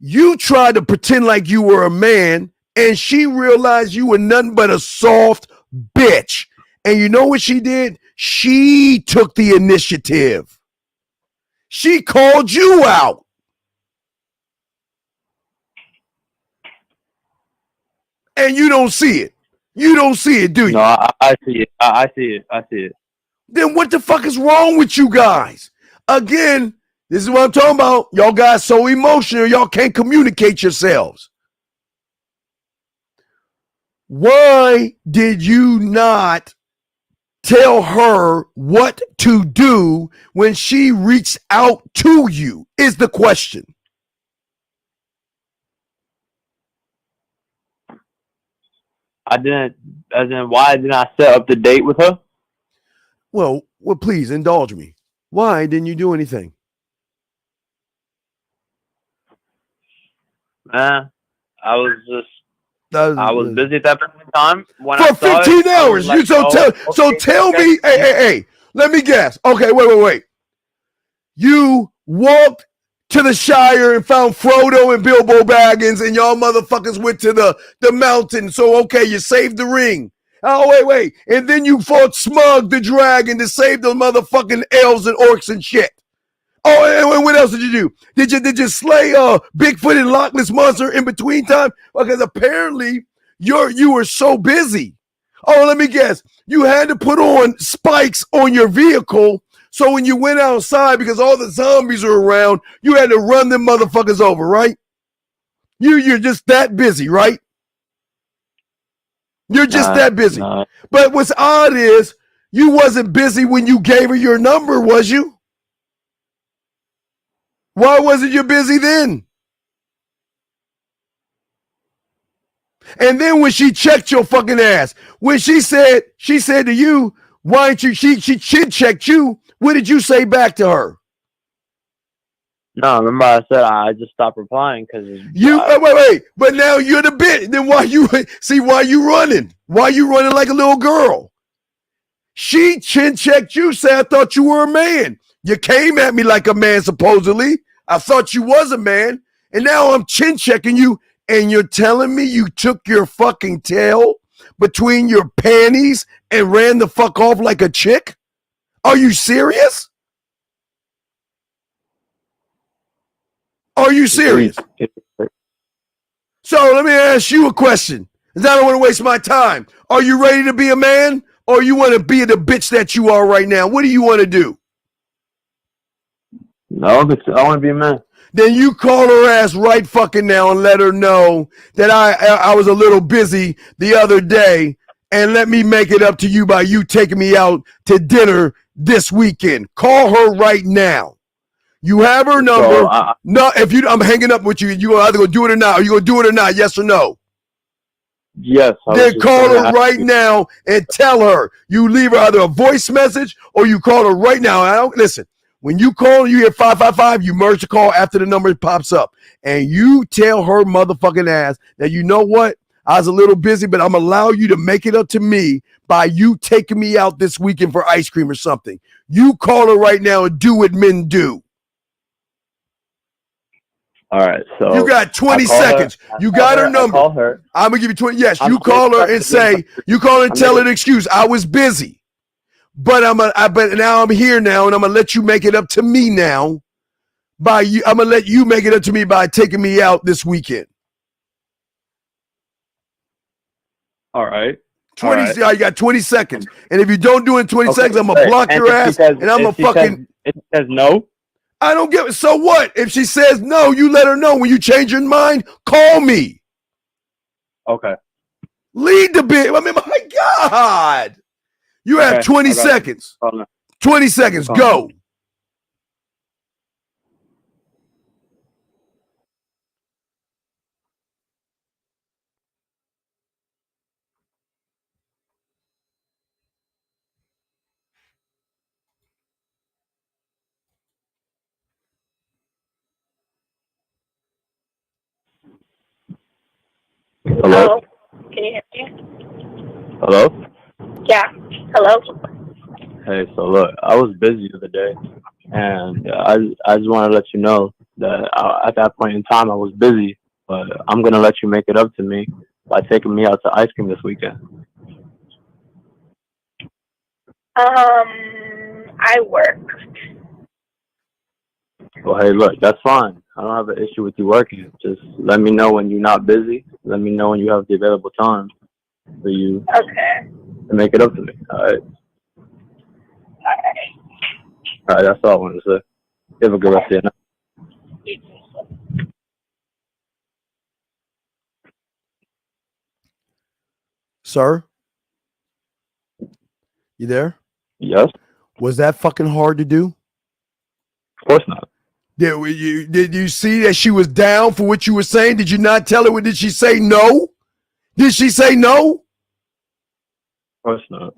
You tried to pretend like you were a man, and she realized you were nothing but a soft bitch. And you know what she did? She took the initiative. She called you out. And you don't see it. You don't see it, do you? No, I see it. I see it. Then what the fuck is wrong with you guys? Again, this is what I'm talking about. Y'all guys so emotional, y'all can't communicate yourselves. Why did you not tell her what to do when she reached out to you is the question. I didn't, as in, why didn't I set up the date with her? Well, please indulge me. Why didn't you do anything? Man, I was busy at that point in time. When for 15 hours. Like, tell me, hey, let me guess. Okay, wait. You walked to the Shire and found Frodo and Bilbo Baggins, and y'all motherfuckers went to the mountain. So, okay, you saved the ring. Oh, wait. And then you fought Smug the dragon to save the motherfucking elves and orcs and shit. Oh, and what else did you do? Did you slay Bigfoot and Loch Ness Monster in between time? Because apparently you were so busy. Oh, let me guess. You had to put on spikes on your vehicle, so when you went outside, because all the zombies are around, you had to run them motherfuckers over, right? You're just that busy, right? You're just that busy. But what's odd is you wasn't busy when you gave her your number, was you? Why wasn't you busy then? And then when she checked your fucking ass, when she said to you, why ain't you, she chin checked you, what did you say back to her? No, remember I said I just stopped replying because you wait. But now you're the bitch. Then why you running? Why you running like a little girl? She chin checked you, said I thought you were a man. You came at me like a man supposedly. I thought you was a man, and now I'm chin checking you, and you're telling me you took your fucking tail between your panties and ran the fuck off like a chick? Are you serious? Are you serious? So let me ask you a question, because I don't want to waste my time. Are you ready to be a man, or you want to be the bitch that you are right now? What do you want to do? No, I want to be a man. Then you call her ass right fucking now and let her know that I was a little busy the other day, and let me make it up to you by you taking me out to dinner this weekend. Call her right now. You have her number. No, I'm hanging up with you. You either gonna do it or not. Are you gonna do it or not? Yes or no? Yes. Then call her right now and tell her. You leave her either a voice message or you call her right now. Listen. When you call, you hear 555, you merge the call after the number pops up. And you tell her motherfucking ass that, you know what? I was a little busy, but I'm going to allow you to make it up to me by you taking me out this weekend for ice cream or something. You call her right now and do what men do. All right. So you got 20 seconds. You got her number. Call her. I'm going to give you 20. Yes, you call her and say, you call her and tell her the excuse. I was busy. But but now I'm here now, and I'm gonna let you make it up to me now. I'm gonna let you make it up to me by taking me out this weekend. All right. 20. All right. You got 20 seconds, and if you don't do it in 20 seconds, I'm gonna block your ass, and I'm gonna fucking. It says no. I don't get it. So what? If she says no, you let her know. When you change your mind, call me. Okay. Lead the bit. I mean, my God. You have 20 seconds. 20 seconds. Go. Hello? Can you hear me? Hello? Yeah. Hello? Hey, so look, I was busy the other day, and I just want to let you know that at that point in time I was busy, but I'm gonna let you make it up to me by taking me out to ice cream this weekend. I work. Well, hey, look, that's fine. I don't have an issue with you working. Just let me know when you're not busy. Let me know when you have the available time for you Okay. to make it up to me. All right. All right. That's all I wanted to say. You have a good rest of your night. Sir? You there? Yes. Was that fucking hard to do? Of course not. Did you see that she was down for what you were saying? Did you not tell her? Did she say no? Did she say no? Of course not.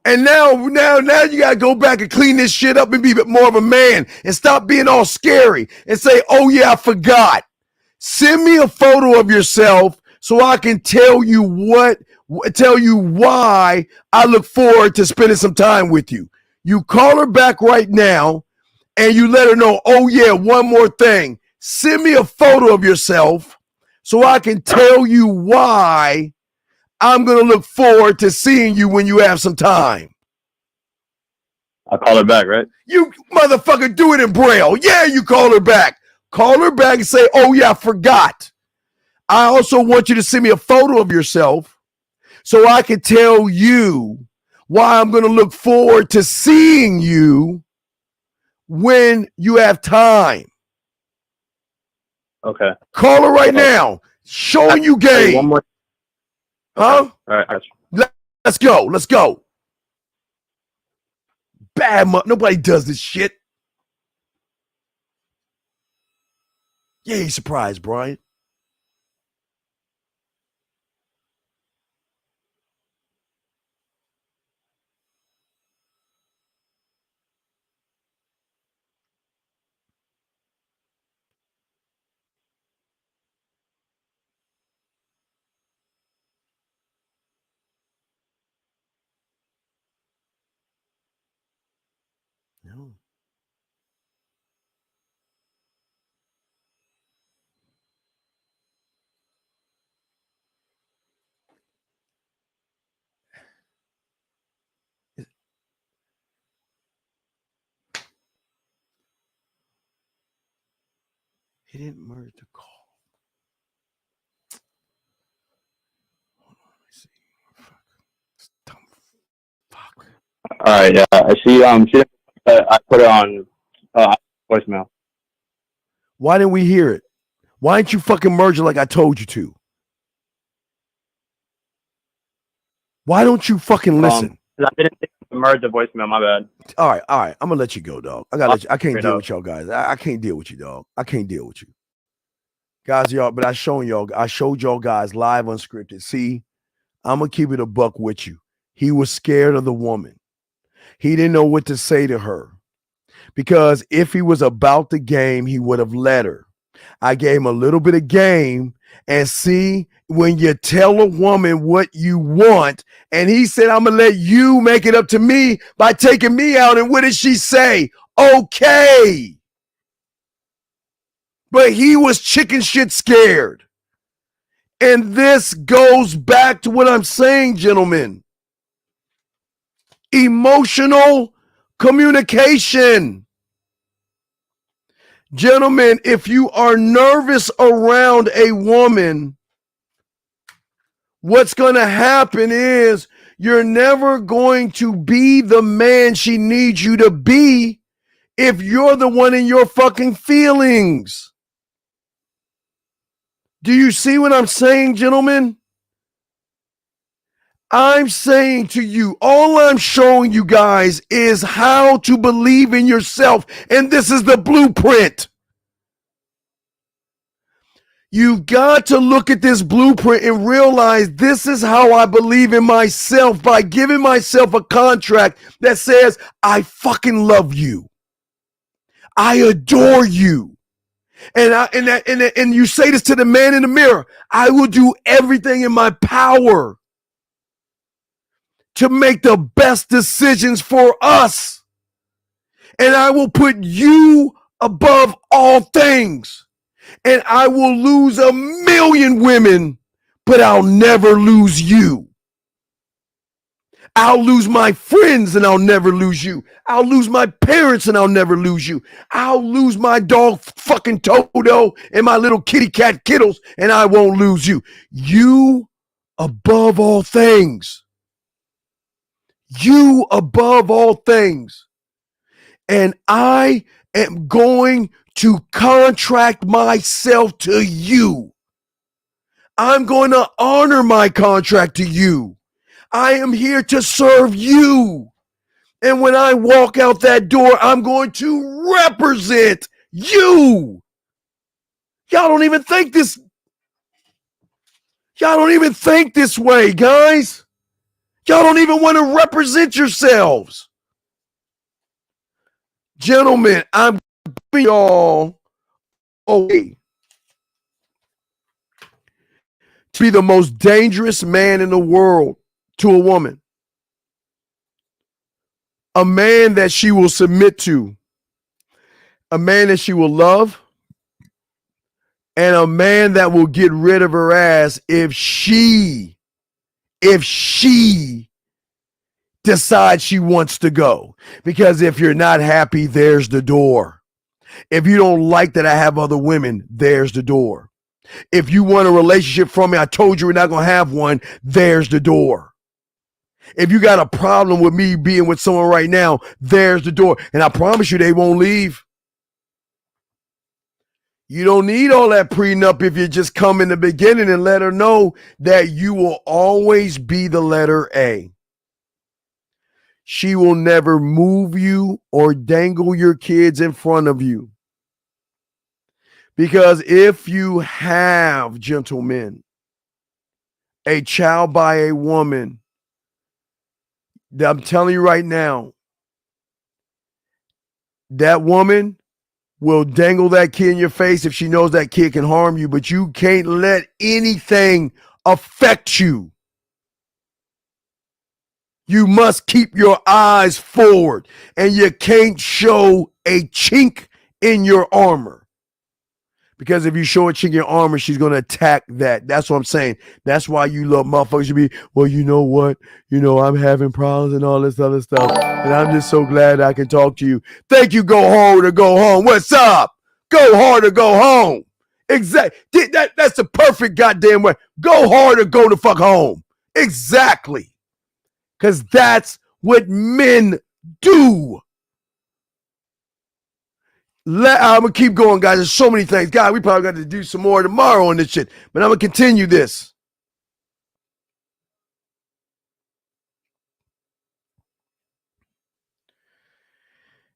And now you gotta go back and clean this shit up and be a bit more of a man and stop being all scary and say, "Oh yeah, I forgot." Send me a photo of yourself so I can tell you why I look forward to spending some time with you. You call her back right now and you let her know, "Oh yeah, one more thing. Send me a photo of yourself so I can tell you why I'm going to look forward to seeing you when you have some time." I'll call her back, right? You motherfucker, do it in Braille. Yeah, you call her back. Call her back and say, "Oh yeah, I forgot. I also want you to send me a photo of yourself so I can tell you why I'm going to look forward to seeing you when you have time." Okay. Call her right now. Showing you game. One more. Huh? All right. Got you. Let's go. Let's go. Nobody does this shit. Yeah, he's surprised, Brian. No. He didn't merge the call. Hold on, let me see. Dumb fuck. All right. Yeah. I see. I put it on voicemail. Why didn't we hear it? Why didn't you fucking merge it like I told you to? Why don't you fucking listen? I didn't think to merge the voicemail. My bad. All right. I'm gonna let you go, dog. I can't deal with y'all guys. I can't deal with you, dog. I can't deal with you. Guys, y'all, but I showed y'all guys live unscripted. See, I'm gonna keep it a buck with you. He was scared of the woman. He didn't know what to say to her. Because if he was about the game, he would have let her. I gave him a little bit of game, and see, when you tell a woman what you want, and he said, "I'm gonna let you make it up to me by taking me out." And what did she say? Okay. But he was chicken shit scared. And this goes back to what I'm saying, gentlemen. Emotional communication. Gentlemen, if you are nervous around a woman, what's going to happen is you're never going to be the man she needs you to be if you're the one in your fucking feelings. Do you see what I'm saying, gentlemen? I'm saying to you, all I'm showing you guys is how to believe in yourself. And this is the blueprint. You've got to look at this blueprint and realize this is how I believe in myself, by giving myself a contract that says, I fucking love you. I adore you. And you say this to the man in the mirror. I will do everything in my power to make the best decisions for us. And I will put you above all things. And I will lose 1,000,000 women, but I'll never lose you. I'll lose my friends and I'll never lose you. I'll lose my parents and I'll never lose you. I'll lose my dog fucking Toto and my little kitty cat Kittles and I won't lose you. You above all things. You above all things. And I am going to contract myself to you. I'm going to honor my contract to you. I am here to serve you. And when I walk out that door, I'm going to represent you. Y'all don't even think this. Y'all don't even think this way, guys. Y'all don't even want to represent yourselves. Gentlemen, I'm y'all away to be the most dangerous man in the world to a woman. A man that she will submit to. A man that she will love. And a man that will get rid of her ass if she decides she wants to go. Because if you're not happy, there's the door. If you don't like that I have other women, there's the door. If you want a relationship from me, I told you we're not going to have one, there's the door. If you got a problem with me being with someone right now, there's the door. And I promise you they won't leave. You don't need all that prenup if you just come in the beginning and let her know that you will always be the letter A. She will never move you or dangle your kids in front of you. Because if you have, gentlemen, a child by a woman, I'm telling you right now, that woman will dangle that kid in your face if she knows that kid can harm you, but you can't let anything affect you. You must keep your eyes forward, and you can't show a chink in your armor. Because if you show a chink in your armor, she's going to attack that. That's what I'm saying. That's why you love motherfuckers to be, well, you know what? You know, I'm having problems and all this other stuff. And I'm just so glad I can talk to you. Thank you, go hard or go home. What's up? Go hard or go home. Exactly. That's the perfect goddamn way. Go hard or go the fuck home. Exactly. Because that's what men do. I'm going to keep going, guys. There's so many things. God, we probably got to do some more tomorrow on this shit. But I'm going to continue this.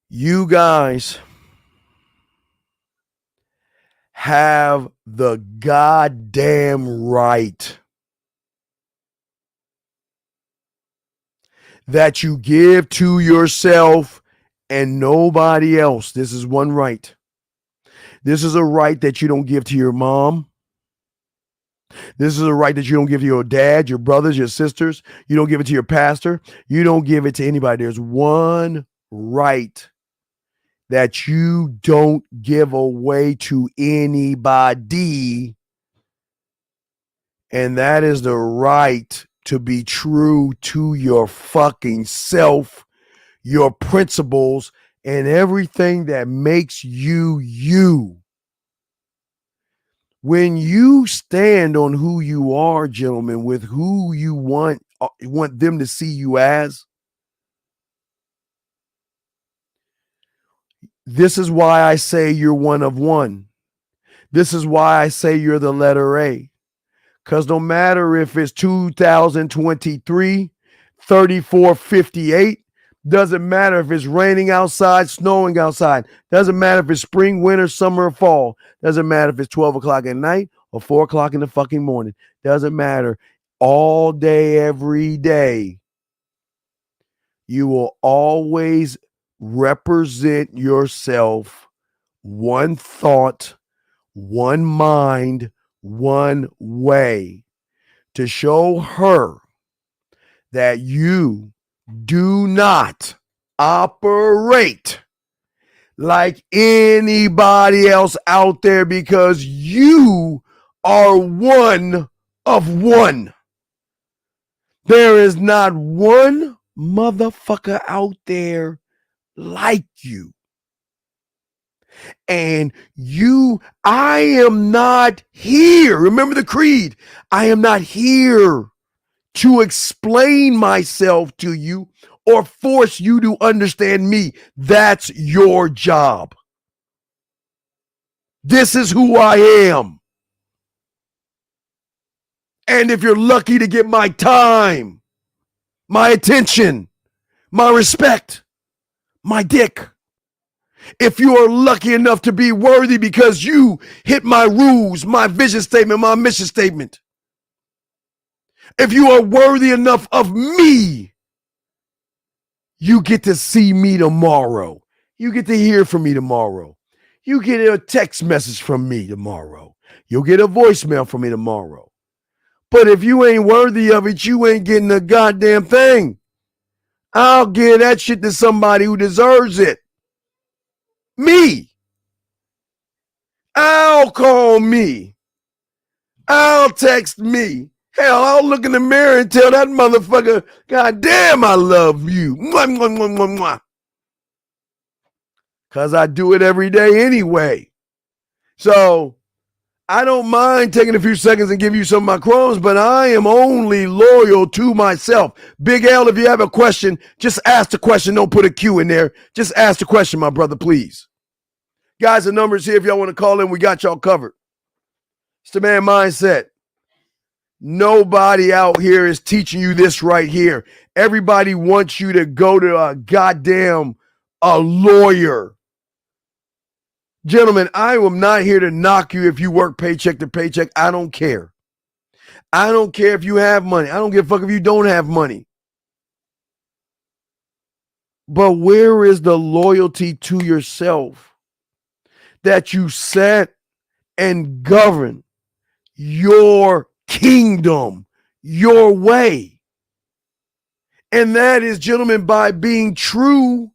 You guys have the goddamn right that you give to yourself and nobody else. This is one right. This is a right that you don't give to your mom. This is a right that you don't give to your dad, your brothers, your sisters. You don't give it to your pastor. You don't give it to anybody. There's one right that you don't give away to anybody. And that is the right to be true to your fucking self, your principles, and everything that makes you you. When you stand on who you are, gentlemen, with who you want them to see you as, This is why I say you're one of one. This is why I say you're the letter A. Because no matter if it's 2023, 3458, doesn't matter if it's raining outside, snowing outside, doesn't matter if it's spring, winter, summer, or fall, doesn't matter if it's 12 o'clock at night or 4 o'clock in the fucking morning, doesn't matter. All day, every day, you will always represent yourself, one thought, one mind, one way, to show her that you do not operate like anybody else out there, because you are one of one. There is not one motherfucker out there like you. And I am not here. Remember the creed. I am not here to explain myself to you or force you to understand me. That's your job. This is who I am. And if you're lucky to get my time, my attention, my respect, my dick, if you are lucky enough to be worthy because you hit my rules, my vision statement, my mission statement, if you are worthy enough of me, you get to see me tomorrow. You get to hear from me tomorrow. You get a text message from me tomorrow. You'll get a voicemail from me tomorrow. But if you ain't worthy of it, you ain't getting a goddamn thing. I'll give that shit to somebody who deserves it. Me. I'll call me. I'll text me. Hell, I'll look in the mirror and tell that motherfucker, God damn, I love you. Mwah, mwah, mwah, mwah, mwah. Because I do it every day anyway. So I don't mind taking a few seconds and give you some of my crumbs, but I am only loyal to myself. Big L, if you have a question, just ask the question. Don't put a Q in there. Just ask the question, my brother, please. Guys, the number's here if y'all want to call in. We got y'all covered. It's the Man Mindset. Nobody out here is teaching you this right here. Everybody wants you to go to a lawyer. Gentlemen, I am not here to knock you if you work paycheck to paycheck. I don't care. I don't care if you have money. I don't give a fuck if you don't have money. But where is the loyalty to yourself that you set and govern your kingdom your way? And that is, gentlemen, by being true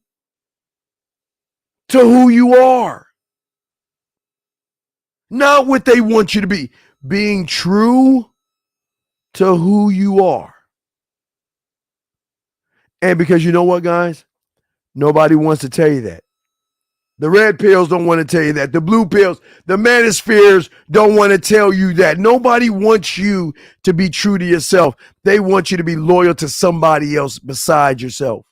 to who you are. Not what they want you to be. Being true to who you are. And because you know what, guys? Nobody wants to tell you that. The red pills don't want to tell you that. The blue pills, the manospheres don't want to tell you that. Nobody wants you to be true to yourself. They want you to be loyal to somebody else besides yourself.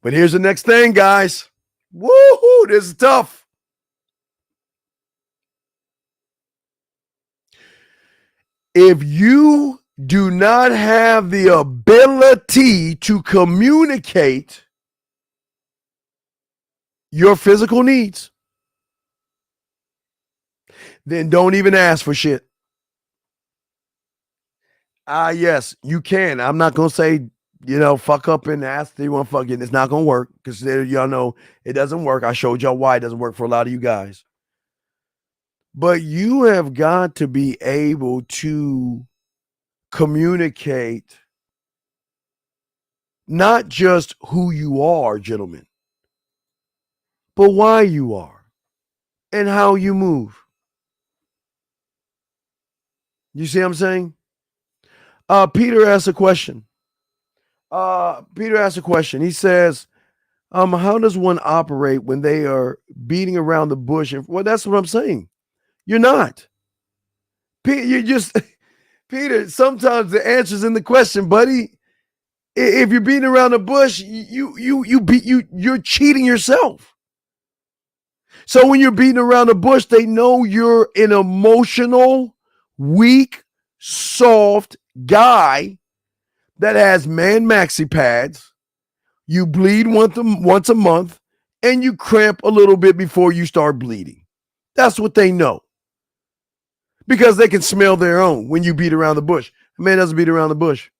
But here's the next thing, guys. Woohoo, this is tough. If you do not have the ability to communicate your physical needs, then don't even ask for shit. Yes, you can. I'm not going to say, fuck up and ask if you want to fuck it. It's not going to work because y'all know it doesn't work. I showed y'all why it doesn't work for a lot of you guys. But you have got to be able to communicate not just who you are, gentlemen, but why you are and how you move. You see what I'm saying? Peter asked a question. He says, how does one operate when they are beating around the bush? Well, that's what I'm saying. You're not. You're just, Peter, sometimes the answer's in the question, buddy. If you're beating around the bush, you're cheating yourself. So when you're beating around the bush, they know you're an emotional, weak, soft guy that has man maxi pads. You bleed once a month, and you cramp a little bit before you start bleeding. That's what they know. Because they can smell their own when you beat around the bush. A man doesn't beat around the bush.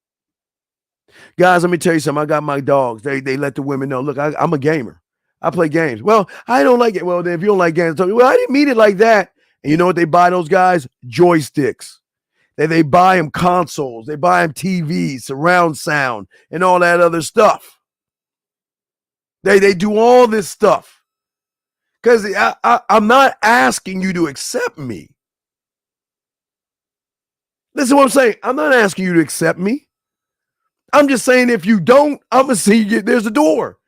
Guys, let me tell you something. I got my dogs. They let the women know, look, I'm a gamer. I play games. Well, I don't like it. Well, then if you don't like games, well, I didn't mean it like that. And you know what they buy those guys? Joysticks. They buy them consoles. They buy them TVs, surround sound, and all that other stuff. They do all this stuff. Because I'm not asking you to accept me. Listen to what I'm saying. I'm not asking you to accept me. I'm just saying if you don't, I'm going to see you. There's a door.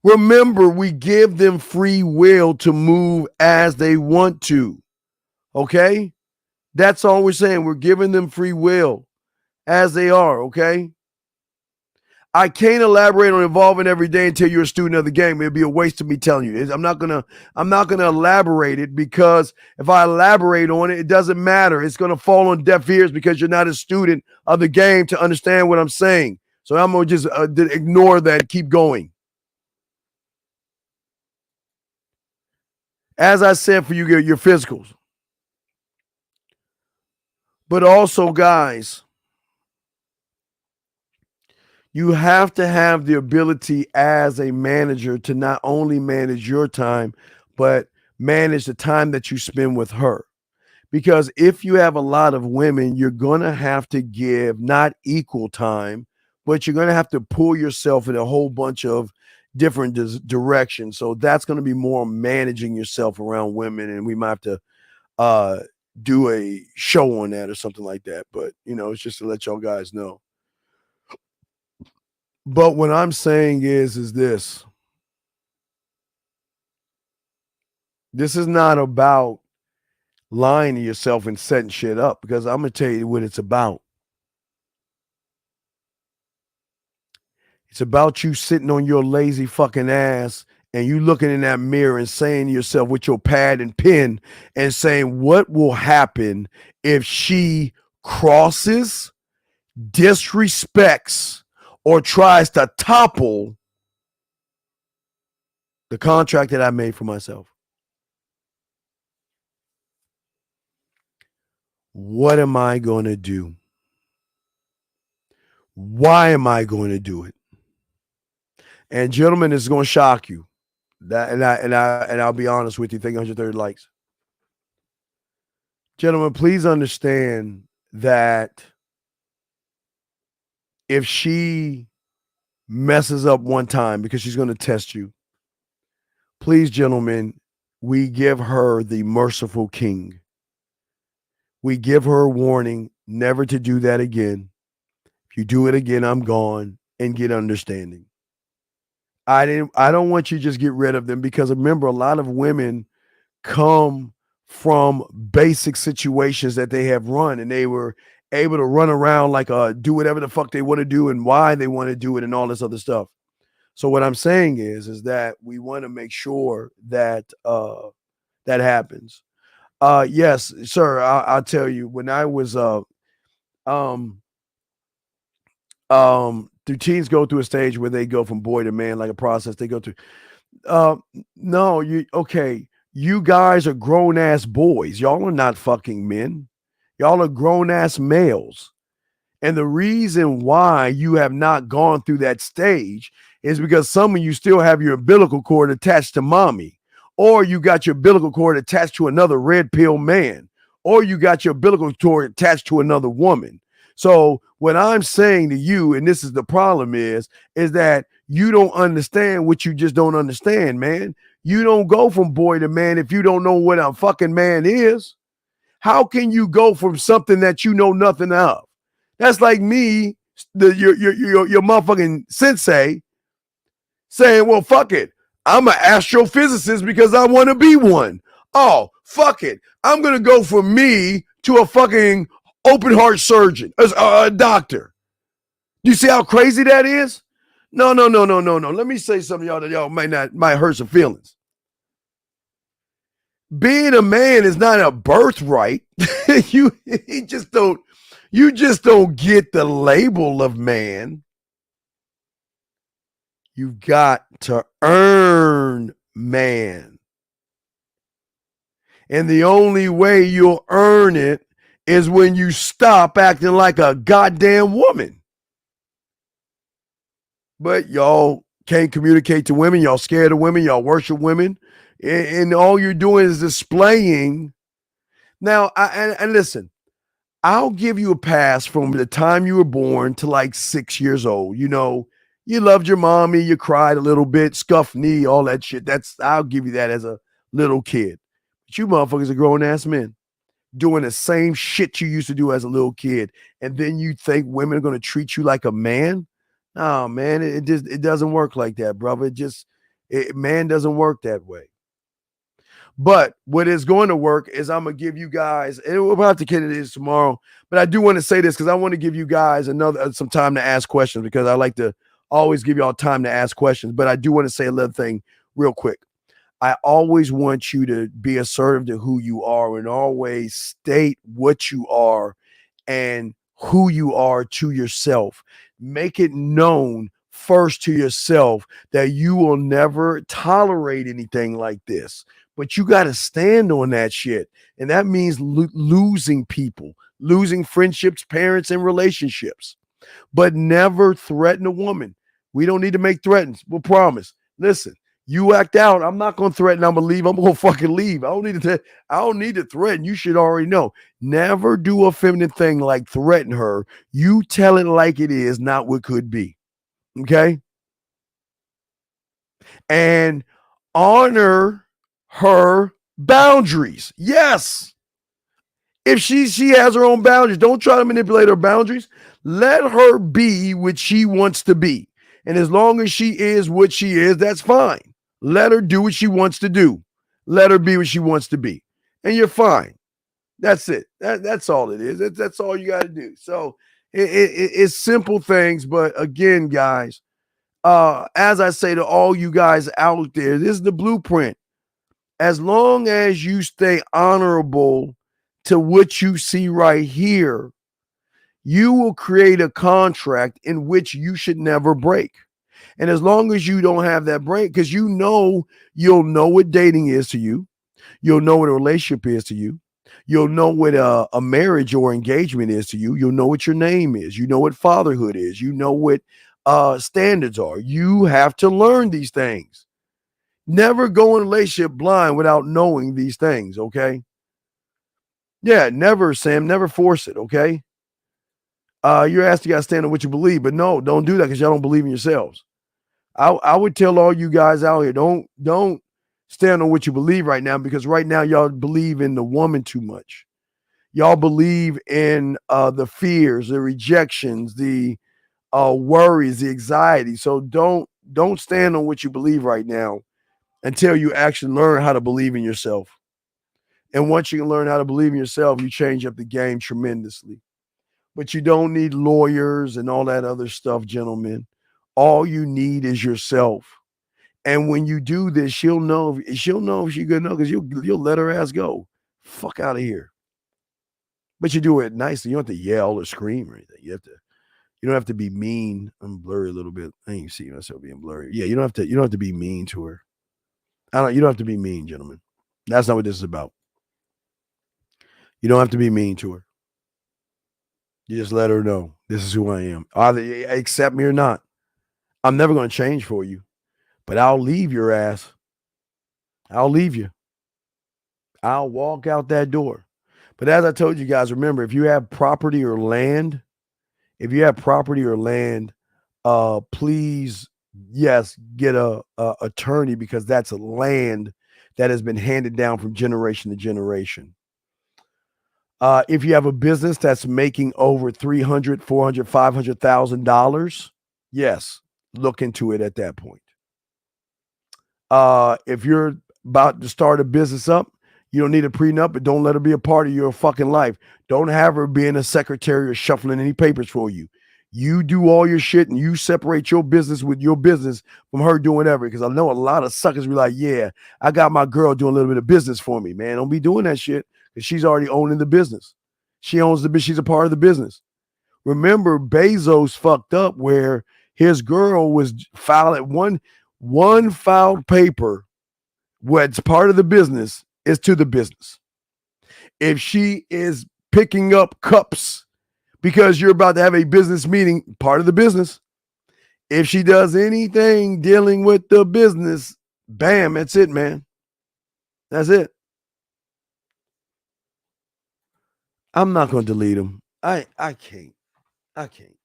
Remember, we give them free will to move as they want to. Okay? That's all we're saying. We're giving them free will as they are. Okay? I can't elaborate on evolving every day until you're a student of the game. It'd be a waste of me telling you. I'm not gonna elaborate it, because if I elaborate on it, it doesn't matter. It's gonna fall on deaf ears because you're not a student of the game to understand what I'm saying. So I'm gonna just ignore that. Keep going. As I said, for you, your physicals, but also, guys, you have to have the ability as a manager to not only manage your time, but manage the time that you spend with her. Because if you have a lot of women, you're going to have to give not equal time, but you're going to have to pull yourself in a whole bunch of different directions. So that's going to be more managing yourself around women. And we might have to do a show on that or something like that. But, it's just to let y'all guys know. But what I'm saying is this. This is not about lying to yourself and setting shit up, because I'm going to tell you what it's about. It's about you sitting on your lazy fucking ass and you looking in that mirror and saying to yourself with your pad and pen and saying, what will happen if she crosses, disrespects, or tries to topple the contract that I made for myself? What am I going to do? Why am I going to do it? And gentlemen, it's going to shock you. I'll be honest with you. Thank 130 likes. Gentlemen, please understand that if she messes up one time, because she's going to test you, please, gentlemen, we give her the merciful king. We give her a warning never to do that again. If you do it again, I'm gone, and get understanding. I don't want you to just get rid of them, because remember, a lot of women come from basic situations that they have run, and they were able to run around like do whatever the fuck they want to do and why they want to do it and all this other stuff. So what I'm saying is that we want to make sure that that happens. Yes, sir. I'll tell you, when I was do teens go through a stage where they go from boy to man, like a process they go through? No, you guys are grown-ass boys. Y'all are not fucking men. Y'all are grown-ass males. And the reason why you have not gone through that stage is because some of you still have your umbilical cord attached to mommy, or you got your umbilical cord attached to another red pill man, or you got your umbilical cord attached to another woman. So what I'm saying to you, and this is the problem, is that you don't understand what you just don't understand, man. You don't go from boy to man if you don't know what a fucking man is. How can you go from something that you know nothing of? That's like me, your motherfucking sensei, saying, well, fuck it. I'm an astrophysicist because I want to be one. Oh, fuck it. I'm going to go from me to a fucking open heart surgeon, a doctor. Do you see how crazy that is? No. Let me say something, y'all, that y'all might hurt some feelings. Being a man is not a birthright. you just don't get the label of man. You've got to earn man. And the only way you'll earn it is when you stop acting like a goddamn woman. But y'all can't communicate to women. Y'all scared of women. Y'all worship women. And all you're doing is displaying. Now, and listen, I'll give you a pass from the time you were born to like 6 years old. You know, you loved your mommy, you cried a little bit, scuffed knee, all that shit. I'll give you that as a little kid. But you motherfuckers are grown ass men doing the same shit you used to do as a little kid. And then you think women are going to treat you like a man? No, man, it doesn't work like that, brother. Man doesn't work that way. But what is going to work is I'm going to give you guys, and we'll have to get into this tomorrow, but I do want to say this because I want to give you guys some time to ask questions, because I like to always give y'all time to ask questions. But I do want to say another thing real quick. I always want you to be assertive to who you are and always state what you are and who you are to yourself. Make it known first to yourself that you will never tolerate anything like this. But you got to stand on that shit. And that means losing people, losing friendships, parents, and relationships. But never threaten a woman. We don't need to make threats. We'll promise. Listen, you act out, I'm not going to threaten. I'm going to leave. I'm going to fucking leave. I don't need to threaten. You should already know. Never do a feminine thing like threaten her. You tell it like it is, not what could be. Okay? And honor her boundaries. Yes. If she has her own boundaries, don't try to manipulate her boundaries. Let her be what she wants to be. And as long as she is what she is, that's fine. Let her do what she wants to do. Let her be what she wants to be. And you're fine. That's it. That's all it is. That's all you got to do. So it's simple things. But again, guys, as I say to all you guys out there, this is the blueprint. As long as you stay honorable to what you see right here, you will create a contract in which you should never break. And as long as you don't have that break, because you'll know what dating is to you. You'll know what a relationship is to you. You'll know what a marriage or engagement is to you. You'll know what your name is. You know what fatherhood is. You know what standards are. You have to learn these things. Never go in a relationship blind without knowing these things, okay? Yeah, never, Sam. Never force it, okay? You're asked you got to stand on what you believe, but no, don't do that because y'all don't believe in yourselves. I would tell all you guys out here, don't stand on what you believe right now, because right now y'all believe in the woman too much. Y'all believe in the fears, the rejections, the worries, the anxiety. So don't stand on what you believe right now until you actually learn how to believe in yourself. And once you can learn how to believe in yourself, you change up the game tremendously. But you don't need lawyers and all that other stuff, gentlemen. All you need is yourself. And when you do this, she'll know if she's good enough, because you'll let her ass go. Fuck out of here. But you do it nicely. You don't have to yell or scream or anything. You don't have to be mean. I'm blurry a little bit. I ain't see myself being blurry. Yeah, you don't have to be mean to her. You don't have to be mean, gentlemen. That's not what this is about. You don't have to be mean to her. You just let her know this is who I am. Either you accept me or not. I'm never going to change for you, but I'll leave your ass. I'll leave you. I'll walk out that door. But as I told you guys, remember, if you have property or land, please, yes, get a attorney, because that's a land that has been handed down from generation to generation. If you have a business that's making over $300,000, $400,000, $500,000, yes, look into it at that point. If you're about to start a business up, you don't need a prenup, but don't let her be a part of your fucking life. Don't have her being a secretary or shuffling any papers for you. You do all your shit and you separate your business with your business from her doing whatever. Because I know a lot of suckers be like, yeah, I got my girl doing a little bit of business for me, man. Don't be doing that shit because she's already owning the business. She owns the business. She's a part of the business. Remember, Bezos fucked up where his girl was filing one filed paper. What's part of the business is to the business. If she is picking up cups because you're about to have a business meeting, part of the business. If she does anything dealing with the business, bam, that's it, man. That's it. I'm not going to delete them. I can't. I can't.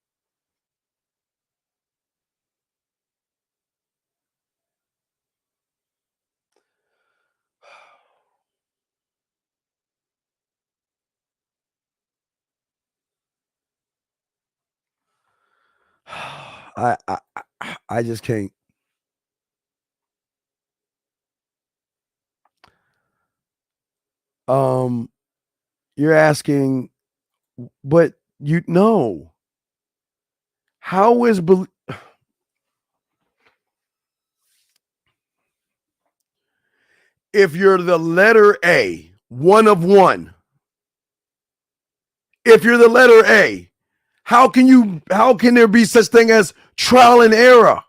I just can't. You're asking, but you know, how is if you're the letter A, one of one, if you're the letter A, how can there be such thing as trial and error?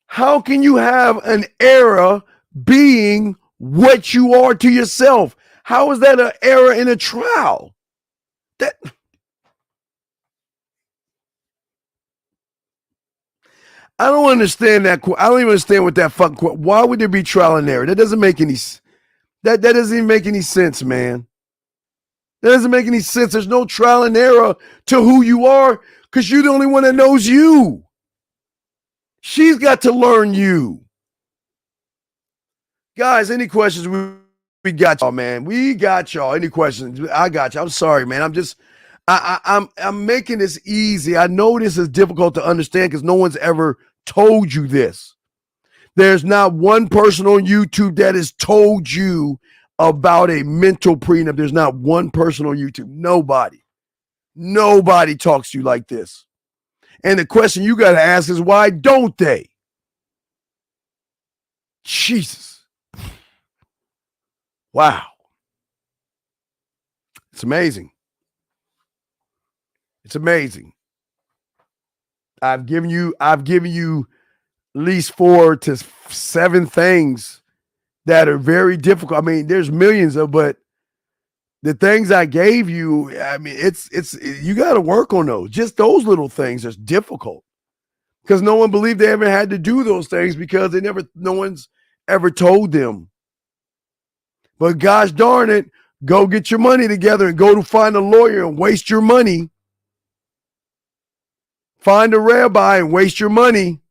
How can you have an error being what you are to yourself? How is that an error in a trial? That I don't understand that. I don't even understand what that fuck. Why would there be trial and error? That doesn't make any. That doesn't even make any sense, man. That doesn't make any sense. There's no trial and error to who you are because you're the only one that knows you. She's got to learn you. Guys, any questions? We got y'all, man. We got y'all. Any questions? I got you. I'm sorry, man. I'm making this easy. I know this is difficult to understand because no one's ever told you this. There's not one person on YouTube that has told you about a mental prenup. There's not one person on YouTube. Nobody talks to you like this. And the question you got to ask is, why don't they? Jesus. Wow. It's amazing. It's amazing. I've given you at least 4 to 7 things that are very difficult. I mean, there's millions of, but the things I gave you, I mean, it's you got to work on those. Just those little things are difficult because no one believed they ever had to do those things because no one's ever told them. But gosh darn it, go get your money together and go to find a lawyer and waste your money. Find a rabbi and waste your money.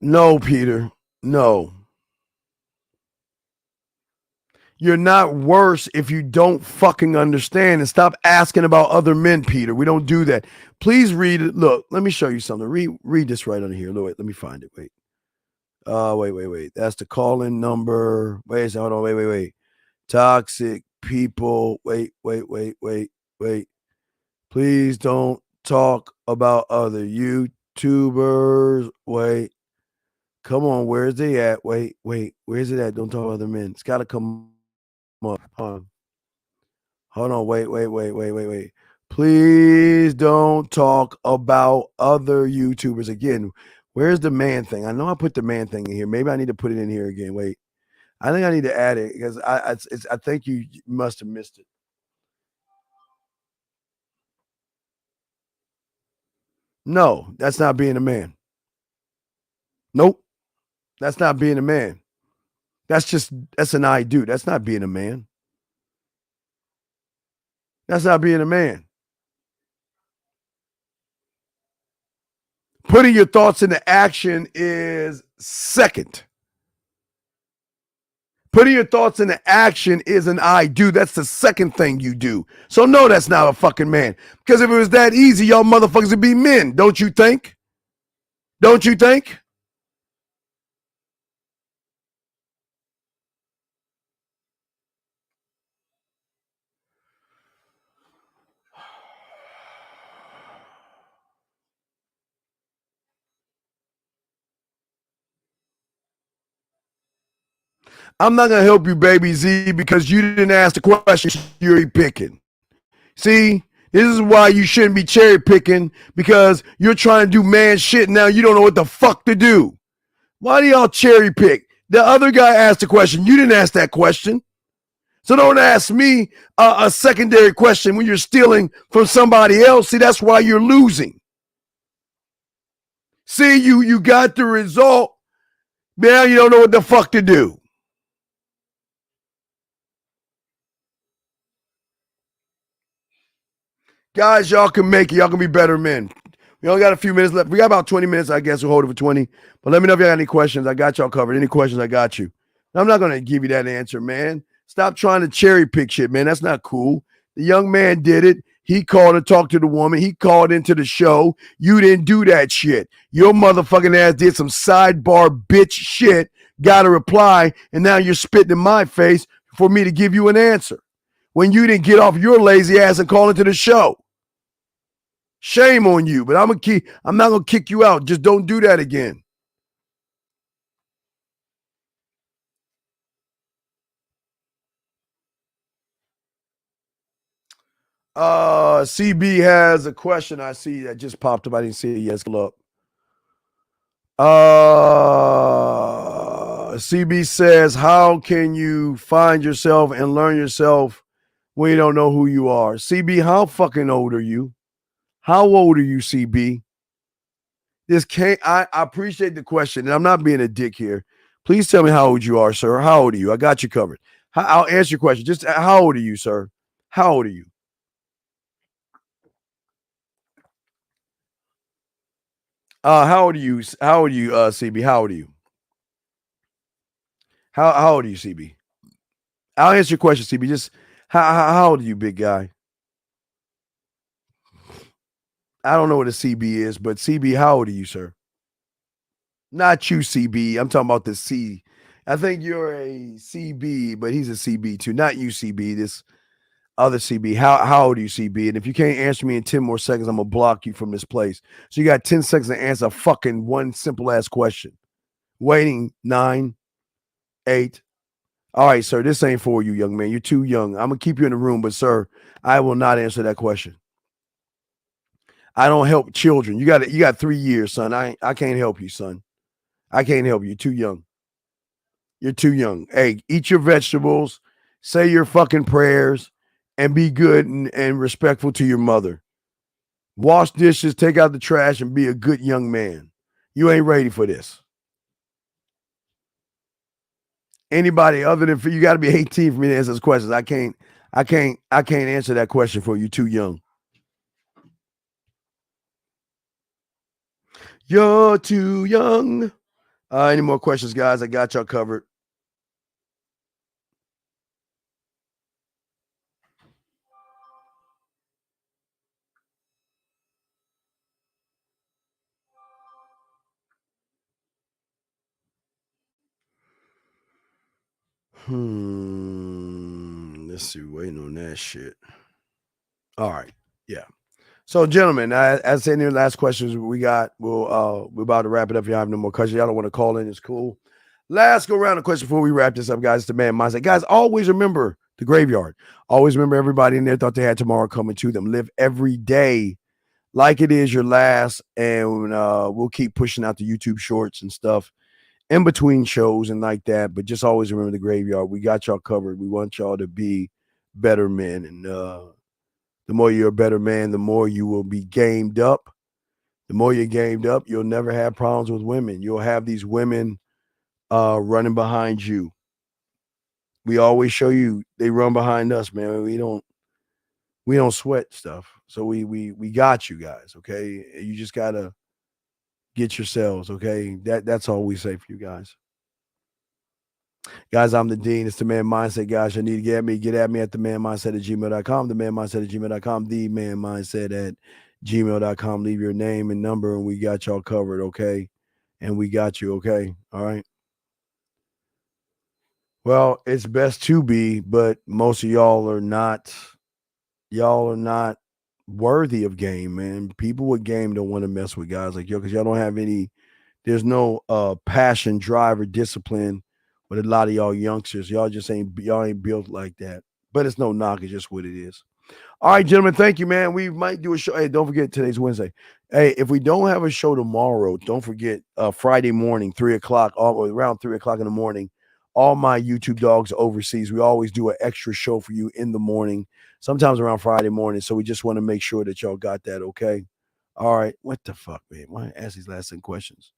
No, Peter. No. You're not worse if you don't fucking understand, and stop asking about other men, Peter. We don't do that. Please read it. Look, let me show you something. Read this right on here. Wait, let me find it. Wait. Wait. That's the call-in number. Hold on. Wait. Toxic people. Wait. Please don't talk about other YouTubers. Wait. Come on, where's they at? Wait. Where's it at? Don't talk about other men. It's got to come up. Hold on. Wait. Please don't talk about other YouTubers. Again, where's the man thing? I know I put the man thing in here. Maybe I need to put it in here again. Wait. I think I need to add it because I think you must have missed it. No, that's not being a man. Nope. That's not being a man. That's an I do. That's not being a man. That's not being a man. Putting your thoughts into action is second. Putting your thoughts into action is an I do. That's the second thing you do. So no, that's not a fucking man. Because if it was that easy, y'all motherfuckers would be men. Don't you think? Don't you think? I'm not going to help you, baby Z, because you didn't ask the question you're picking. See, this is why you shouldn't be cherry picking, because you're trying to do man shit now. You don't know what the fuck to do. Why do y'all cherry pick? The other guy asked the question. You didn't ask that question. So don't ask me a secondary question when you're stealing from somebody else. See, that's why you're losing. See, you got the result. Now you don't know what the fuck to do. Guys, y'all can make it. Y'all can be better men. We only got a few minutes left. We got about 20 minutes, I guess. We'll hold it for 20. But let me know if you got any questions. I got y'all covered. Any questions, I got you. I'm not going to give you that answer, man. Stop trying to cherry pick shit, man. That's not cool. The young man did it. He called and talked to the woman. He called into the show. You didn't do that shit. Your motherfucking ass did some sidebar bitch shit, got a reply, and now you're spitting in my face for me to give you an answer when you didn't get off your lazy ass and call into the show. Shame on you, but I'm not gonna kick you out. Just don't do that again. CB has a question I see that just popped up. I didn't see it yet. Look. CB says, how can you find yourself and learn yourself when you don't know who you are? CB, how fucking old are you? How old are you, CB? I appreciate the question, and I'm not being a dick here. Please tell me how old you are, sir. How old are you? I got you covered. I'll answer your question. Just how old are you, sir? How old are you? How old are you? How old are you, CB? How old are you? How old are you, CB? I'll answer your question, CB. Just how old are you, big guy? I don't know what a CB is, but CB, how old are you, sir? Not you, CB. I'm talking about the C. I think you're a CB, but he's a CB too. Not you, CB. This other CB. How old are you, CB? And if you can't answer me in 10 more seconds, I'm gonna block you from this place. So you got 10 seconds to answer a fucking one simple ass question. Waiting 9, 8. All right, sir. This ain't for you, young man. You're too young. I'm gonna keep you in the room, but sir, I will not answer that question. I don't help children. You got 3 years, son. I can't help you, son. I can't help you. You're too young. You're too young. Hey, eat your vegetables, say your fucking prayers, and be good and respectful to your mother. Wash dishes, take out the trash, and be a good young man. You ain't ready for this. Anybody other than you got to be 18 for me to answer those questions. I can't answer that question for you. Too young. You're too young. Any more questions, guys? I got y'all covered. Let's see. Waiting on that shit. All right. Yeah. So, gentlemen, as any last questions we got, we're about to wrap it up. If you have no more questions, y'all don't want to call in, it's cool. Last go round of questions before we wrap this up, guys. The man mindset. Guys, always remember the graveyard. Always remember everybody in there thought they had tomorrow coming to them. Live every day like it is your last, and we'll keep pushing out the YouTube shorts and stuff in between shows and like that. But just always remember the graveyard. We got y'all covered. We want y'all to be better men, and the more you're a better man, the more you will be gamed up. The more you're gamed up, you'll never have problems with women. You'll have these women running behind you. We always show you they run behind us, man. We don't sweat stuff. So we got you guys, okay? You just gotta get yourselves, okay? That's all we say for you guys. Guys, I'm the Dean. It's the Man Mindset, guys. You need to get at me at themanmindset@gmail.com, themanmindset@gmail.com, themanmindset@gmail.com. Leave your name and number, and we got y'all covered, okay? And we got you, okay? All right. Well, it's best to be, but most of y'all are not worthy of game, man. People with game don't want to mess with guys like yo, because y'all don't have any, there's no passion, drive, or discipline with a lot of y'all youngsters. Y'all ain't built like that. But it's no knock, it's just what it is. All right, gentlemen, thank you, man. We might do a show. Hey, don't forget today's Wednesday. Hey, if we don't have a show tomorrow, don't forget Friday morning, 3 o'clock, around 3 o'clock in the morning. All my YouTube dogs overseas, we always do an extra show for you in the morning, sometimes around Friday morning. So we just want to make sure that y'all got that, okay? All right. What the fuck, man? Why ask these last 10 questions?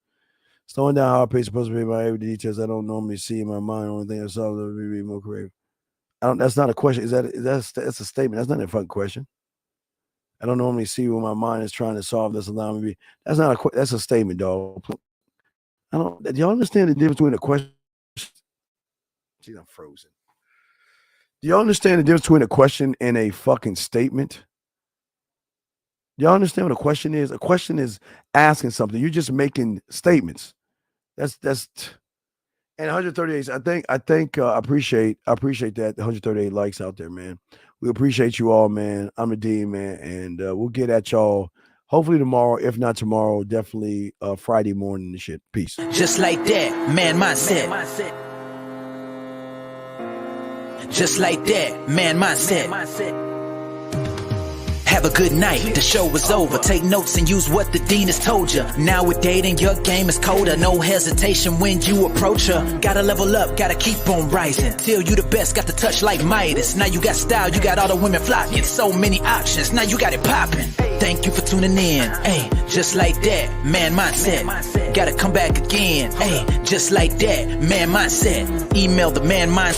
Slowing down how I pay supposed to be my every details I don't normally see in my mind. Only thing I saw would be more creative. That's not a question. That's a statement. That's not a fucking question. I don't normally see what my mind is trying to solve. That's allowing me to be. That's not a. That's a statement, dog. Do y'all understand the difference between a question? Geez, I'm frozen. Do y'all understand the difference between a question and a fucking statement? Do y'all understand what a question is? A question is asking something. You're just making statements. That's and 138. I appreciate that 138 likes out there, man. We appreciate you all, man. I'm a D, man, and we'll get at y'all hopefully tomorrow. If not tomorrow, definitely Friday morning and shit. Peace. Just like that, man mindset. Just like that, man mindset. Have a good night, the show is over. Take notes and use what the dean has told you. Now with dating, your game is colder. No hesitation when you approach her. Gotta level up, gotta keep on rising. Till you the best, got the touch like Midas. Now you got style, you got all the women flocking. So many options, now you got it popping. Thank you for tuning in. Hey, just like that, man mindset. Gotta come back again. Hey, just like that, man mindset. Email the man mindset.